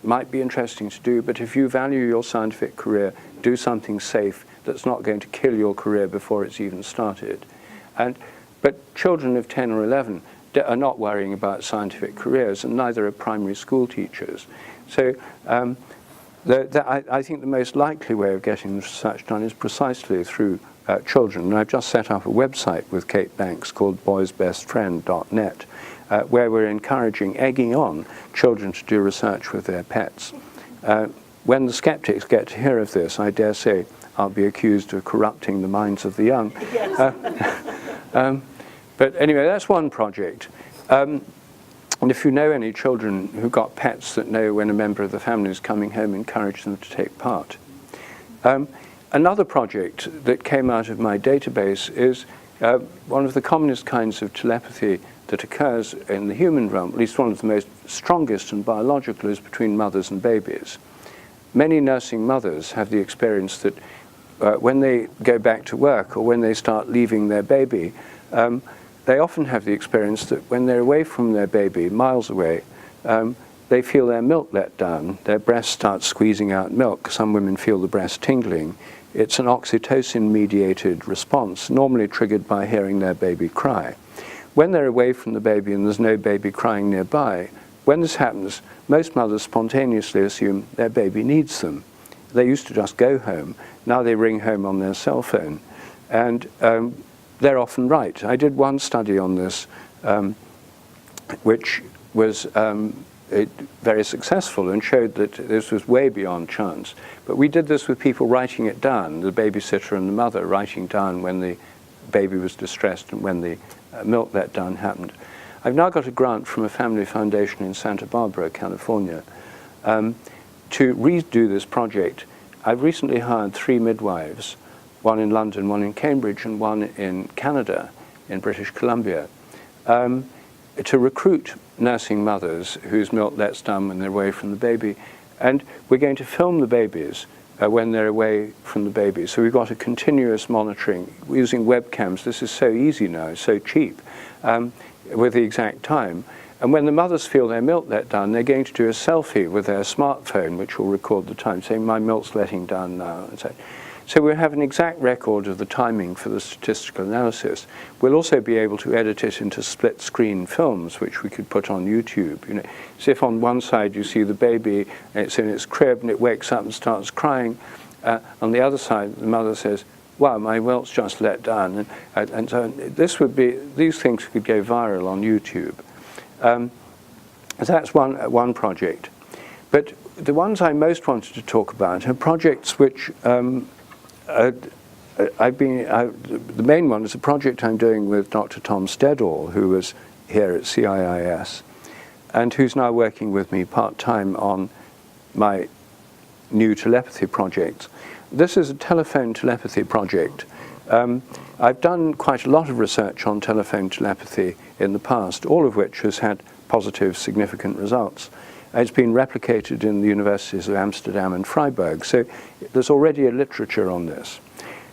might be interesting to do, but if you value your scientific career, do something safe that's not going to kill your career before it's even started. But children of 10 or 11 are not worrying about scientific careers, and neither are primary school teachers. So I think the most likely way of getting this research done is precisely through children. And I've just set up a website with Kate Banks called boysbestfriend.net, where we're egging on children to do research with their pets. When the skeptics get to hear of this, I dare say I'll be accused of corrupting the minds of the young. But anyway, that's one project. And if you know any children who've got pets that know when a member of the family is coming home, encourage them to take part. Another project that came out of my database is one of the commonest kinds of telepathy that occurs in the human realm, at least one of the most strongest and biological, is between mothers and babies. Many nursing mothers have the experience that when they go back to work or when they start leaving their baby, they often have the experience that when they're away from their baby, miles away, they feel their milk let down. Their breast starts squeezing out milk. Some women feel the breast tingling. It's an oxytocin-mediated response, normally triggered by hearing their baby cry. When they're away from the baby and there's no baby crying nearby, when this happens, most mothers spontaneously assume their baby needs them. They used to just go home. Now they ring home on their cell phone. And they're often right. I did one study on this, which was very successful and showed that this was way beyond chance. But we did this with people writing it down, the babysitter and the mother writing down when the baby was distressed and when the milk letdown happened. I've now got a grant from a family foundation in Santa Barbara, California, to redo this project. I've recently hired 3 midwives, one in London, one in Cambridge, and one in Canada, in British Columbia, to recruit nursing mothers whose milk lets down when they're away from the baby. And we're going to film the babies when they're away from the baby. So we've got a continuous monitoring using webcams. This is so easy now, so cheap, with the exact time. And when the mothers feel their milk let down, they're going to do a selfie with their smartphone, which will record the time, saying, my milk's letting down now. And so we'll have an exact record of the timing for the statistical analysis. We'll also be able to edit it into split-screen films, which we could put on YouTube. So if on one side you see the baby, and it's in its crib, and it wakes up and starts crying, on the other side, the mother says, wow, my milk's just let down. And so these things could go viral on YouTube. So that's one project. But the ones I most wanted to talk about are projects which the main one is a project I'm doing with Dr. Tom Steadall, who was here at CIIS, and who's now working with me part-time on my new telepathy project. This is a telephone telepathy project. I've done quite a lot of research on telephone telepathy in the past, all of which has had positive, significant results. It's been replicated in the universities of Amsterdam and Freiburg, so there's already a literature on this.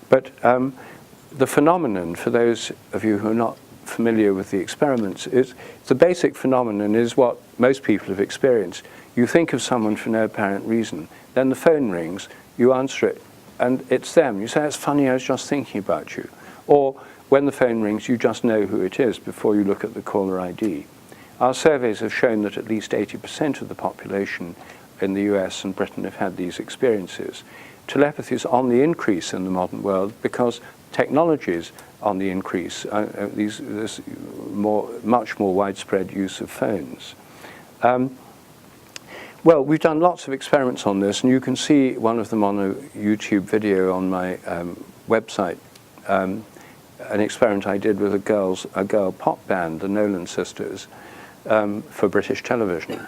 But the phenomenon, for those of you who are not familiar with the experiments, the basic phenomenon is what most people have experienced. You think of someone for no apparent reason, then the phone rings, you answer it, and it's them. You say, "It's funny, I was just thinking about you." Or when the phone rings, you just know who it is before you look at the caller ID. Our surveys have shown that at least 80% of the population in the US and Britain have had these experiences. Telepathy is on the increase in the modern world because technology is on the increase, this much more widespread use of phones. Well, we've done lots of experiments on this, and you can see one of them on a YouTube video on my website, an experiment I did with a girl pop band, the Nolan Sisters, for British television.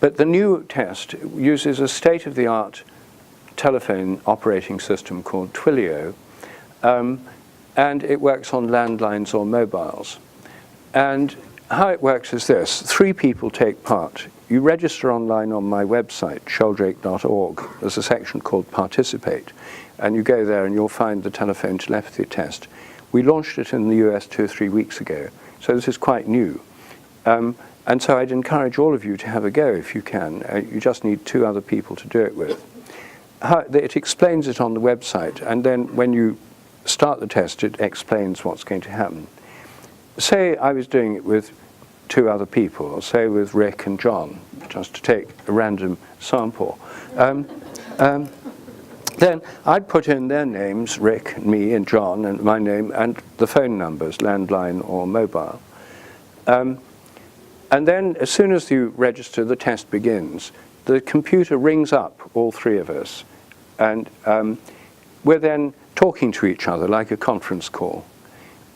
But the new test uses a state-of-the-art telephone operating system called Twilio, and it works on landlines or mobiles. And how it works is this. 3 people take part. You register online on my website, sheldrake.org. There's a section called Participate, and you go there and you'll find the telephone telepathy test. We launched it in the US 2 or 3 weeks ago, so this is quite new. And so I'd encourage all of you to have a go if you can. You just need 2 other people to do it with. It explains it on the website, and then when you start the test, it explains what's going to happen. Say I was doing it with 2 other people, or say with Rick and John, just to take a random sample. Then I'd put in their names, Rick, and me, and John, and my name, and the phone numbers, landline or mobile. And then as soon as you register, the test begins. The computer rings up all 3 of us, and we're then talking to each other like a conference call.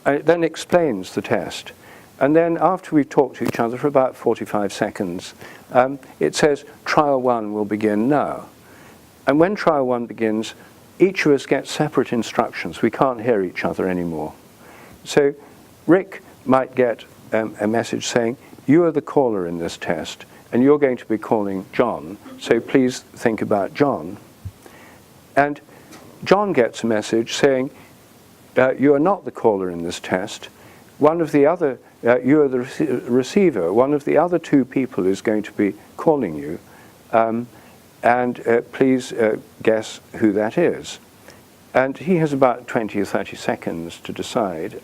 It then explains the test. And then after we've talked to each other for about 45 seconds, it says, trial 1 will begin now. And when trial 1 begins, each of us gets separate instructions. We can't hear each other anymore. So Rick might get a message saying, "You are the caller in this test, and you're going to be calling John, so please think about John." And John gets a message saying, "You are not the caller in this test. One of the other, you are the receiver. One of the other 2 people is going to be calling you, and please guess who that is." And he has about 20 or 30 seconds to decide.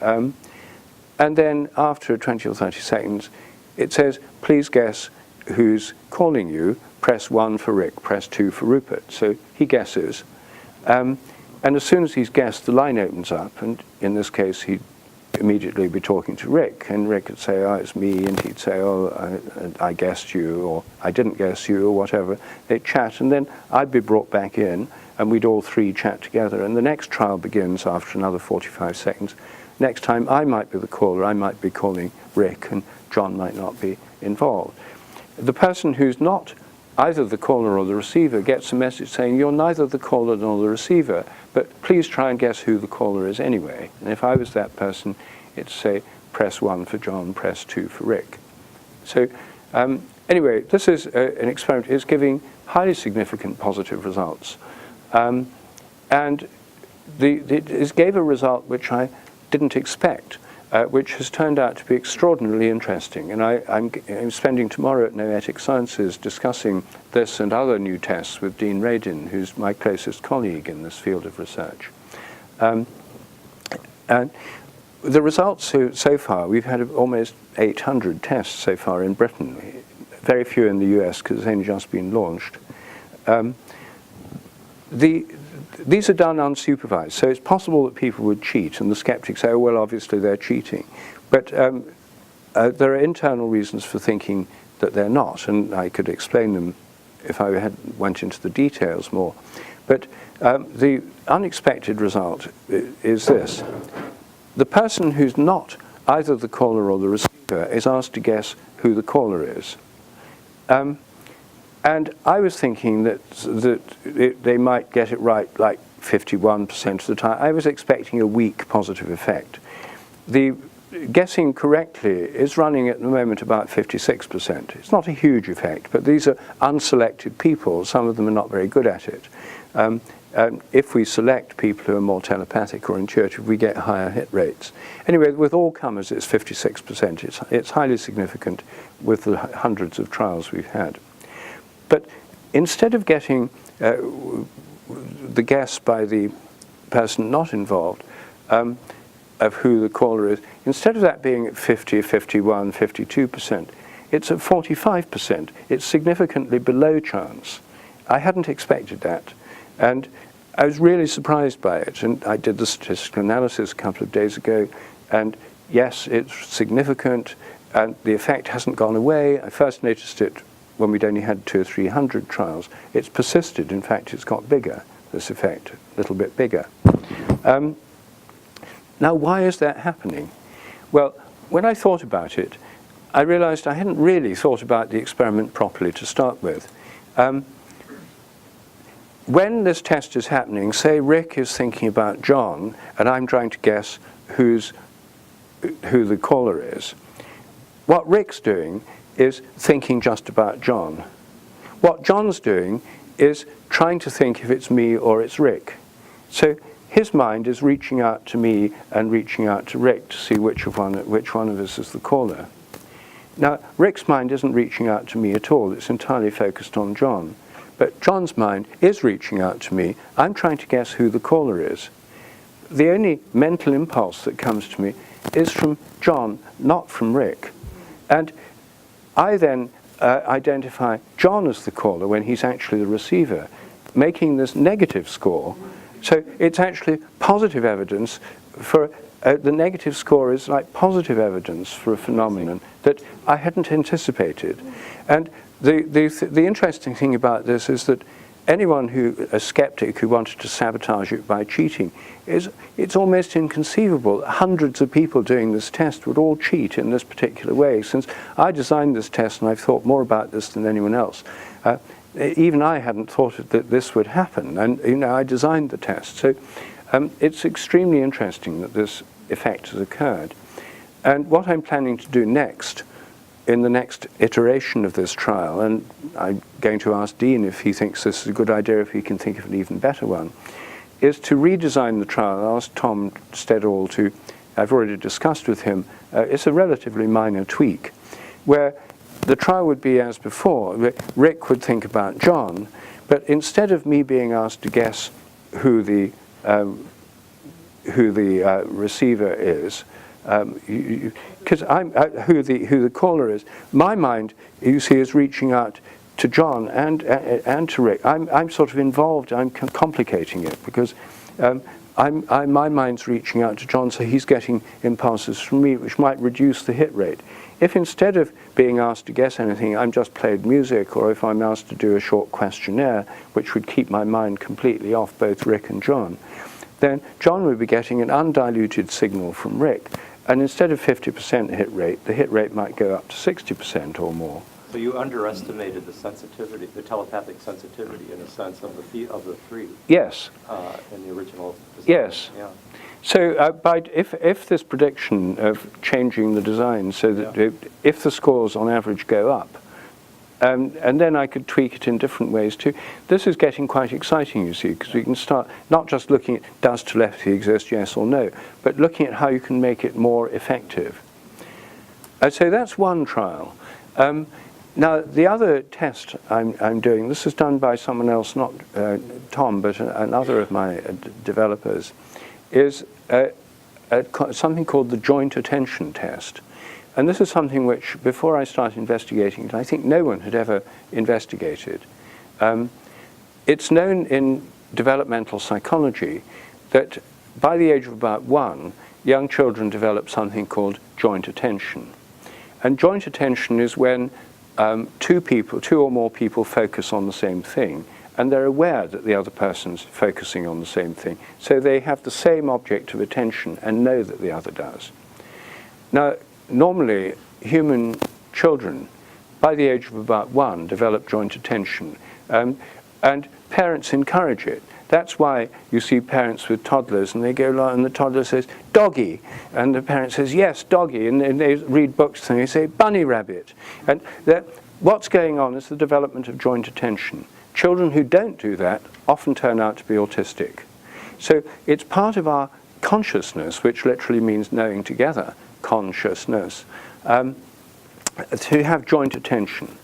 And then after 20 or 30 seconds, it says, "Please guess who's calling you. Press 1 for Rick, press 2 for Rupert." So he guesses. And as soon as he's guessed, the line opens up, and in this case, he'd immediately be talking to Rick, and Rick would say, "Oh, it's me," and he'd say, "Oh, I guessed you," or "I didn't guess you," or whatever. They'd chat, and then I'd be brought back in, and we'd all 3 chat together, and the next trial begins after another 45 seconds. Next time, I might be the caller, I might be calling Rick, and John might not be involved. The person who's not either the caller or the receiver gets a message saying, "You're neither the caller nor the receiver, but please try and guess who the caller is anyway." And if I was that person, it'd say, "Press 1 for John, press 2 for Rick." So anyway, this is an experiment. It's giving highly significant positive results. And it gave a result which I didn't expect, which has turned out to be extraordinarily interesting. And I'm spending tomorrow at Noetic Sciences discussing this and other new tests with Dean Radin, who's my closest colleague in this field of research. And the results so far, we've had almost 800 tests so far in Britain, very few in the US because it's only just been launched. These are done unsupervised, so it's possible that people would cheat, and the skeptics say, "Oh, well, obviously they're cheating." But there are internal reasons for thinking that they're not, and I could explain them if I went into the details more. But the unexpected result is this. The person who's not either the caller or the receiver is asked to guess who the caller is. And I was thinking that they might get it right like 51% of the time. I was expecting a weak positive effect. The guessing correctly is running at the moment about 56%. It's not a huge effect, but these are unselected people. Some of them are not very good at it. if we select people who are more telepathic or intuitive, we get higher hit rates. Anyway, with all comers, it's 56%. It's highly significant with the hundreds of trials we've had. But instead of getting the guess by the person not involved of who the caller is, instead of that being at 50, 51, 52%, it's at 45%. It's significantly below chance. I hadn't expected that. And I was really surprised by it. And I did the statistical analysis a couple of days ago. And yes, it's significant. And the effect hasn't gone away. I first noticed it when we'd only had 200 or 300 trials. It's persisted. In fact, it's got bigger, this effect, a little bit bigger. Now, why is that happening? Well, when I thought about it, I realized I hadn't really thought about the experiment properly to start with. When this test is happening, say Rick is thinking about John, and I'm trying to guess who the caller is. What Rick's doing is thinking just about John. What John's doing is trying to think if it's me or it's Rick. So his mind is reaching out to me and reaching out to Rick to see which one of us is the caller. Now, Rick's mind isn't reaching out to me at all. It's entirely focused on John. But John's mind is reaching out to me. I'm trying to guess who the caller is. The only mental impulse that comes to me is from John, not from Rick. And I then identify John as the caller when he's actually the receiver, making this negative score. So it's actually positive evidence for the negative score is like positive evidence for a phenomenon that I hadn't anticipated. And the interesting thing about this is that anyone a skeptic who wanted to sabotage it by cheating, it's almost inconceivable. Hundreds of people doing this test would all cheat in this particular way. Since I designed this test and I've thought more about this than anyone else, even I hadn't thought that this would happen. And I designed the test. So it's extremely interesting that this effect has occurred. And what I'm planning to do next, in the next iteration of this trial, and I'm going to ask Dean if he thinks this is a good idea, if he can think of an even better one, is to redesign the trial. I asked Tom Steadall to, I've already discussed with him, it's a relatively minor tweak, where the trial would be as before. Rick would think about John, but instead of me being asked to guess who the receiver is, because who the caller is, my mind, you see, is reaching out to John and to Rick. I'm sort of involved. I'm complicating it because my mind's reaching out to John, so he's getting impulses from me, which might reduce the hit rate. If instead of being asked to guess anything, I'm just played music, or if I'm asked to do a short questionnaire, which would keep my mind completely off both Rick and John, then John would be getting an undiluted signal from Rick. And instead of 50% hit rate, the hit rate might go up to 60% or more. So you underestimated the sensitivity, the telepathic sensitivity, in a sense, of the three. Yes. In the original design. Yes. Yeah. So if this prediction of changing the design so that if the scores on average go up, and then I could tweak it in different ways too. This is getting quite exciting, you see, because we can start not just looking at does telepathy exist, yes or no, but looking at how you can make it more effective. So that's one trial. Now, the other test I'm doing, this is done by someone else, not Tom, but another of my developers, is something called the joint attention test. And this is something which, before I started investigating it, I think no one had ever investigated. It's known in developmental psychology that by the age of about 1, young children develop something called joint attention. And joint attention is when two or more people focus on the same thing, and they're aware that the other person's focusing on the same thing. So they have the same object of attention and know that the other does. Now, normally, human children, by the age of about 1, develop joint attention, and parents encourage it. That's why you see parents with toddlers, and they go along, and the toddler says, "Doggy," and the parent says, "Yes, doggy," and they read books, and they say, "Bunny rabbit." And what's going on is the development of joint attention. children who don't do that often turn out to be autistic. So it's part of our consciousness, which literally means knowing together, consciousness, to have joint attention.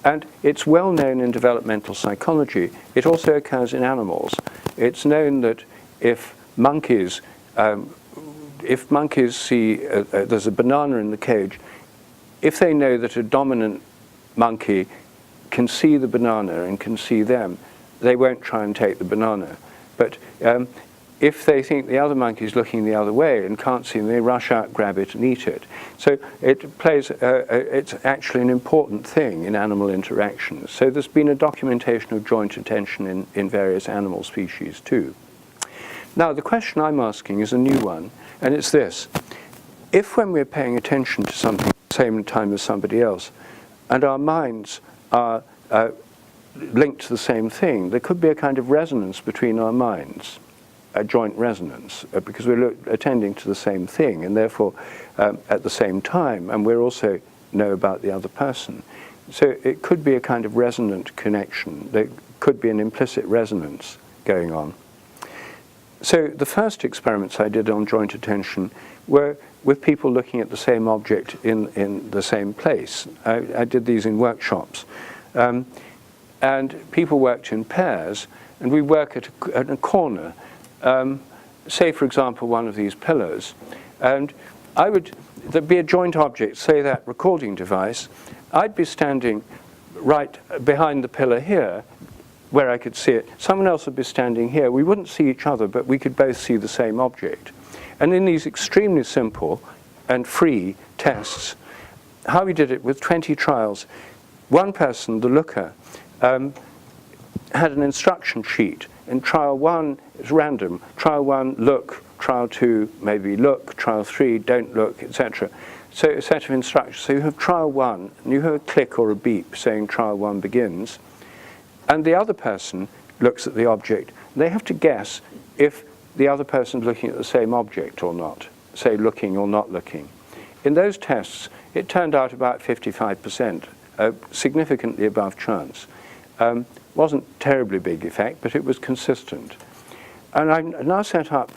And it's well known in developmental psychology. It also occurs in animals. It's known that if monkeys see there's a banana in the cage, if they know that a dominant monkey can see the banana and can see them, they won't try and take the banana. But if they think the other monkey is looking the other way and can't see them, they rush out, grab it, and eat it. So it plays, it's actually an important thing in animal interactions. So there's been a documentation of joint attention in various animal species too. Now the question I'm asking is a new one, and it's this. If when we're paying attention to something at the same time as somebody else, and our minds are linked to the same thing, there could be a kind of resonance between our minds, a joint resonance, because we're attending to the same thing, and therefore at the same time, and we're also know about the other person. So it could be a kind of resonant connection. There could be an implicit resonance going on. So the first experiments I did on joint attention were with people looking at the same object in the same place. I did these in workshops. And people worked in pairs, and we work at a corner, say for example one of these pillars, and there'd be a joint object, say that recording device. I'd be standing right behind the pillar here, where I could see it. Someone else would be standing here. We wouldn't see each other, but we could both see the same object. And in these extremely simple and free tests, how we did it with 20 trials, one person, the looker, had an instruction sheet. In trial 1, it's random. Trial 1, look. Trial 2, maybe look. Trial 3, don't look, etc. So a set of instructions. So you have trial 1, and you have a click or a beep saying trial 1 begins. And the other person looks at the object. They have to guess if the other person's looking at the same object or not, say looking or not looking. In those tests, it turned out about 55%, significantly above chance. Wasn't terribly big effect, but it was consistent. And I now set up,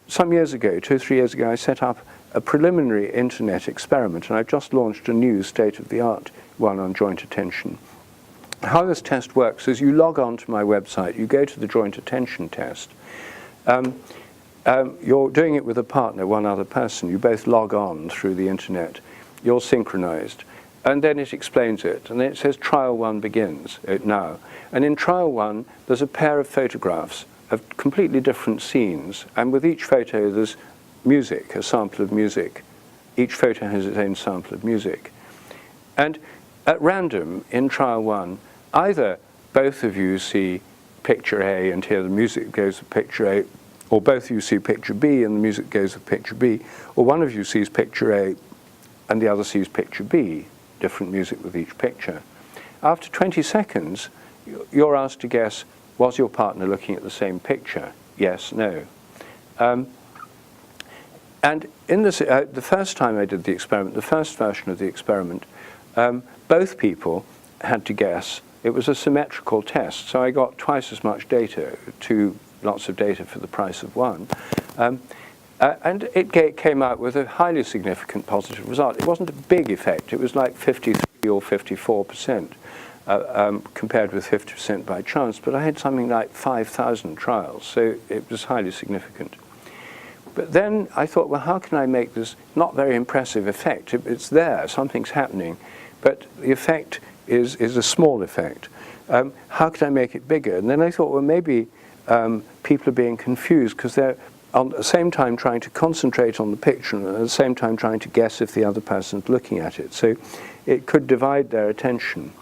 some years ago, 2 or 3 years ago, I set up a preliminary internet experiment, and I've just launched a new state-of-the-art one on joint attention. How this test works is you log on to my website, you go to the joint attention test. You're doing it with a partner, one other person. You both log on through the internet. You're synchronized. And then it explains it. And then it says trial 1 begins now. And in trial 1, there's a pair of photographs of completely different scenes. And with each photo, there's music, a sample of music. Each photo has its own sample of music. And at random, in trial 1, either both of you see picture A and here the music goes with picture A, or both of you see picture B and the music goes with picture B, or one of you sees picture A and the other sees picture B, different music with each picture. After 20 seconds, you're asked to guess, was your partner looking at the same picture? Yes, no. And in this, the first time I did the experiment, the first version of the experiment, both people had to guess. It was a symmetrical test, so I got twice as much data, lots of data for the price of one. And it came out with a highly significant positive result. It wasn't a big effect. It was like 53 or 54%, compared with 50% by chance, but I had something like 5,000 trials, so it was highly significant. But then I thought, well, how can I make this not very impressive effect? It's there, something's happening, but the effect is a small effect. How can I make it bigger? And then I thought, well, maybe people are being confused because they're at the same time trying to concentrate on the picture and at the same time trying to guess if the other person's looking at it. So it could divide their attention.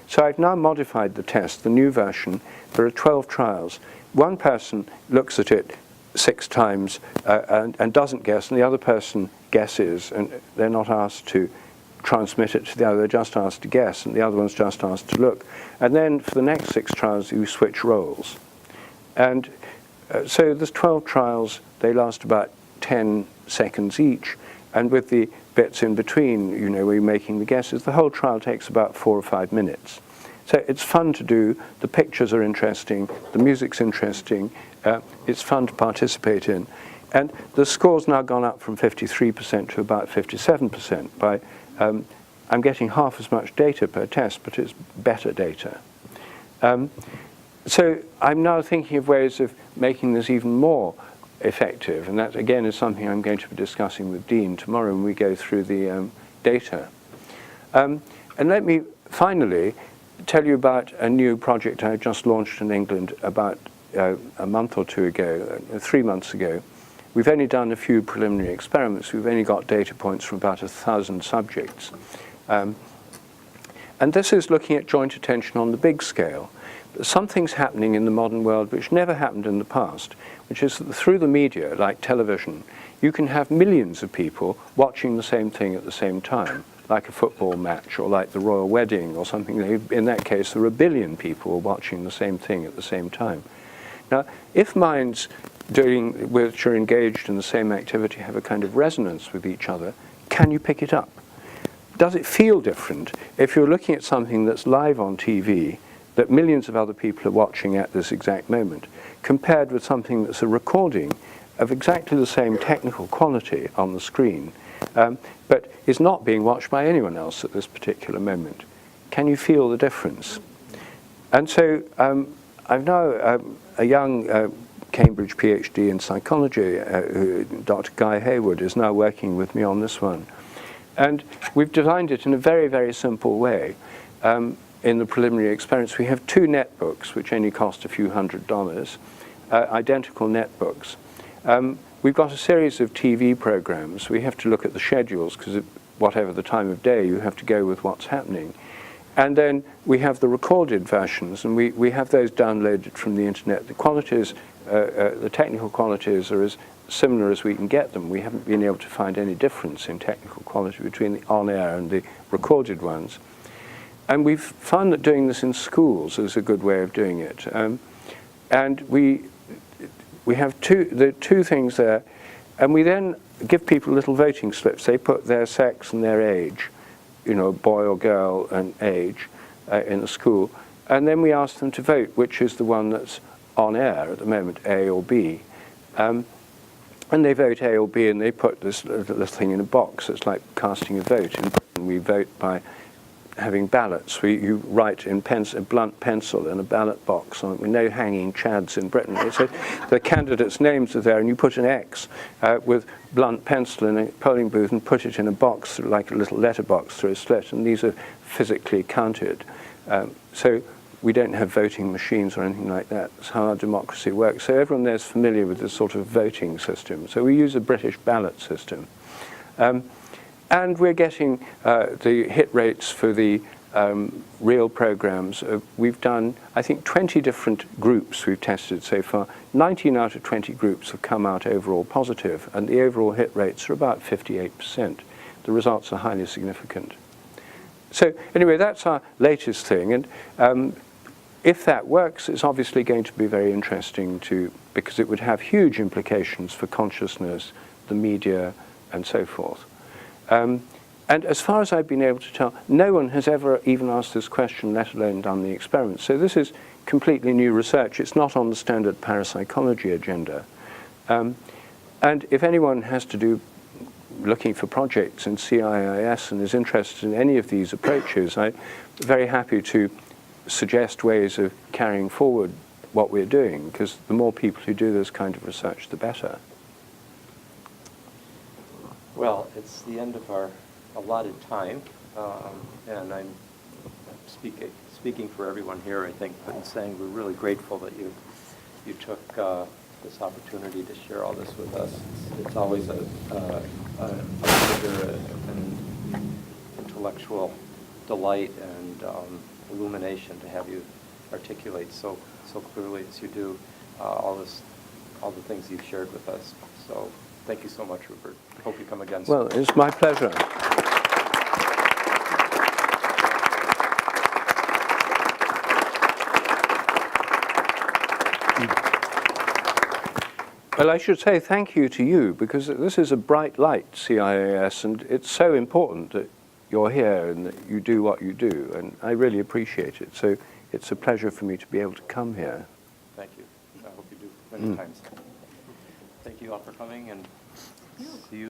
So I've now modified the test, the new version. There are 12 trials. One person looks at it 6 times and doesn't guess, and the other person guesses, and they're not asked to transmit it to the other, they're just asked to guess, and the other one's just asked to look. And then for the next 6 trials, you switch roles. And so there's 12 trials, they last about 10 seconds each, and with the bits in between, where you're making the guesses, the whole trial takes about 4 or 5 minutes. So it's fun to do, the pictures are interesting, the music's interesting, it's fun to participate in. And the score's now gone up from 53% to about 57%. I'm getting half as much data per test, but it's better data. So I'm now thinking of ways of making this even more effective, and that again is something I'm going to be discussing with Dean tomorrow when we go through the data. And let me finally tell you about a new project I just launched in England about a month or two ago, 3 months ago. We've only done a few preliminary experiments. We've only got data points from about 1,000 subjects. And this is looking at joint attention on the big scale. But something's happening in the modern world which never happened in the past, which is that through the media, like television, you can have millions of people watching the same thing at the same time, like a football match or like the royal wedding or something. In that case, there are 1 billion people watching the same thing at the same time. Now, if minds which are engaged in the same activity have a kind of resonance with each other, can you pick it up? Does it feel different if you're looking at something that's live on TV that millions of other people are watching at this exact moment, compared with something that's a recording of exactly the same technical quality on the screen, but is not being watched by anyone else at this particular moment? Can you feel the difference? And so I've now a young Cambridge PhD in psychology, Dr. Guy Hayward, is now working with me on this one. And we've designed it in a very, very simple way. In the preliminary experiments, we have 2 netbooks, which only cost a few $100s, identical netbooks. We've got a series of TV programs. We have to look at the schedules, because whatever the time of day, you have to go with what's happening. And then we have the recorded versions, and we have those downloaded from the internet. The qualities, the technical qualities are as similar as we can get them. We haven't been able to find any difference in technical quality between the on-air and the recorded ones. And we've found that doing this in schools is a good way of doing it. And we have the two things there, and we then give people little voting slips. They put their sex and their age, you know, boy or girl and age in the school, and then we ask them to vote which is the one that's on air at the moment, A or B. And they vote A or B, and they put this little thing in a box. It's like casting a vote. In Britain, we vote by having ballots. You write in a blunt pencil in a ballot box. With no hanging chads in Britain. The candidates' names are there, and you put an X with blunt pencil in a polling booth and put it in a box, like a little letterbox through a slit, and these are physically counted. So we don't have voting machines or anything like that. That's how our democracy works. So everyone there is familiar with this sort of voting system. So we use a British ballot system. And we're getting the hit rates for the real programs. We've done, I think, 20 different groups we've tested so far. 19 out of 20 groups have come out overall positive, and the overall hit rates are about 58%. The results are highly significant. So anyway, that's our latest thing. And if that works, it's obviously going to be very interesting because it would have huge implications for consciousness, the media, and so forth. And as far as I've been able to tell, no one has ever even asked this question, let alone done the experiment. So this is completely new research. It's not on the standard parapsychology agenda. And if anyone has to do looking for projects in CIIS and is interested in any of these approaches, I'm very happy to suggest ways of carrying forward what we're doing, because the more people who do this kind of research, the better. Well, it's the end of our allotted time, and I'm speaking for everyone here, I think, but in saying we're really grateful that you took this opportunity to share all this with us. It's always a pleasure, an intellectual delight and illumination to have you articulate so clearly as you do all the things you've shared with us. So thank you so much, Rupert. Hope you come again soon. Well, it's my pleasure. Well, I should say thank you to you, because this is a bright light, CIIS, and it's so important that you're here and that you do what you do, and I really appreciate it. So it's a pleasure for me to be able to come here. Thank you. I hope you do many times. Thank you all for coming, and see you.